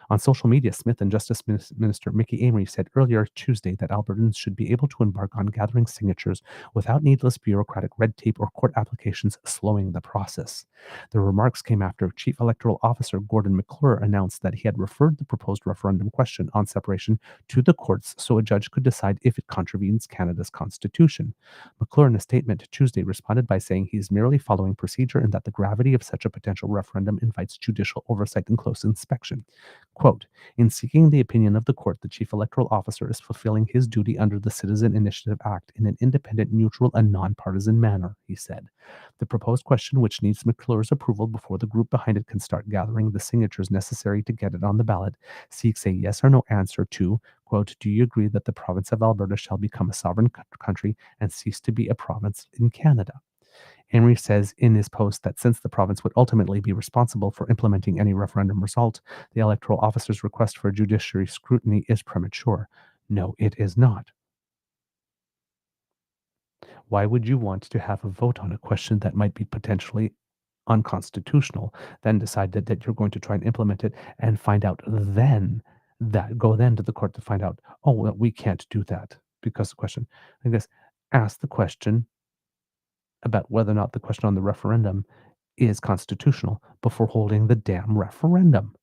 On social media, Smith and Justice Minister Mickey Amory said earlier Tuesday that Albertans should be able to embark on gathering signatures without needless bureaucratic red tape or court applications slowing the process. The remarks came after Chief Electoral Officer Gordon McClure announced that he had referred the proposed referendum question on separation to the courts so a judge could decide if it contravenes Canada's constitution. McClure, in a statement Tuesday, responded by saying he is merely following procedure and that the gravity of such a potential referendum invites judicial oversight and close inspection. Quote, in seeking the opinion of the court, the chief electoral officer is fulfilling his duty under the Citizen Initiative Act in an independent, neutral, and nonpartisan manner, he said. The proposed question, which needs McClure's approval before the group behind it can start gathering the signatures necessary to get it on the ballot, seeks a yes or no answer to, quote, do you agree that the province of Alberta shall become a sovereign country and cease to be a province in Canada? Henry says in his post that since the province would ultimately be responsible for implementing any referendum result, the electoral officer's request for judiciary scrutiny is premature. No, it is not. Why would you want to have a vote on a question that might be potentially unconstitutional, then decide that you're going to try and implement it and find out then go to the court to find out, oh, well, we can't do that because the question, I guess, ask the question about whether or not the question on the referendum is constitutional before holding the damn referendum.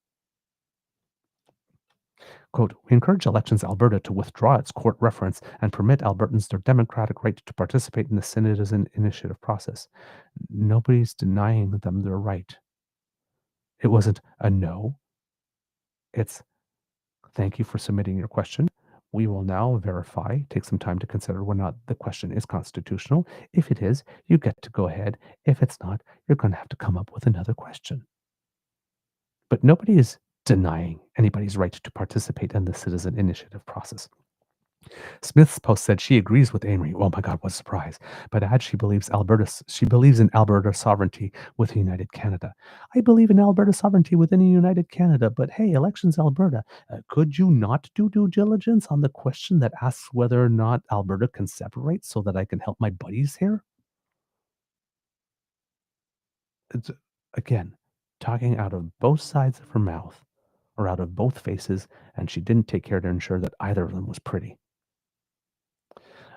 Quote, we encourage Elections Alberta to withdraw its court reference and permit Albertans their democratic right to participate in the citizen initiative process. Nobody's denying them their right. It wasn't a no. It's thank you for submitting your question. We will now verify, take some time to consider whether or not the question is constitutional. If it is, you get to go ahead. If it's not, you're going to have to come up with another question. But nobody is denying anybody's right to participate in the citizen initiative process. Smith's post said she agrees with Amory. Oh my God, what a surprise. But adds she believes in Alberta sovereignty with United Canada. I believe in Alberta sovereignty within a United Canada, but hey, Elections Alberta, could you not do due diligence on the question that asks whether or not Alberta can separate so that I can help my buddies here? It's, again, talking out of both sides of her mouth or out of both faces, and she didn't take care to ensure that either of them was pretty.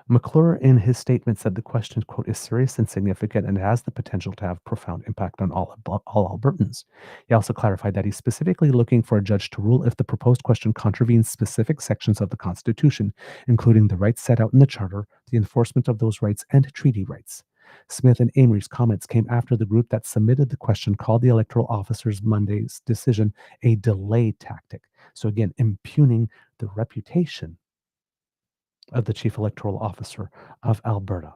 McClure, in his statement, said the question, quote, is serious and significant and has the potential to have profound impact on all Albertans. He also clarified that he's specifically looking for a judge to rule if the proposed question contravenes specific sections of the Constitution, including the rights set out in the Charter, the enforcement of those rights, and treaty rights. Smith and Amory's comments came after the group that submitted the question called the electoral officer's Monday's decision a delay tactic. So again, impugning the reputation of the chief electoral officer of Alberta.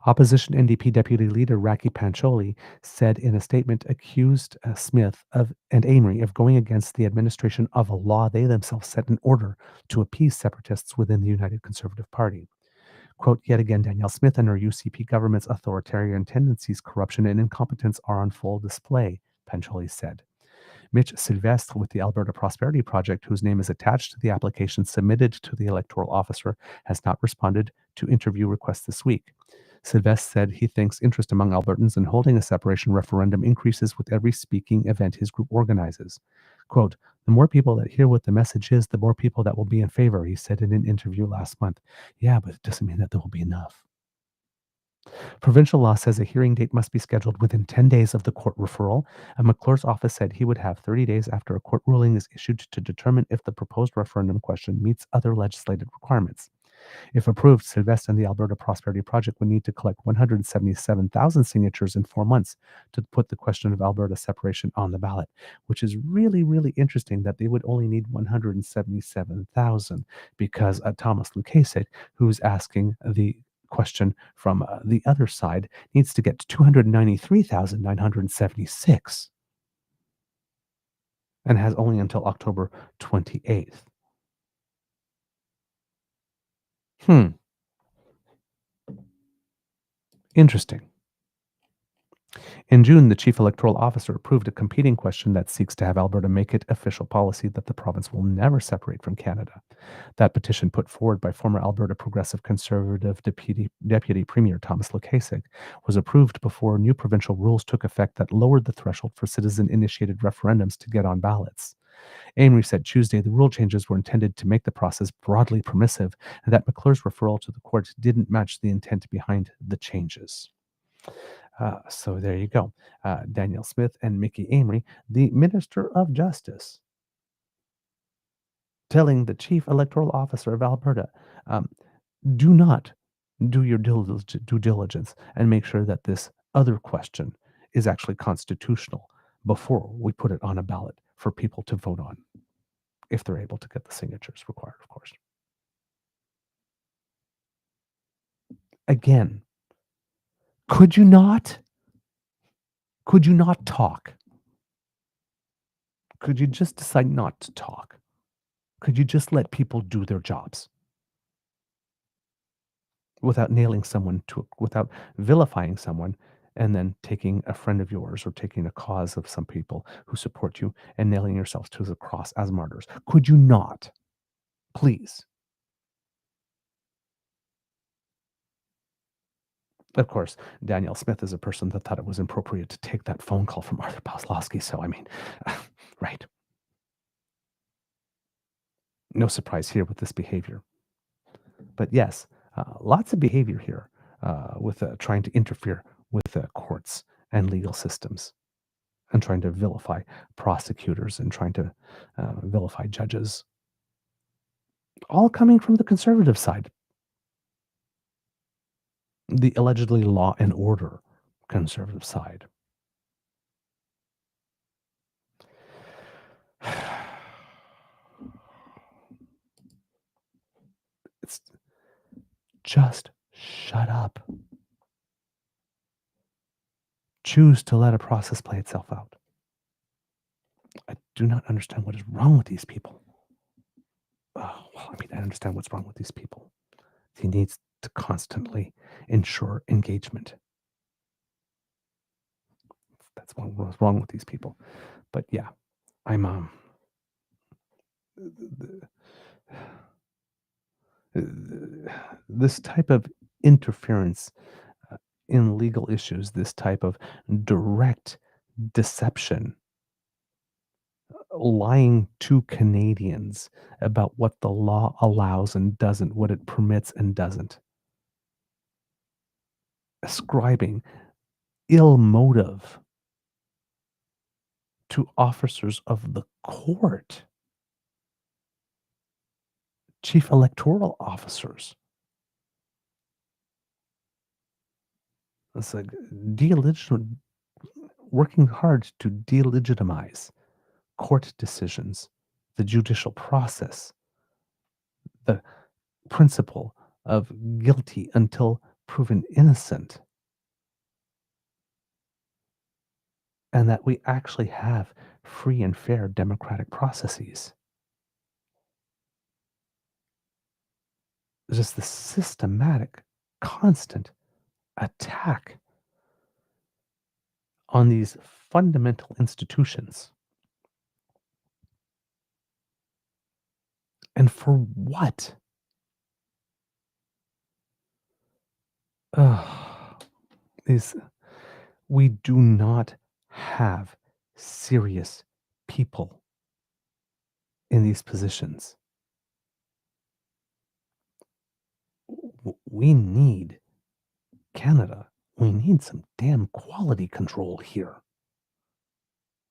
Opposition NDP Deputy Leader Raki Pancholi said in a statement accused Smith and Amory of going against the administration of a law they themselves set in order to appease separatists within the United Conservative Party. Quote, yet again, Danielle Smith and her UCP government's authoritarian tendencies, corruption, and incompetence are on full display, Pancholi said. Mitch Sylvestre with the Alberta Prosperity Project, whose name is attached to the application submitted to the electoral officer, has not responded to interview requests this week. Sylvestre said he thinks interest among Albertans in holding a separation referendum increases with every speaking event his group organizes. Quote, the more people that hear what the message is, the more people that will be in favor, he said in an interview last month. Yeah, but it doesn't mean that there will be enough. Provincial law says a hearing date must be scheduled within 10 days of the court referral, and McClure's office said he would have 30 days after a court ruling is issued to determine if the proposed referendum question meets other legislative requirements. If approved, Sylvestre and the Alberta Prosperity Project would need to collect 177,000 signatures in 4 months to put the question of Alberta separation on the ballot, which is really, really interesting that they would only need 177,000 because Thomas Lukasik, who's asking the question from the other side, needs to get 293,976 and has only until October 28th. Interesting. In June, the chief electoral officer approved a competing question that seeks to have Alberta make it official policy that the province will never separate from Canada. That petition, put forward by former Alberta Progressive Conservative Deputy Premier Thomas Lukasik, was approved before new provincial rules took effect that lowered the threshold for citizen-initiated referendums to get on ballots. Amory said Tuesday the rule changes were intended to make the process broadly permissive and that McClure's referral to the court didn't match the intent behind the changes. So there you go. Danielle Smith and Mickey Amory, the Minister of Justice, telling the Chief Electoral Officer of Alberta, do not do your due diligence and make sure that this other question is actually constitutional before we put it on a ballot. for people to vote on, if they're able to get the signatures required, of course. Again, could you not talk? Could you just decide not to talk? Could you just let people do their jobs without nailing someone without vilifying someone, and then taking a friend of yours or taking a cause of some people who support you and nailing yourselves to the cross as martyrs? Could you not? Please. Of course, Danielle Smith is a person that thought it was appropriate to take that phone call from Arthur Paslowski. So, I mean, right. No surprise here with this behavior. But yes, lots of behavior here with trying to interfere with courts and legal systems, and trying to vilify prosecutors and trying to vilify judges. All coming from the conservative side. The allegedly law and order conservative side. It's just shut up. Choose to let a process play itself out. I do not understand what is wrong with these people. Well, I mean, I understand what's wrong with these people. He needs to constantly ensure engagement. That's what's wrong with these people. But yeah, I'm this type of interference in legal issues, this type of direct deception, lying to Canadians about what the law allows and doesn't, what it permits and doesn't, ascribing ill motive to officers of the court, chief electoral officers. It's like working hard to delegitimize court decisions, the judicial process, the principle of guilty until proven innocent, and that we actually have free and fair democratic processes. Just the systematic, constant attack on these fundamental institutions. And for what? We do not have serious people in these positions. We need Canada. We need some damn quality control here.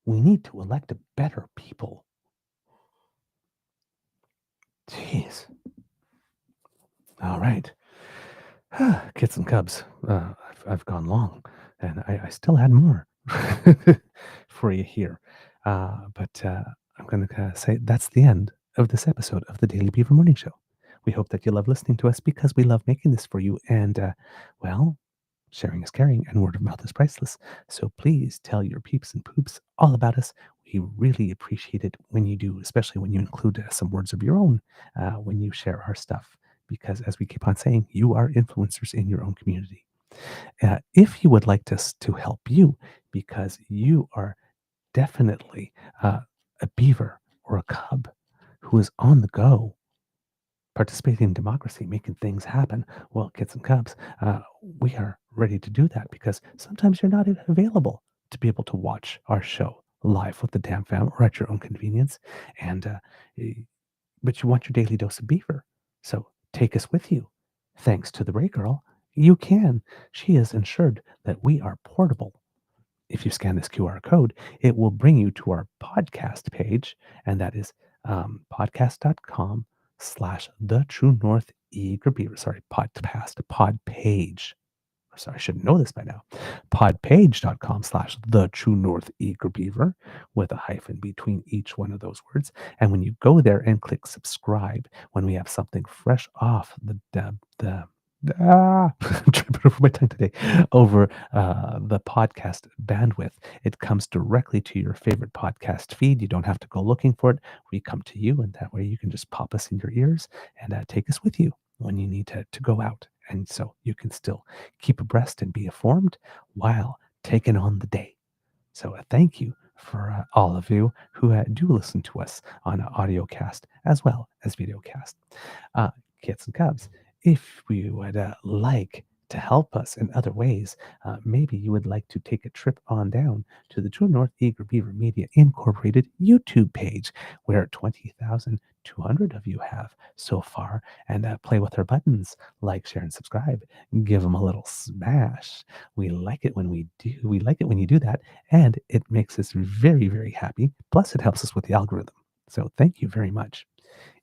We need to elect a better people. Jeez. All right. Kids and Cubs, I've gone long, and I still had more for you here. But I'm going to say that's the end of this episode of the Daily Beaver Morning Show. We hope that you love listening to us because we love making this for you. And, well, sharing is caring and word of mouth is priceless. So please tell your peeps and poops all about us. We really appreciate it when you do, especially when you include some words of your own when you share our stuff. Because as we keep on saying, you are influencers in your own community. If you would like us to help you, because you are definitely a beaver or a cub who is on the go, participating in democracy, making things happen, well, kids and cubs, we are ready to do that because sometimes you're not available to be able to watch our show live with the DAMFAM or at your own convenience. And but you want your daily dose of beaver. So take us with you. Thanks to the Ray Girl, you can. She has ensured that we are portable. If you scan this QR code, it will bring you to our podcast page, and that is podcast.com/the true north eager beaver. Sorry, podcast, pod page. sorry, I should know this by now. Podpage.com/the truenortheagerbeaver with a hyphen between each one of those words. And when you go there and click subscribe, when we have something fresh off I'm tripping over my tongue today, over the podcast bandwidth, it comes directly to your favorite podcast feed. You don't have to go looking for it. We come to you, and that way you can just pop us in your ears and take us with you when you need to go out. And so you can still keep abreast and be informed while taking on the day. So thank you for all of you who do listen to us on audio cast as well as video cast. Kits and Cubs, if you would like to help us in other ways, maybe you would like to take a trip on down to the True North Eager Beaver Media Incorporated YouTube page, where 20,200 of you have so far, and play with our buttons, like, share, and subscribe. Give them a little smash. We like it when we do. We like it when you do that, and it makes us very, very happy. Plus, it helps us with the algorithm. So thank you very much.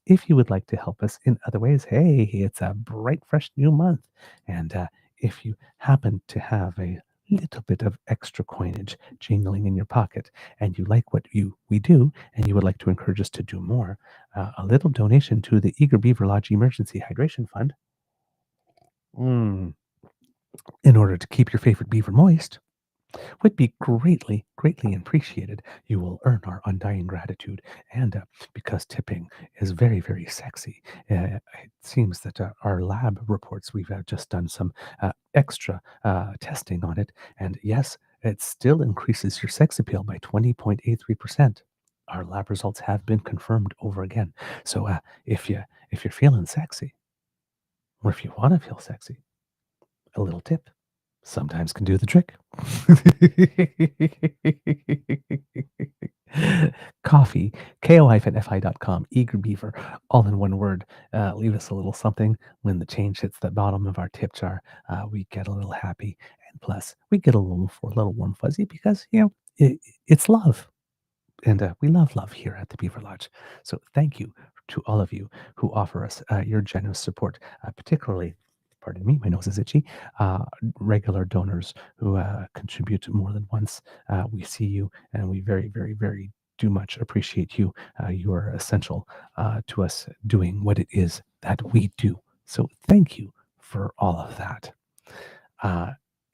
If you would like to help us in other ways, hey, it's a bright, fresh new month. And if you happen to have a little bit of extra coinage jingling in your pocket and you like what we do and you would like to encourage us to do more, a little donation to the Eager Beaver Lodge Emergency Hydration Fund, in order to keep your favorite beaver moist, would be greatly, greatly appreciated. You will earn our undying gratitude. And because tipping is very, very sexy, it seems that our lab reports, we've just done some extra testing on it. And yes, it still increases your sex appeal by 20.83%. Our lab results have been confirmed over again. So if you're feeling sexy, or if you want to feel sexy, a little tip sometimes can do the trick. Coffee, ko-fi.com, Eager Beaver, all in one word. Leave us a little something. When the change hits the bottom of our tip jar, we get a little happy. And plus, we get a little warm fuzzy because, it's love. And we love here at the Beaver Lodge. So thank you to all of you who offer us your generous support, particularly, pardon me, my nose is itchy, regular donors who contribute more than once. We see you, and we very, very, very do much appreciate you. You are essential to us doing what it is that we do. So thank you for all of that.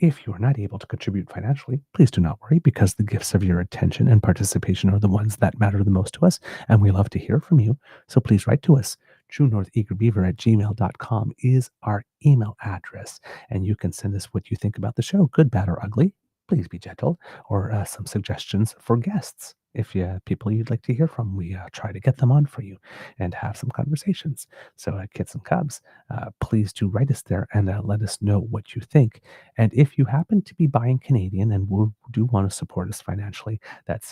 If you are not able to contribute financially, please do not worry, because the gifts of your attention and participation are the ones that matter the most to us, and we love to hear from you. So please write to us. truenortheagerbeaver@gmail.com is our email address, and you can send us what you think about the show, good, bad, or ugly. Please be gentle, or some suggestions for guests. If you have people you'd like to hear from, we try to get them on for you and have some conversations. So, Kits and Cubs, please do write us there and let us know what you think. And if you happen to be buying Canadian and do want to support us financially, that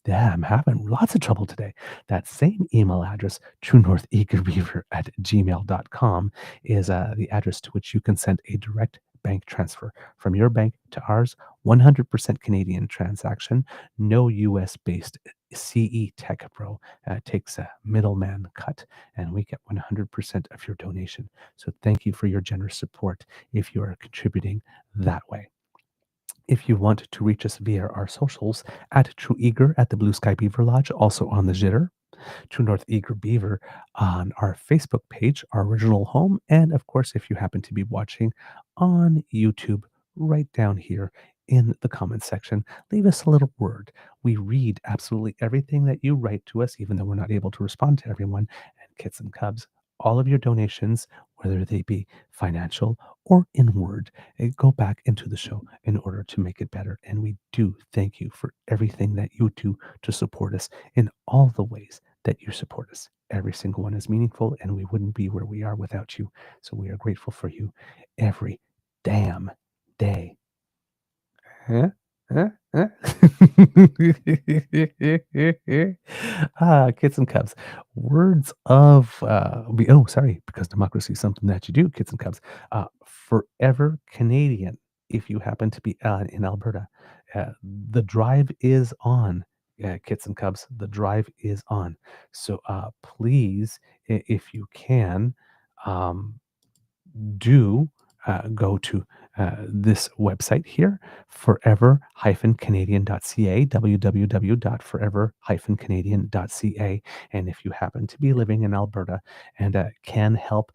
I'm having lots of trouble today. That same email address, truenortheagerbeaver@gmail.com, is the address to which you can send a direct bank transfer from your bank to ours. 100% Canadian transaction, no US based CE Tech Pro takes a middleman cut, and we get 100% of your donation. So thank you for your generous support if you are contributing that way. If you want to reach us via our socials, at True Eager at the Blue Sky Beaver Lodge, also on the Jitter, True North Eager Beaver on our Facebook page, our original home, and of course, if you happen to be watching on YouTube, right down here in the comments section, leave us a little word. We read absolutely everything that you write to us, even though we're not able to respond to everyone. And Kits and Cubs, all of your donations, whether they be financial or in word, go back into the show in order to make it better. And we do thank you for everything that you do to support us in all the ways that you support us. Every single one is meaningful, and we wouldn't be where we are without you. So we are grateful for you every damn day. Huh? Huh? Huh? Kits and Cubs. Words of because democracy is something that you do, Kits and Cubs. Forever Canadian. If you happen to be in Alberta, the drive is on. Kits and Cubs, the drive is on. So please, if you can, do go to this website here, forever-canadian.ca, www.forever-canadian.ca. And if you happen to be living in Alberta and can help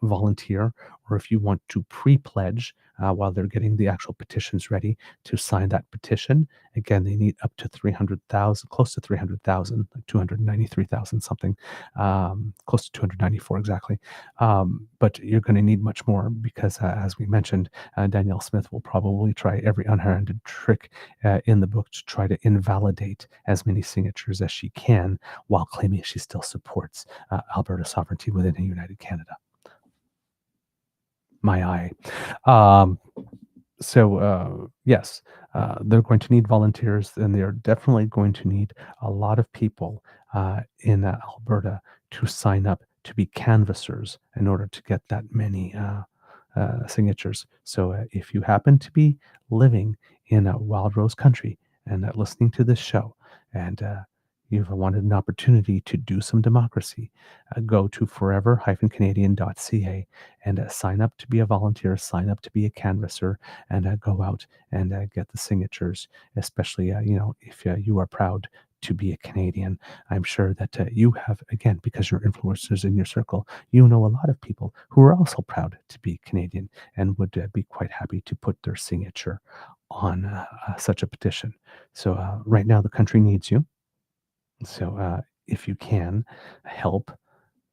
volunteer, or if you want to pre-pledge while they're getting the actual petitions ready to sign that petition. Again, they need up to 300,000, close to 300,000, like 293,000 something, close to 294 exactly. But you're going to need much more because, as we mentioned, Danielle Smith will probably try every unhanded trick in the book to try to invalidate as many signatures as she can while claiming she still supports Alberta sovereignty within a united Canada. My eye. Yes, they're going to need volunteers, and they're definitely going to need a lot of people in Alberta to sign up to be canvassers in order to get that many signatures. So if you happen to be living in Wild Rose Country and listening to this show, and you've wanted an opportunity to do some democracy, go to forever-canadian.ca and sign up to be a volunteer, sign up to be a canvasser, and go out and get the signatures, especially, if you are proud to be a Canadian. I'm sure that you have, again, because you're influencers in your circle, you know a lot of people who are also proud to be Canadian and would be quite happy to put their signature on such a petition. So right now the country needs you. So if you can help,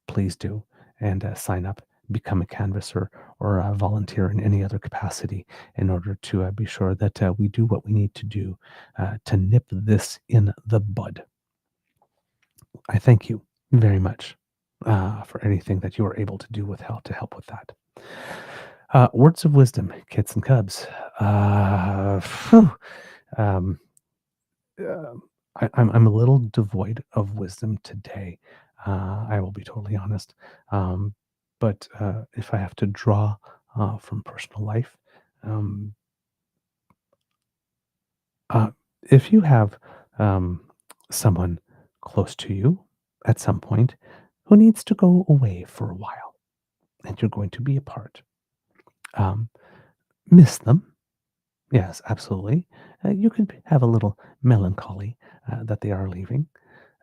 please do, and sign up, become a canvasser or volunteer in any other capacity in order to be sure that we do what we need to do to nip this in the bud. I thank you very much for anything that you are able to do with help to help with that. Words of wisdom, kids and cubs. I'm a little devoid of wisdom today. I will be totally honest. But if I have to draw from personal life, if you have someone close to you at some point who needs to go away for a while and you're going to be apart, miss them. Yes, absolutely. You can have a little melancholy that they are leaving,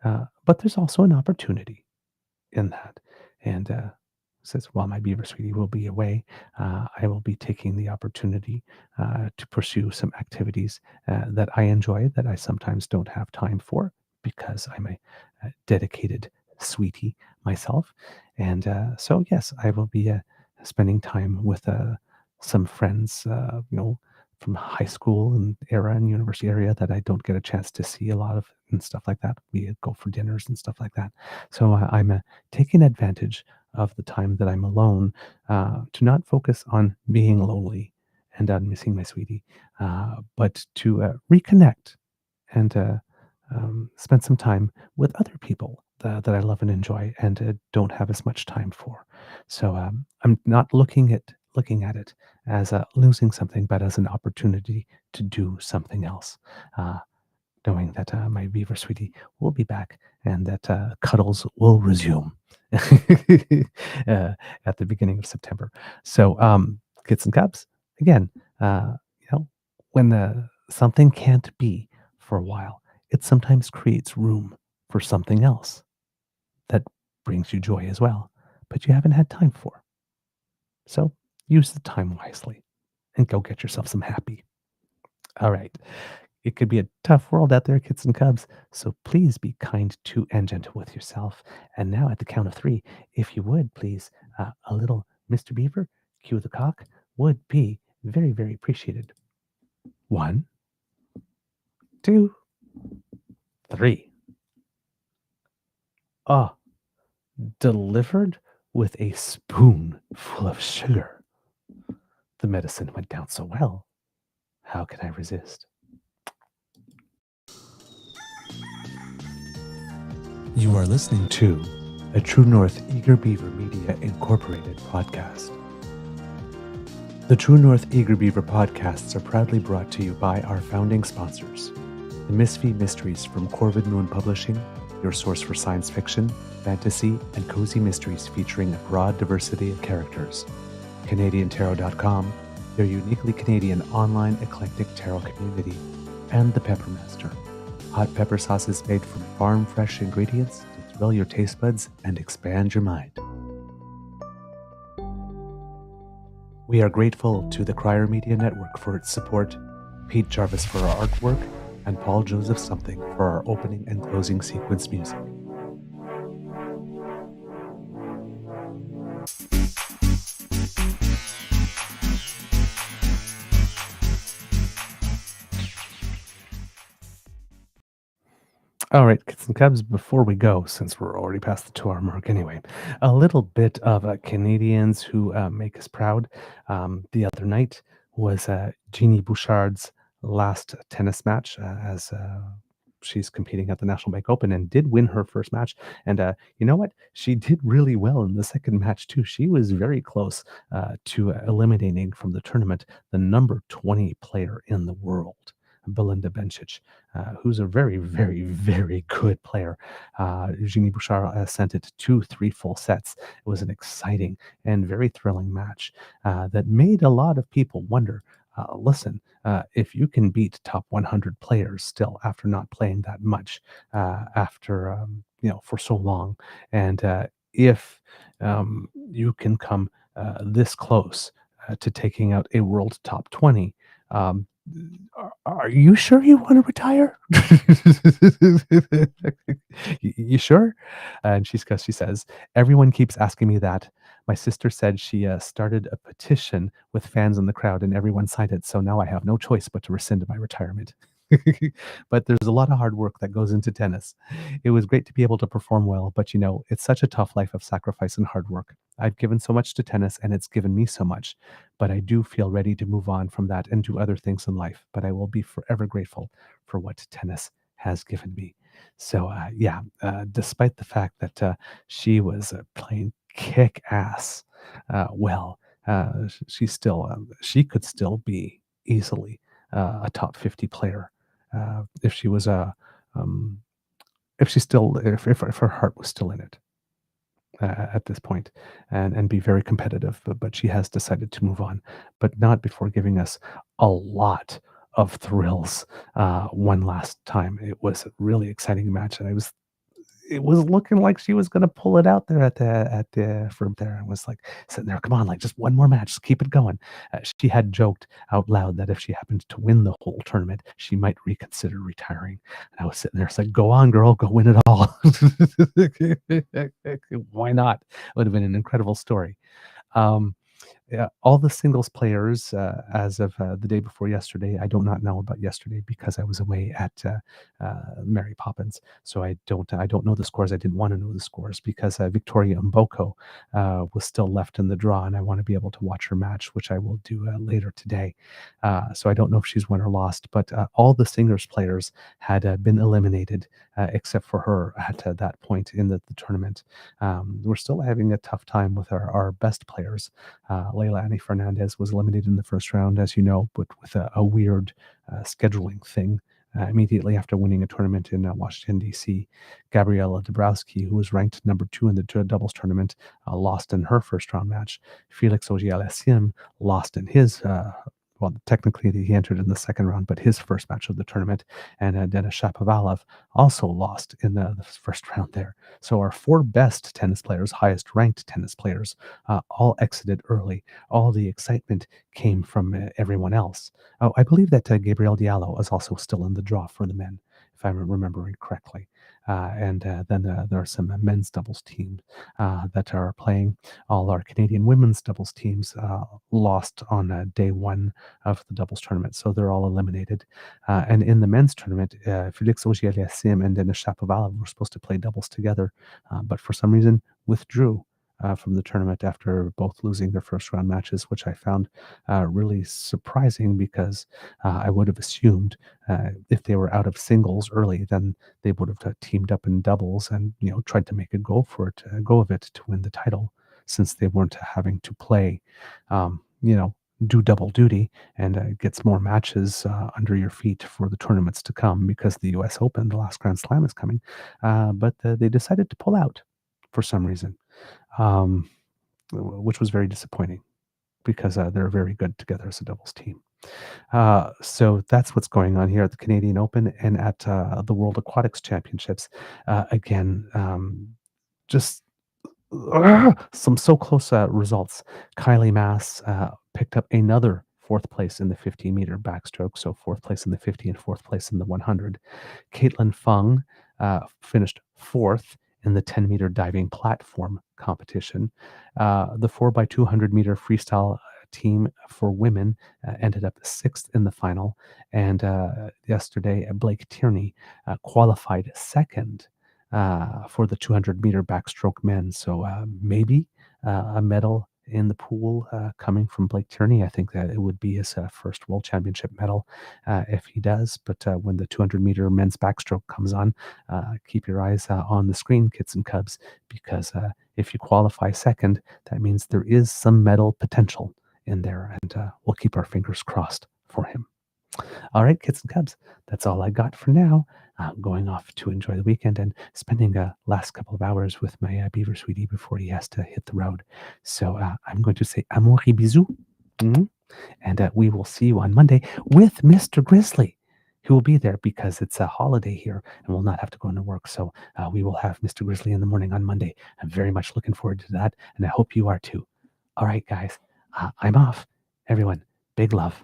but there's also an opportunity in that. And says, while my beaver sweetie will be away, I will be taking the opportunity to pursue some activities that I enjoy that I sometimes don't have time for because I'm a dedicated sweetie myself. And so, yes, I will be spending time with some friends, from high school and era and university area that I don't get a chance to see a lot of and stuff like that. We go for dinners and stuff like that. So I'm taking advantage of the time that I'm alone to not focus on being lonely and on missing my sweetie, but to reconnect and spend some time with other people that I love and enjoy and don't have as much time for. So I'm not looking at it as losing something, but as an opportunity to do something else, knowing that my beaver sweetie will be back and that cuddles will resume at the beginning of September. So, kids and cubs, again, when something can't be for a while, it sometimes creates room for something else that brings you joy as well, but you haven't had time for. So use the time wisely and go get yourself some happy. All right. It could be a tough world out there, kids and cubs, so please be kind to and gentle with yourself. And now at the count of 3, if you would, please, a little Mr. Beaver, cue the cock, would be very, very appreciated. 1, 2, 3. Delivered with a spoonful of sugar. The medicine went down so well. How can I resist? You are listening to a True North Eager Beaver Media Incorporated podcast. The True North Eager Beaver podcasts are proudly brought to you by our founding sponsors, the Misfit Mysteries from Corvid Moon Publishing, your source for science fiction, fantasy, and cozy mysteries featuring a broad diversity of characters, CanadianTarot.com, your uniquely Canadian online eclectic tarot community, and the Peppermaster. Hot pepper sauce is made from farm-fresh ingredients to thrill your taste buds and expand your mind. We are grateful to the Crier Media Network for its support, Pete Jarvis for our artwork, and Paul Joseph Something for our opening and closing sequence music. All right, kids and cubs, before we go, since we're already past the 2-hour mark anyway, a little bit of Canadians who make us proud. The other night was Jeannie Bouchard's last tennis match as she's competing at the National Bank Open and did win her first match. And you know what? She did really well in the second match, too. She was very close to eliminating from the tournament the number 20 player in the world, Belinda Bencic, who's a very, very, very good player. Eugenie Bouchard sent it 2-3 full sets. It was an exciting and very thrilling match that made a lot of people wonder, listen, if you can beat top 100 players still after not playing that much, for so long, and if you can come this close to taking out a world top 20, are you sure you want to retire? You sure? And she says, everyone keeps asking me that. My sister said she started a petition with fans in the crowd and everyone signed it. So now I have no choice but to rescind my retirement. But there's a lot of hard work that goes into tennis. It was great to be able to perform well, but it's such a tough life of sacrifice and hard work. I've given so much to tennis and it's given me so much, but I do feel ready to move on from that and do other things in life. But I will be forever grateful for what tennis has given me. So, despite the fact that she was playing kick ass, she could still be easily a top 50 player if she was if her heart was still in it at this point, and be very competitive. But she has decided to move on, but not before giving us a lot of thrills one last time. It was a really exciting match, and it was looking like she was going to pull it out there at the from there. And was like sitting there, come on, like just one more match, just keep it going. She had joked out loud that if she happened to win the whole tournament, she might reconsider retiring. And I was sitting there, it's like, go on, girl, go win it all. Why not? It would have been an incredible story. All the singles players as of the day before yesterday. I do not know about yesterday because I was away at Mary Poppins, so I don't know the scores. I didn't want to know the scores because Victoria Mboko was still left in the draw, and I want to be able to watch her match, which I will do later today. So I don't know if she's won or lost, but all the singles players had been eliminated except for her at that point in the tournament. We're still having a tough time with our best players. Leila Annie Fernandez was eliminated in the first round, as you know, but with a weird scheduling thing immediately after winning a tournament in Washington, D.C. Gabriela Dabrowski, who was ranked number 2 in the doubles tournament, lost in her first round match. Felix Auger-Aliassime lost in his technically he entered in the second round, but his first match of the tournament. And Denis Shapovalov also lost in the first round there. So our 4 best tennis players, highest ranked tennis players, all exited early. All the excitement came from everyone else. Oh, I believe that Gabriel Diallo is also still in the draw for the men, if I'm remembering correctly. And then there are some men's doubles teams that are playing. All our Canadian women's doubles teams lost on day 1 of the doubles tournament, so they're all eliminated. And in the men's tournament, Felix Auger-Aliassime and Denis Shapovalov were supposed to play doubles together, but for some reason withdrew from the tournament after both losing their first round matches, which I found really surprising because I would have assumed if they were out of singles early, then they would have teamed up in doubles and tried to make a go of it to win the title, since they weren't having to play, do double duty and gets more matches under your feet for the tournaments to come, because the U.S. Open, the last Grand Slam, is coming. But they decided to pull out for some reason, which was very disappointing. because they're very good together as a doubles team. So that's what's going on here at the Canadian Open and at the World Aquatics Championships. Again, just some so close results. Kylie Mass picked up another fourth place in the 50-meter backstroke, so fourth place in the 50 and fourth place in the 100. Caitlin Fung finished fourth in the 10-meter diving platform competition. The 4x200 meter freestyle team for women ended up sixth in the final, and yesterday Blake Tierney qualified second for the 200-meter backstroke men. So maybe a medal in the pool coming from Blake Tierney. I think that it would be his first World Championship medal if he does. But when the 200-meter men's backstroke comes on, keep your eyes on the screen, kids and cubs, because if you qualify second, that means there is some medal potential in there, and we'll keep our fingers crossed for him. All right, kids and cubs, that's all I got for now. I'm going off to enjoy the weekend and spending the last couple of hours with my beaver sweetie before he has to hit the road. So I'm going to say amour et bisous, and we will see you on Monday with Mr. Grizzly, who will be there because it's a holiday here and we'll not have to go into work. So we will have Mr. Grizzly in the morning on Monday. I'm very much looking forward to that, and I hope you are too. All right, guys, I'm off. Everyone, big love.